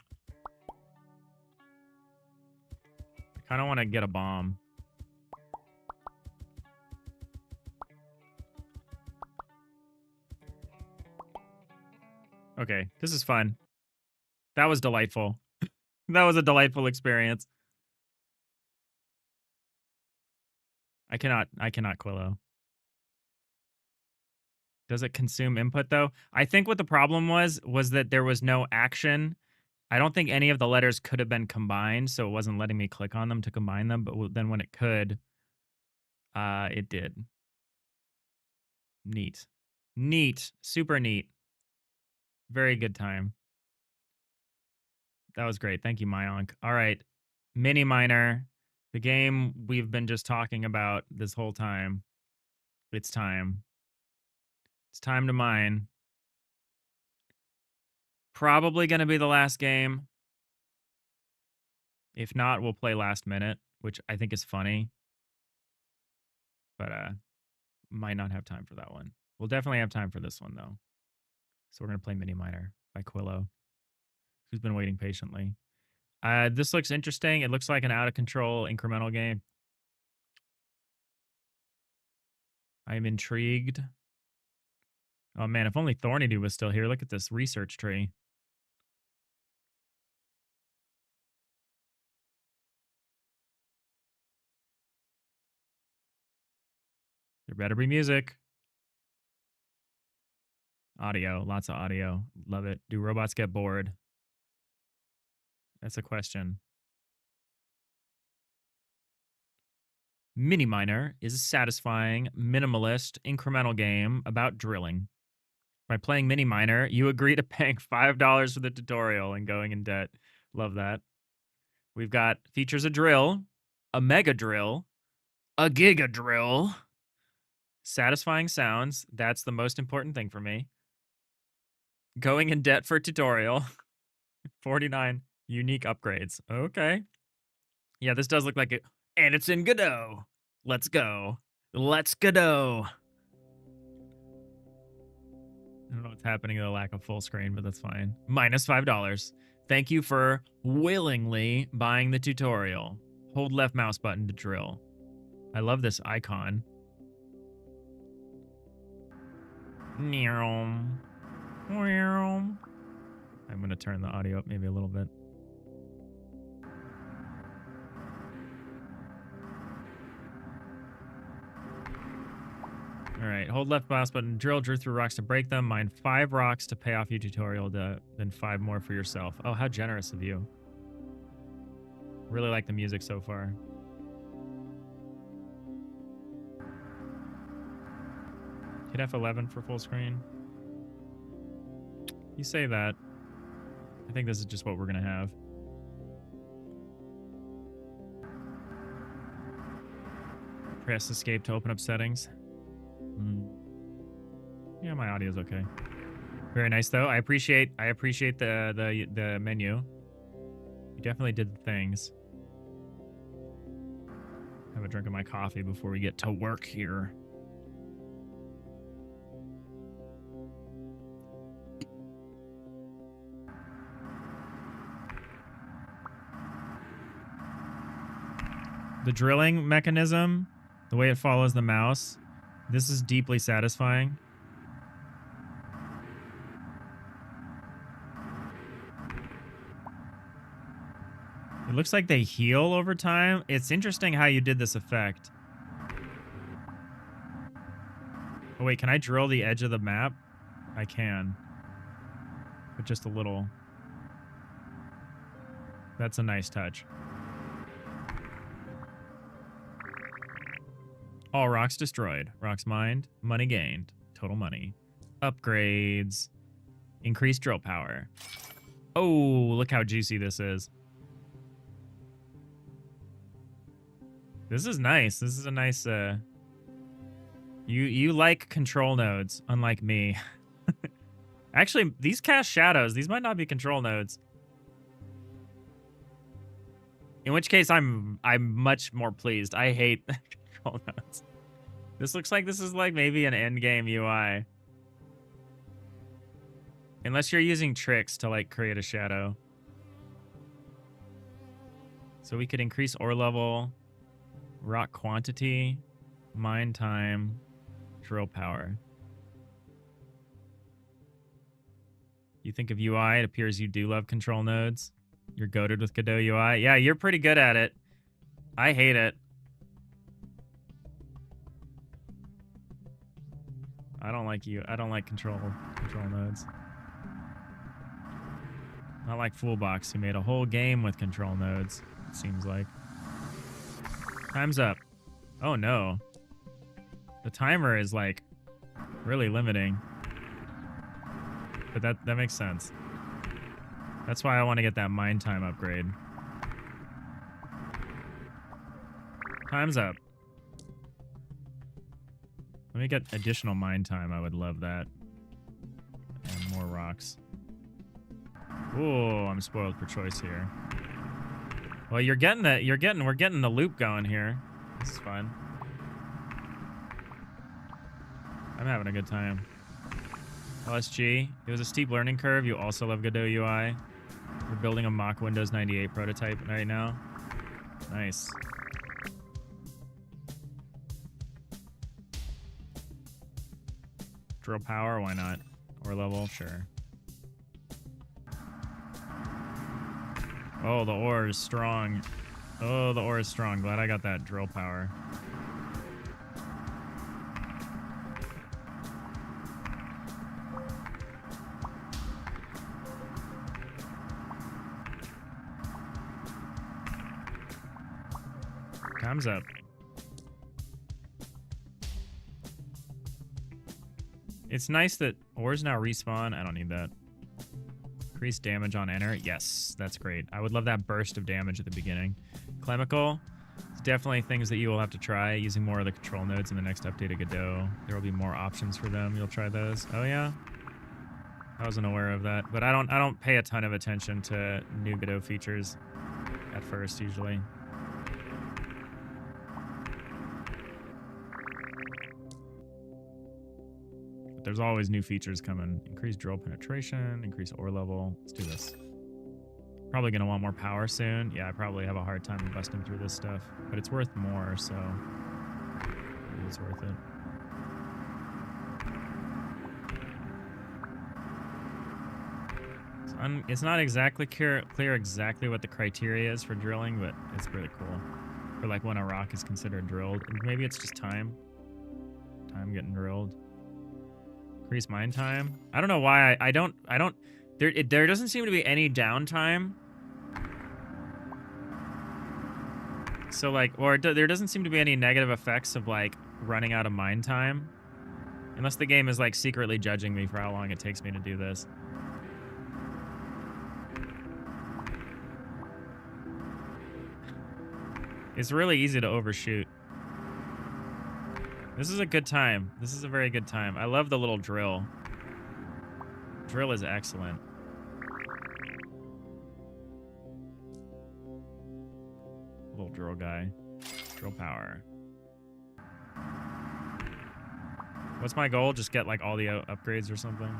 I kind of want to get a bomb. Okay, this is fun. That was delightful. That was a delightful experience. I cannot Quillo. Does it consume input though? I think what the problem was that there was no action. I don't think any of the letters could have been combined, so it wasn't letting me click on them to combine them, but then when it could, it did. Neat. Neat. Super neat. Very good time. That was great. Thank you, Myonk. All right. Mini Miner, the game we've been just talking about this whole time. It's time. It's time to mine. Probably going to be the last game. If not, we'll play last minute, which I think is funny. But might not have time for that one. We'll definitely have time for this one, though. So we're going to play Mini Miner by Quillo, who's been waiting patiently. This looks interesting. It looks like an out-of-control incremental game. I'm intrigued. Oh, man, if only Thornydew was still here. Look at this research tree. There better be music. Audio. Lots of audio. Love it. Do robots get bored? That's a question. Mini Miner is a satisfying, minimalist, incremental game about drilling. By playing Mini Miner, you agree to paying $5 for the tutorial and going in debt. Love that. We've got features a drill, a mega drill, a giga drill, satisfying sounds. That's the most important thing for me. Going in debt for tutorial. 49 unique upgrades. Okay. Yeah, this does look like it. And it's in Godot. Let's go. Let's Godot. I don't know what's happening to the lack of full screen, but that's fine. Minus $5. Thank you for willingly buying the tutorial. Hold left mouse button to drill. I love this icon. I'm going to turn the audio up maybe a little bit. All right, hold left mouse button, drill through rocks to break them, mine 5 rocks to pay off your tutorial, then 5 more for yourself. Oh, how generous of you. Really like the music so far. Hit F11 for full screen. You say that. I think this is just what we're going to have. Press escape to open up settings. Yeah, my audio's okay. Very nice though. I appreciate the menu. You definitely did the things. Have a drink of my coffee before we get to work here. The drilling mechanism, the way it follows the mouse, this is deeply satisfying. It looks like they heal over time. It's interesting how you did this effect. Oh wait, can I drill the edge of the map? I can. But just a little. That's a nice touch. All rocks destroyed. Rocks mined. Money gained. Total money. Upgrades. Increased drill power. Oh, look how juicy this is. This is nice. This is a nice, You like control nodes, unlike me. Actually, these cast shadows. These might not be control nodes. In which case, I'm much more pleased. I hate control nodes. This looks like this is like maybe an end game UI. Unless you're using tricks to like create a shadow. So we could increase ore level, rock quantity, mine time, drill power. You think of UI, it appears you do love control nodes. You're goated with Godot UI. Yeah, you're pretty good at it. I hate it. I don't like you. I don't like control nodes. Not like Foolbox, who made a whole game with control nodes, it seems like. Time's up. Oh no. The timer is like really limiting. But that makes sense. That's why I want to get that mine time upgrade. Time's up. Let me get additional mine time. I would love that. And more rocks. Ooh, I'm spoiled for choice here. Well, we're getting the loop going here. This is fun. I'm having a good time. LSG. It was a steep learning curve. You also love Godot UI. We're building a mock Windows 98 prototype right now. Nice. Drill power, why not? Ore level, sure. Oh, the ore is strong. Oh, the ore is strong. Glad I got that drill power. Time's up. It's nice that ores now respawn. I don't need that. Increase damage on enter. Yes, that's great. I would love that burst of damage at the beginning. Clemical. It's definitely things that you will have to try using more of the control nodes in the next update of Godot. There will be more options for them. You'll try those. Oh yeah? I wasn't aware of that. But I don't pay a ton of attention to new Godot features at first usually. There's always new features coming. Increase drill penetration, increase ore level. Let's do this. Probably gonna want more power soon. Yeah, I probably have a hard time busting through this stuff, but it's worth more, so maybe it's worth it. So it's not exactly clear exactly what the criteria is for drilling, but it's really cool. For like when a rock is considered drilled. Maybe it's just time. Time getting drilled. Increase mine time. I don't know why I don't there doesn't seem to be any downtime. So like, or there doesn't seem to be any negative effects of like running out of mine time. Unless the game is like secretly judging me for how long it takes me to do this. It's really easy to overshoot. This is a good time. This is a very good time. I love the little drill. Drill is excellent. Little drill guy. Drill power. What's my goal? Just get like all the upgrades or something?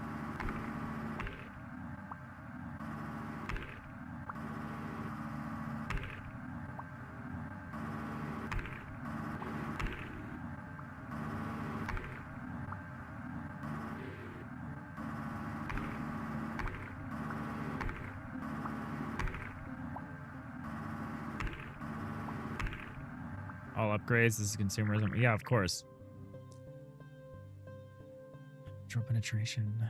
All upgrades, this is consumerism. Yeah, of course. Drill penetration.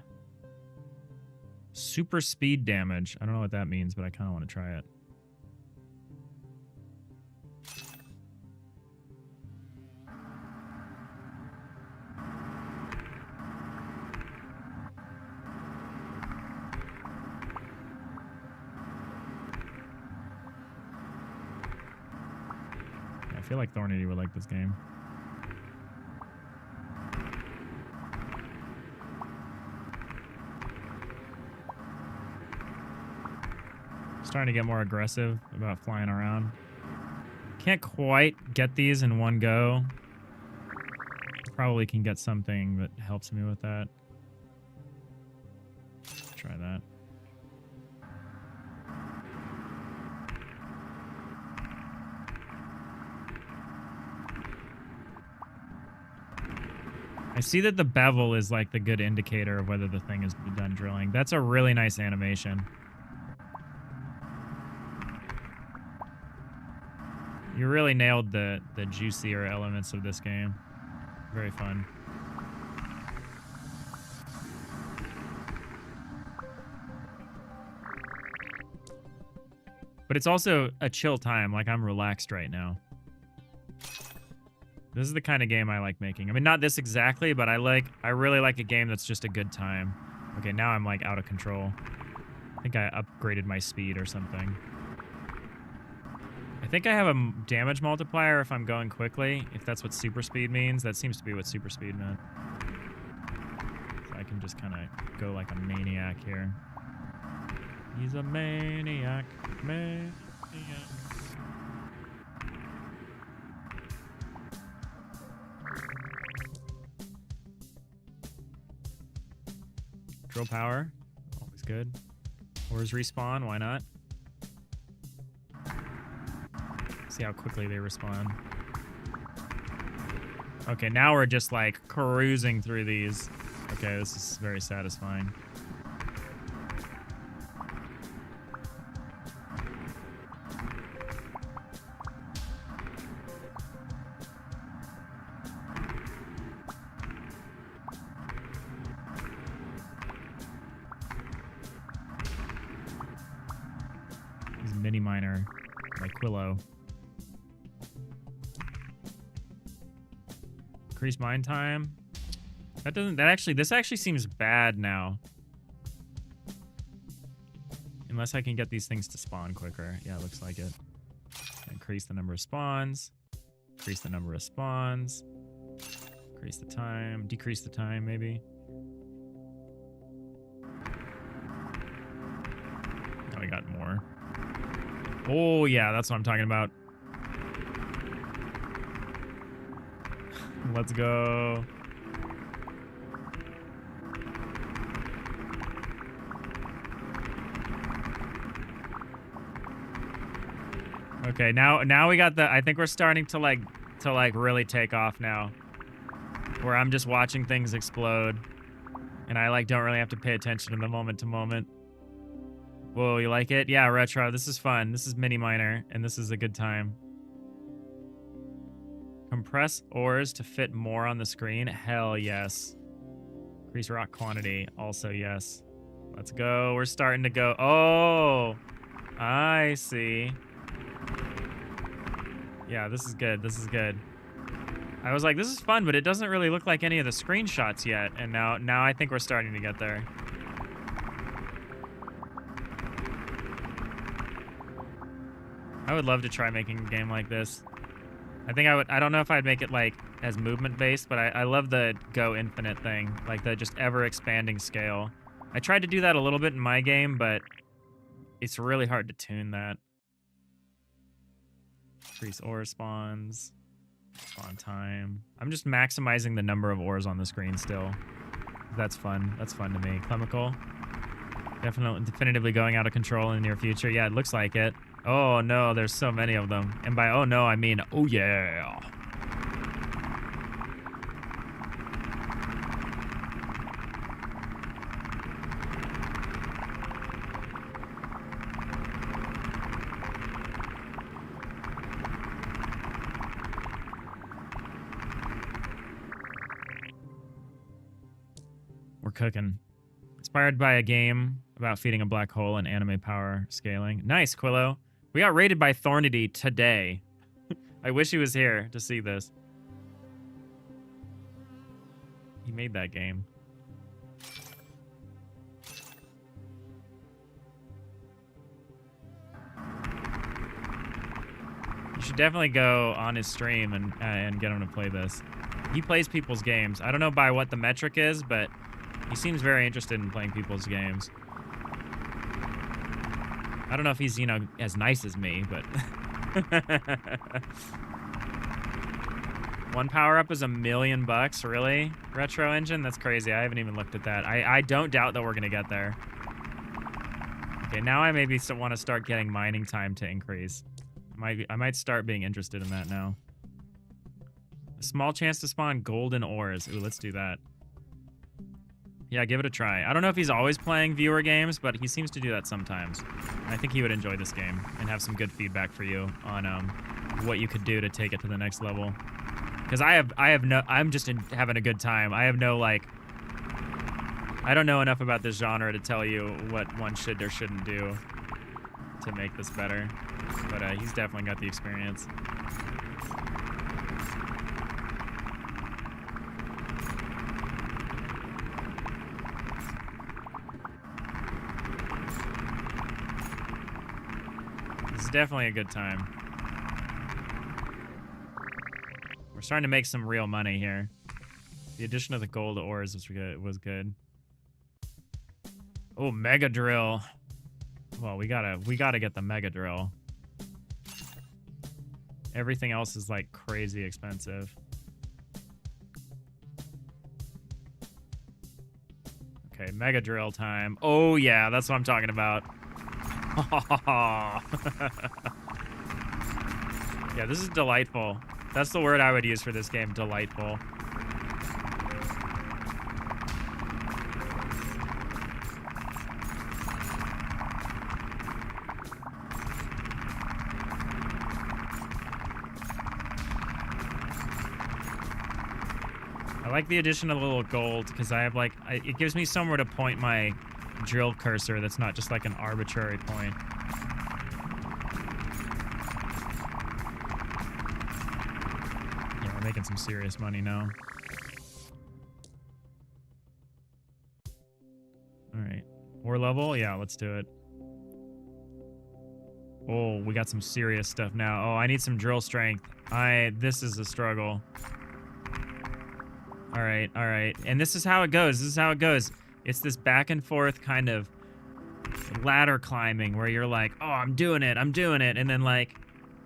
Super speed damage. I don't know what that means, but I kind of want to try it. I feel like Thornity would like this game. Starting to get more aggressive about flying around. Can't quite get these in one go. Probably can get something that helps me with that. Try that. I see that the bevel is like the good indicator of whether the thing is done drilling. That's a really nice animation. You really nailed the juicier elements of this game. Very fun. But it's also a chill time. Like, I'm relaxed right now. This is the kind of game I like making. I mean, not this exactly, but I really like a game that's just a good time. Okay, now I'm like out of control. I think I upgraded my speed or something. I think I have a damage multiplier if I'm going quickly, if that's what super speed means. That seems to be what super speed meant. So I can just kind of go like a maniac here. He's a maniac, maniac. Drill power, always good. Ores respawn, why not? See how quickly they respawn. Okay, now we're just like cruising through these. Okay, this is very satisfying. Mini miner, like Quillo. Increase mine time. This actually seems bad now. Unless I can get these things to spawn quicker. Yeah, it looks like it. Increase the number of spawns. Increase the number of spawns. Increase the time. Decrease the time, maybe. Oh, I got more. Oh, yeah, that's what I'm talking about. Let's go. Okay, now we got the, I think we're starting to like really take off now. Where I'm just watching things explode. And I like don't really have to pay attention to the moment to moment. Whoa, you like it? Yeah, retro. This is fun. This is mini miner, and this is a good time. Compress ores to fit more on the screen. Hell yes. Increase rock quantity. Also yes. Let's go. We're starting to go. Oh, I see. Yeah, this is good. This is good. I was like, this is fun, but it doesn't really look like any of the screenshots yet. And now I think we're starting to get there. I would love to try making a game like this. I think I would. I don't know if I'd make it like as movement based, but I love the go infinite thing, like the just ever expanding scale. I tried to do that a little bit in my game, but it's really hard to tune that. Increase ore spawns, spawn time. I'm just maximizing the number of ores on the screen still. That's fun. That's fun to me. Chemical. Definitively going out of control in the near future. Yeah, it looks like it. Oh no, there's so many of them. And by oh no, I mean oh yeah. We're cooking. Inspired by a game about feeding a black hole and anime power scaling. Nice, Quillo. We got rated by Thornity today. I wish he was here to see this. He made that game. You should definitely go on his stream and get him to play this. He plays people's games. I don't know by what the metric is, but he seems very interested in playing people's games. I don't know if he's, you know, as nice as me, but One power-up is $1 million, really? Retro engine? That's crazy. I haven't even looked at that. I don't doubt that we're gonna get there. Okay, now I maybe want to start getting mining time to increase. I might start being interested in that now. A small chance to spawn golden ores. Ooh, let's do that. Yeah, give it a try. I don't know if he's always playing viewer games, but he seems to do that sometimes. I think he would enjoy this game and have some good feedback for you on what you could do to take it to the next level. Because I'm just having a good time. I have no, like, I don't know enough about this genre to tell you what one should or shouldn't do to make this better. But he's definitely got the experience. This is definitely a good time. We're starting to make some real money here. The addition of the gold ores was good. Oh, mega drill. Well, we gotta get the mega drill. Everything else is like crazy expensive. Okay, mega drill time. Oh yeah, that's what I'm talking about. Yeah, this is delightful. That's the word I would use for this game, delightful. I like the addition of a little gold because I have like, it gives me somewhere to point my drill cursor that's not just like an arbitrary point. Yeah, we're making some serious money now. All right, ore level, yeah, let's do it. Oh, we got some serious stuff now. Oh, I need some drill strength. This is a struggle. All right. And this is how it goes. It's this back and forth kind of ladder climbing where you're like, oh, I'm doing it. And then like,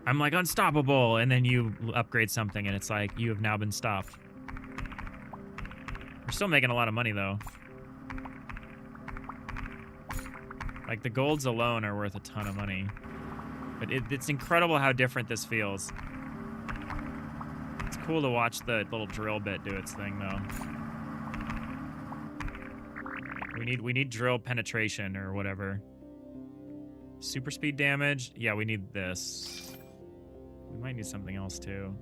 I'm like unstoppable. And then you upgrade something and it's like, you have now been stopped. We're still making a lot of money though. Like the golds alone are worth a ton of money. But it's incredible how different this feels. It's cool to watch the little drill bit do its thing, though. We need drill penetration or whatever. Super speed damage. Yeah, we need this. We might need something else too.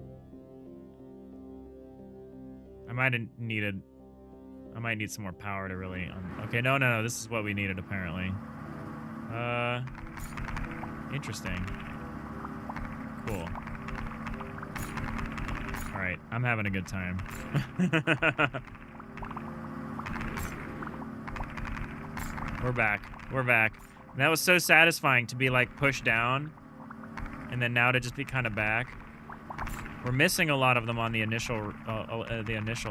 I might need some more power to really. Okay, no. This is what we needed apparently. Interesting. Cool. All right, I'm having a good time. We're back. And that was so satisfying to be like pushed down and then now to just be kind of back. We're missing a lot of them on the initial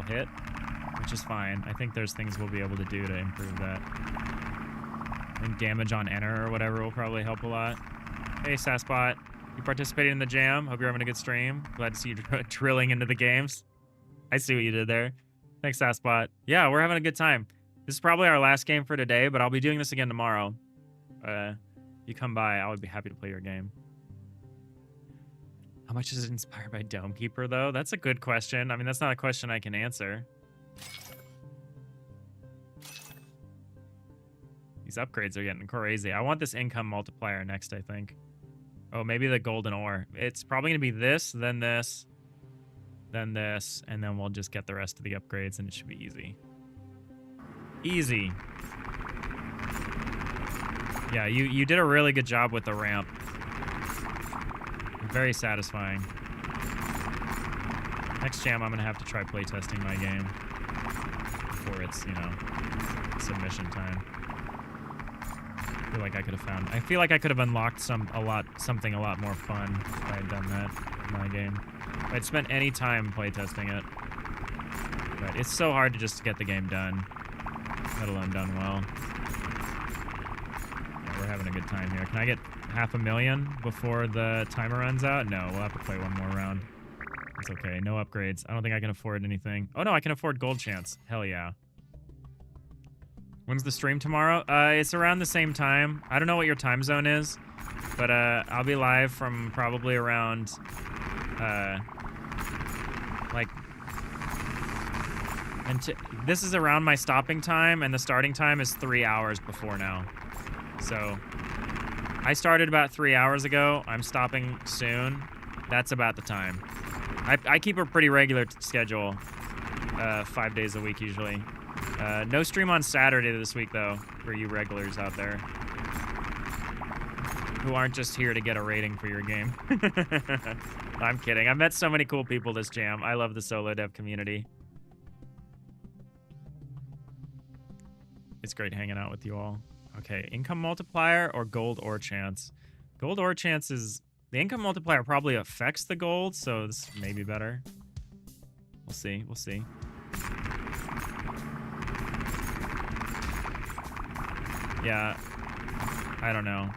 hit, which is fine. I think there's things we'll be able to do to improve that. I think damage on enter or whatever will probably help a lot. Hey, Sassbot. You participated in the jam. Hope you're having a good stream. Glad to see you drilling into the games. I see what you did there. Thanks, Sassbot. Yeah, we're having a good time. This is probably our last game for today, but I'll be doing this again tomorrow. You come by, I would be happy to play your game. How much is it inspired by Dome Keeper, though? That's a good question. I mean, that's not a question I can answer. These upgrades are getting crazy. I want this income multiplier next, I think. Oh, maybe the golden ore. It's probably going to be this, then this, then this, and then we'll just get the rest of the upgrades, and it should be easy. Easy. Yeah, you did a really good job with the ramp. Very satisfying. Next jam, I'm going to have to try playtesting my game before it's, you know, submission time. I feel like I could have unlocked something a lot more fun if I had done that in my game. If I'd spent any time playtesting it. But it's so hard to just get the game done, let alone done well. Yeah, we're having a good time here. Can I get 500,000 before the timer runs out? No, we'll have to play one more round. It's okay. No upgrades. I don't think I can afford anything. Oh, no, I can afford gold chance. Hell yeah. When's the stream tomorrow? It's around the same time. I don't know what your time zone is, but I'll be live from probably around like, and this is around my stopping time, and the starting time is 3 hours before now. So I started about 3 hours ago. I'm stopping soon. That's about the time. I keep a pretty regular schedule, 5 days a week usually. No stream on Saturday this week, though, for you regulars out there who aren't just here to get a rating for your game. I'm kidding. I've met so many cool people this jam. I love the solo dev community. It's great hanging out with you all. Okay, income multiplier or gold ore chance? Gold ore chance is... The income multiplier probably affects the gold, so this may be better. We'll see. We'll see. Yeah, I don't know.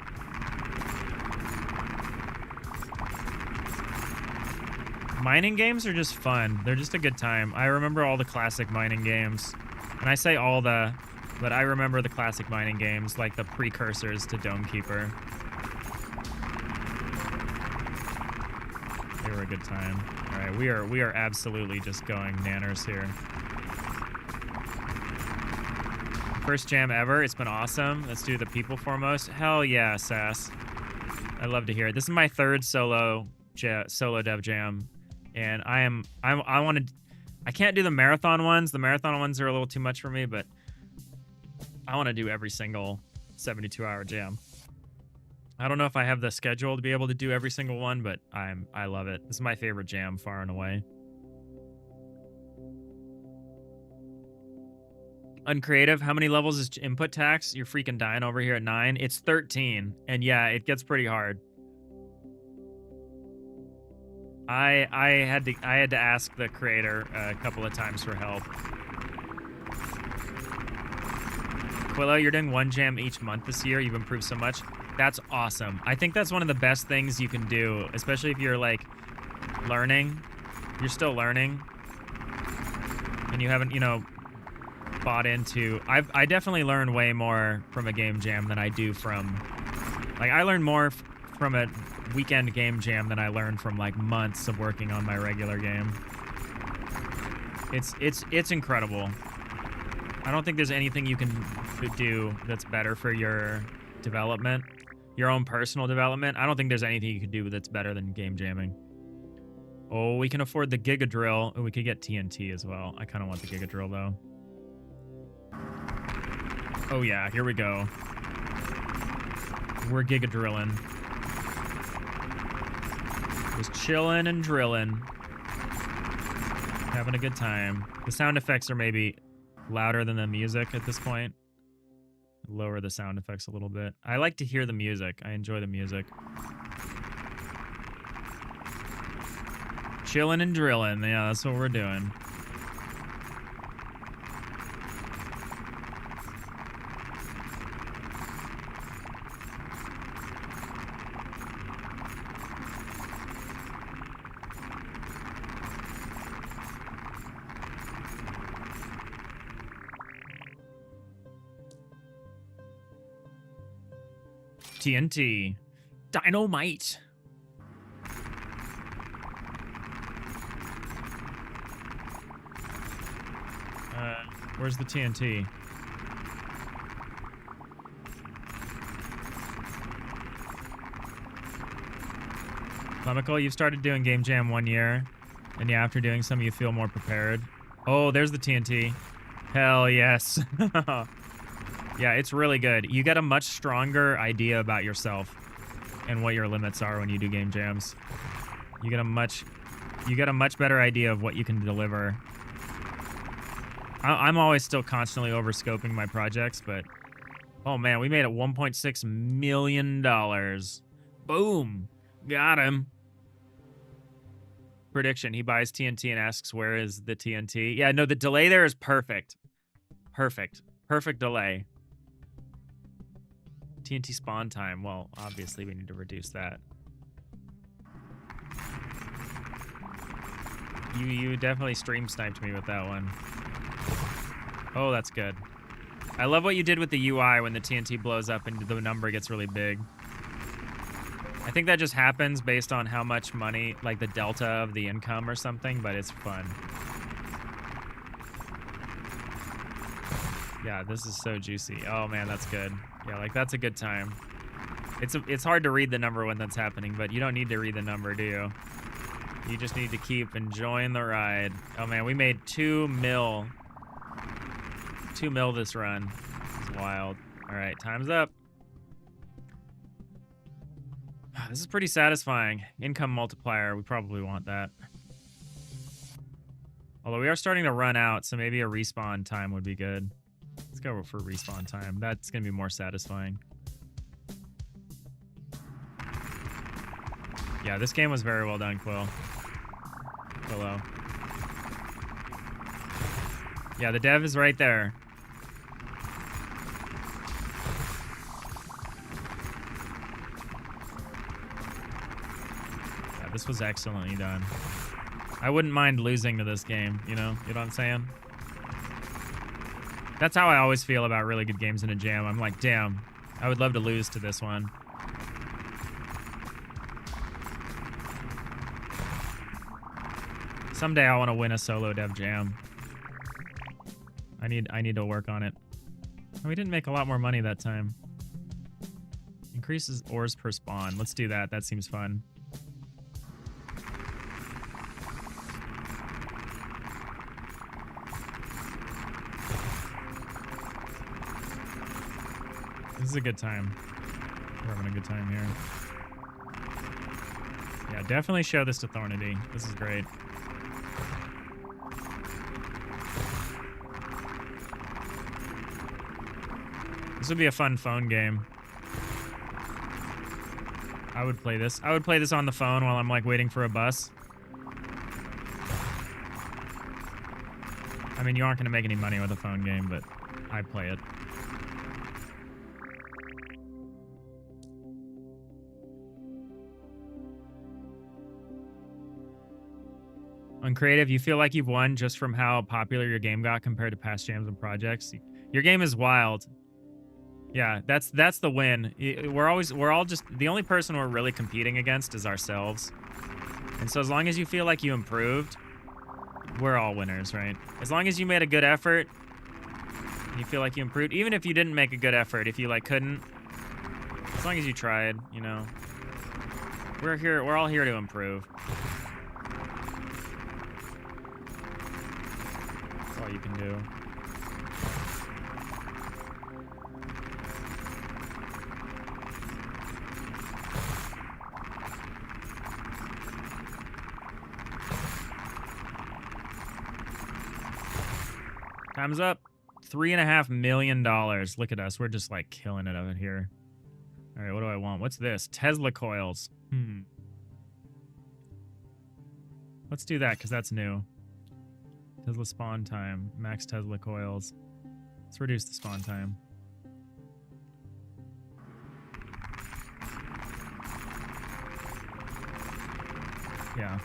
Mining games are just fun. They're just a good time. I remember all the classic mining games. And I say all the, but I remember the classic mining games, like the precursors to Dome Keeper. They were a good time. All right, we are absolutely just going nanners here. First jam ever. It's been awesome. Let's do the people foremost. Hell yeah, Sass. I love to hear it. This is my third solo dev jam, and I can't do the marathon ones. The marathon ones are a little too much for me, but I want to do every single 72-hour jam. I don't know if I have the schedule to be able to do every single one, but I love it. This is my favorite jam far and away. Uncreative, how many levels is input tax? You're freaking dying over here at 9. It's 13, and yeah, it gets pretty hard. I had to ask the creator a couple of times for help. Quillo, you're doing one jam each month this year. You've improved so much. That's awesome. I think that's one of the best things you can do, especially if you're like learning. You're still learning, and you haven't, you know, bought into. I definitely learn way more from a game jam than I do from, like, I learn more from a weekend game jam than I learned from like months of working on my regular game. It's incredible. I don't think there's anything you can do that's better for your development, your own personal development. I don't think there's anything you could do that's better than game jamming. Oh, we can afford the Giga Drill, and we could get TNT as well. I kind of want the Giga Drill though. Oh yeah, here we go. We're Giga Drilling. Just chilling and drilling. Having a good time. The sound effects are maybe louder than the music at this point. Lower the sound effects a little bit. I like to hear the music. I enjoy the music. Chilling and drilling. Yeah, that's what we're doing. TNT. Dynamite. Where's the TNT? Comical, you've started doing Game Jam 1 year, and yeah, after doing some, you feel more prepared. Oh, there's the TNT. Hell yes. Yeah, it's really good. You get a much stronger idea about yourself and what your limits are when you do game jams. You get a much better idea of what you can deliver. I'm always still constantly overscoping my projects, but oh man, we made it $1.6 million. Boom. Got him. Prediction, he buys TNT and asks, where is the TNT? Yeah, no, the delay there is perfect. Perfect. Perfect delay. TNT spawn time. Well, obviously we need to reduce that. You definitely stream sniped me with that one. Oh, that's good. I love what you did with the UI when the TNT blows up and the number gets really big. I think that just happens based on how much money, like the delta of the income or something, but it's fun. Yeah, this is so juicy. Oh man, that's good. Yeah, like that's a good time. It's hard to read the number when that's happening, but you don't need to read the number, do you? You just need to keep enjoying the ride. Oh man, we made 2 mil. 2 mil this run. This is wild. All right, time's up. This is pretty satisfying. Income multiplier, we probably want that. Although we are starting to run out, so maybe a respawn time would be good. Let's go for respawn time. That's gonna be more satisfying. Yeah, this game was very well done, Quillo. Yeah, the dev is right there. Yeah, this was excellently done. I wouldn't mind losing to this game, you know? You know what I'm saying? That's how I always feel about really good games in a jam. I'm like, damn, I would love to lose to this one. Someday I want to win a solo dev jam. I need to work on it. Oh, we didn't make a lot more money that time. Increases ores per spawn. Let's do that. That seems fun. This is a good time. We're having a good time here. Yeah, definitely show this to Thornity. This is great. This would be a fun phone game. I would play this. I would play this on the phone while I'm like waiting for a bus. I mean, you aren't going to make any money with a phone game, but I'd play it. On creative, you feel like you've won just from how popular your game got compared to past jams and projects. Your game is wild. Yeah, that's the win. We're all just, the only person we're really competing against is ourselves. And so as long as you feel like you improved, we're all winners, right? As long as you made a good effort, you feel like you improved, even if you didn't make a good effort, if you like couldn't, as long as you tried, you know, we're all here to improve. That's all you can do. Time's up. $3.5 million. Look at us. We're just like killing it over here. All right, what do I want? What's this? Tesla coils. Let's do that because that's new. Tesla spawn time. Max Tesla coils. Let's reduce the spawn time. Yeah.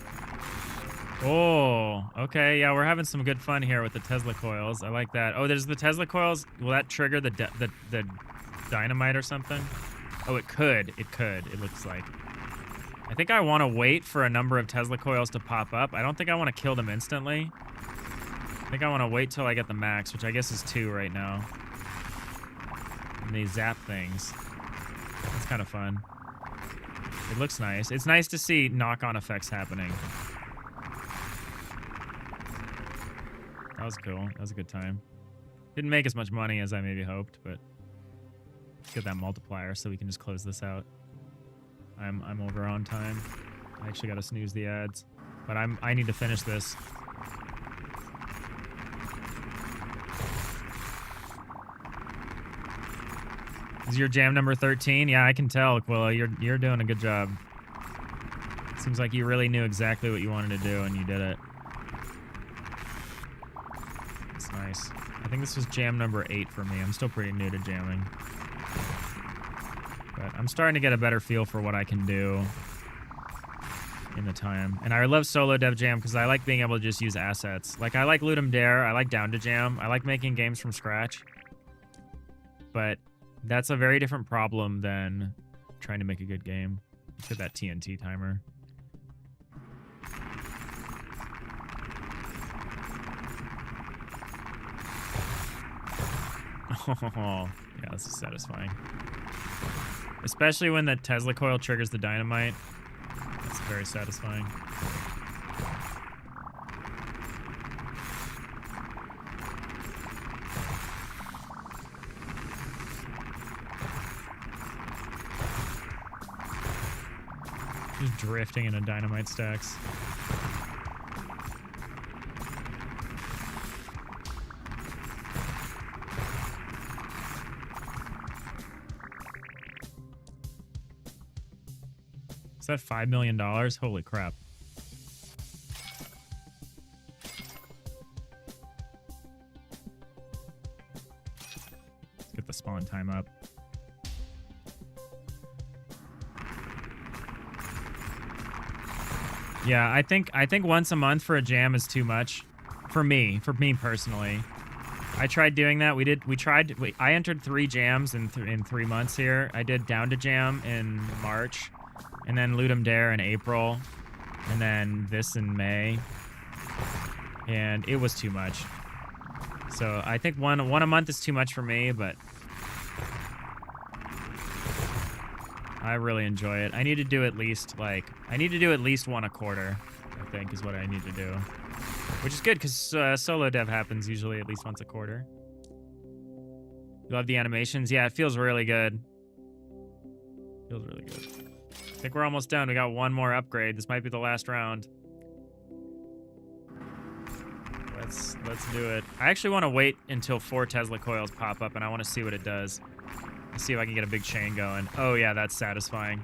Oh, okay. Yeah, we're having some good fun here with the Tesla coils. I like that. Oh, there's the Tesla coils. Will that trigger the dynamite or something? Oh, it could. It could. It looks like. I think I want to wait for a number of Tesla coils to pop up. I don't think I want to kill them instantly. I think I want to wait till I get the max, which I guess is 2 right now. And they zap things. It's kind of fun. It looks nice. It's nice to see knock-on effects happening. That was cool. That was a good time. Didn't make as much money as I maybe hoped, but let's get that multiplier so we can just close this out. I'm over on time. I actually got to snooze the ads, but I need to finish this. Is your jam number 13? Yeah, I can tell, Quilla. You're doing a good job. Seems like you really knew exactly what you wanted to do and you did it. Nice. I think this was jam number 8 for me. I'm still pretty new to jamming. But I'm starting to get a better feel for what I can do in the time. And I love solo dev jam because I like being able to just use assets. Like, I like Ludum Dare, I like Down to Jam, I like making games from scratch. But that's a very different problem than trying to make a good game. Let's get that TNT timer. Oh, yeah, this is satisfying. Especially when the Tesla coil triggers the dynamite. That's very satisfying. Just drifting into dynamite stacks. Is that $5 million? Holy crap. Let's get the spawn time up. Yeah, I think once a month for a jam is too much for me personally. I tried doing that. I entered 3 jams in 3 months here. I did Down to Jam in March, and then Ludum Dare in April, and then this in May. And it was too much. So I think one a month is too much for me, but I really enjoy it. I need to do at least one a quarter, I think, is what I need to do. Which is good, because solo dev happens usually at least once a quarter. You love the animations? Yeah, it feels really good. Feels really good. I think we're almost done. We got one more upgrade. This might be the last round. Let's do it. I actually want to wait until 4 Tesla coils pop up, and I want to see what it does. Let's see if I can get a big chain going. Oh yeah, that's satisfying.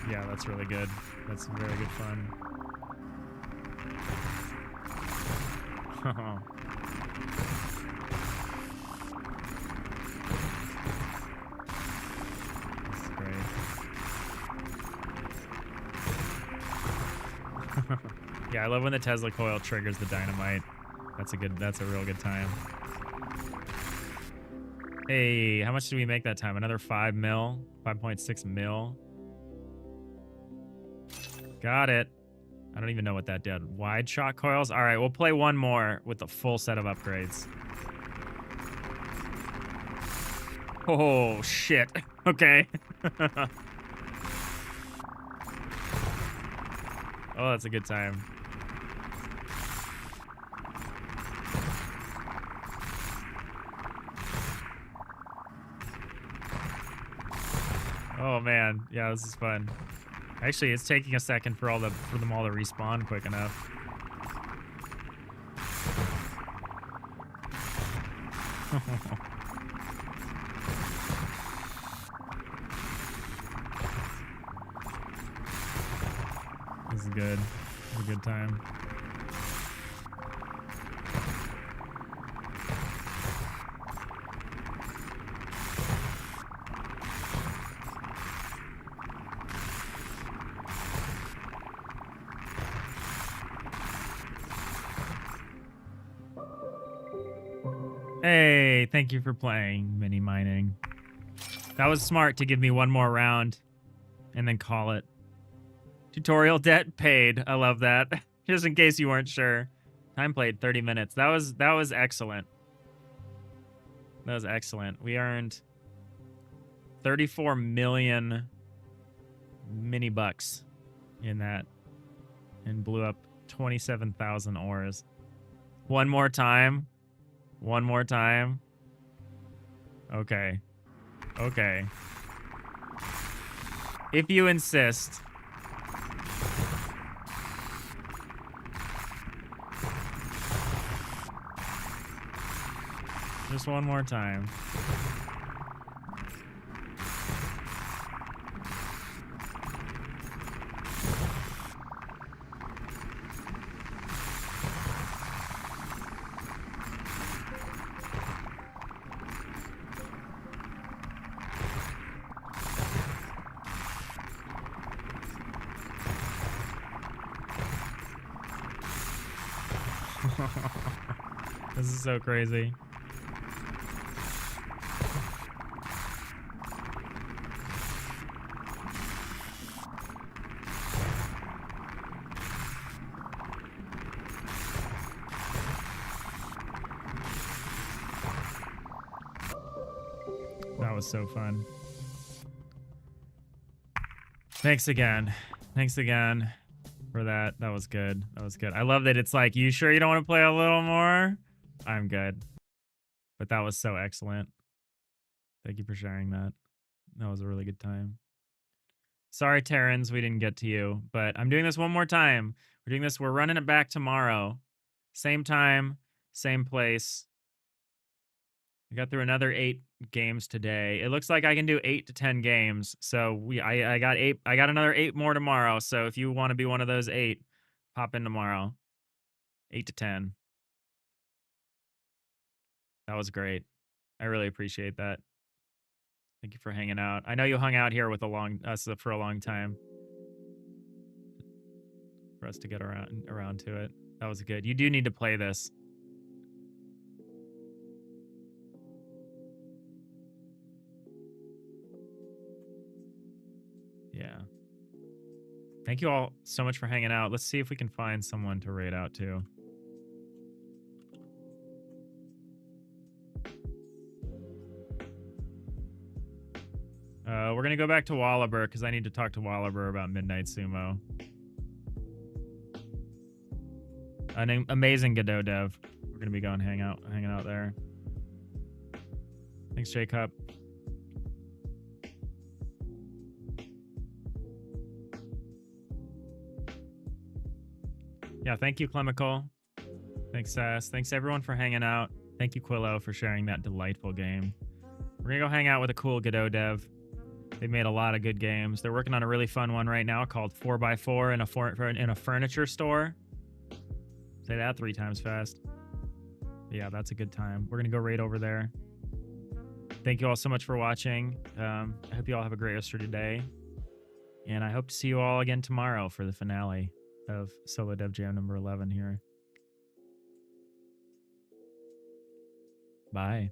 Yeah, that's really good. That's very good fun. That's great. Yeah, I love when the Tesla coil triggers the dynamite. That's a real good time. Hey, how much did we make that time? Another 5 mil? 5.6 mil? Got it. I don't even know what that did. Wide shot coils? All right, we'll play one more with the full set of upgrades. Oh, shit. Okay. Oh, that's a good time. Oh man, yeah, this is fun. Actually, it's taking a second for them all to respawn quick enough. This is good. This is a good time. Hey, thank you for playing mini mining. That was smart to give me one more round and then call it. Tutorial debt paid. I love that. Just in case you weren't sure. Time played 30 minutes. That was excellent. That was excellent. We earned 34 million mini bucks in that and blew up 27,000 ores. One more time. One more time. Okay. Okay. If you insist. Just one more time. This is so crazy. That was so fun. Thanks again. Thanks again for that. That was good. That was good. I love that it's like, you sure you don't want to play a little more? I'm good. But that was so excellent. Thank you for sharing that. That was a really good time. Sorry, Terrence, we didn't get to you, but I'm doing this one more time. We're doing this. We're running it back tomorrow. Same time, same place. I got through another 8 games today. It looks like I can do 8 to 10 games. So I got 8. I got another 8 more tomorrow. So if you want to be one of those 8, pop in tomorrow. 8 to 10. That was great. I really appreciate that. Thank you for hanging out. I know you hung out here with us for a long time. For us to get around to it. That was good. You do need to play this. Yeah. Thank you all so much for hanging out. Let's see if we can find someone to raid out to. We're gonna go back to Wallaber because I need to talk to Wallaber about Midnight Sumo. An amazing Godot dev. We're gonna be going hanging out there. Thanks, Jacob. Yeah, thank you, Clemical. Thanks, Sass. Thanks everyone for hanging out. Thank you, Quillo, for sharing that delightful game. We're gonna go hang out with a cool Godot dev. They made a lot of good games. They're working on a really fun one right now called 4x4 in a furniture store. Say that 3 times fast. But yeah, that's a good time. We're gonna go raid over there. Thank you all so much for watching. I hope you all have a great rest of your day. And I hope to see you all again tomorrow for the finale of Solo Dev Jam number 11 here. Bye.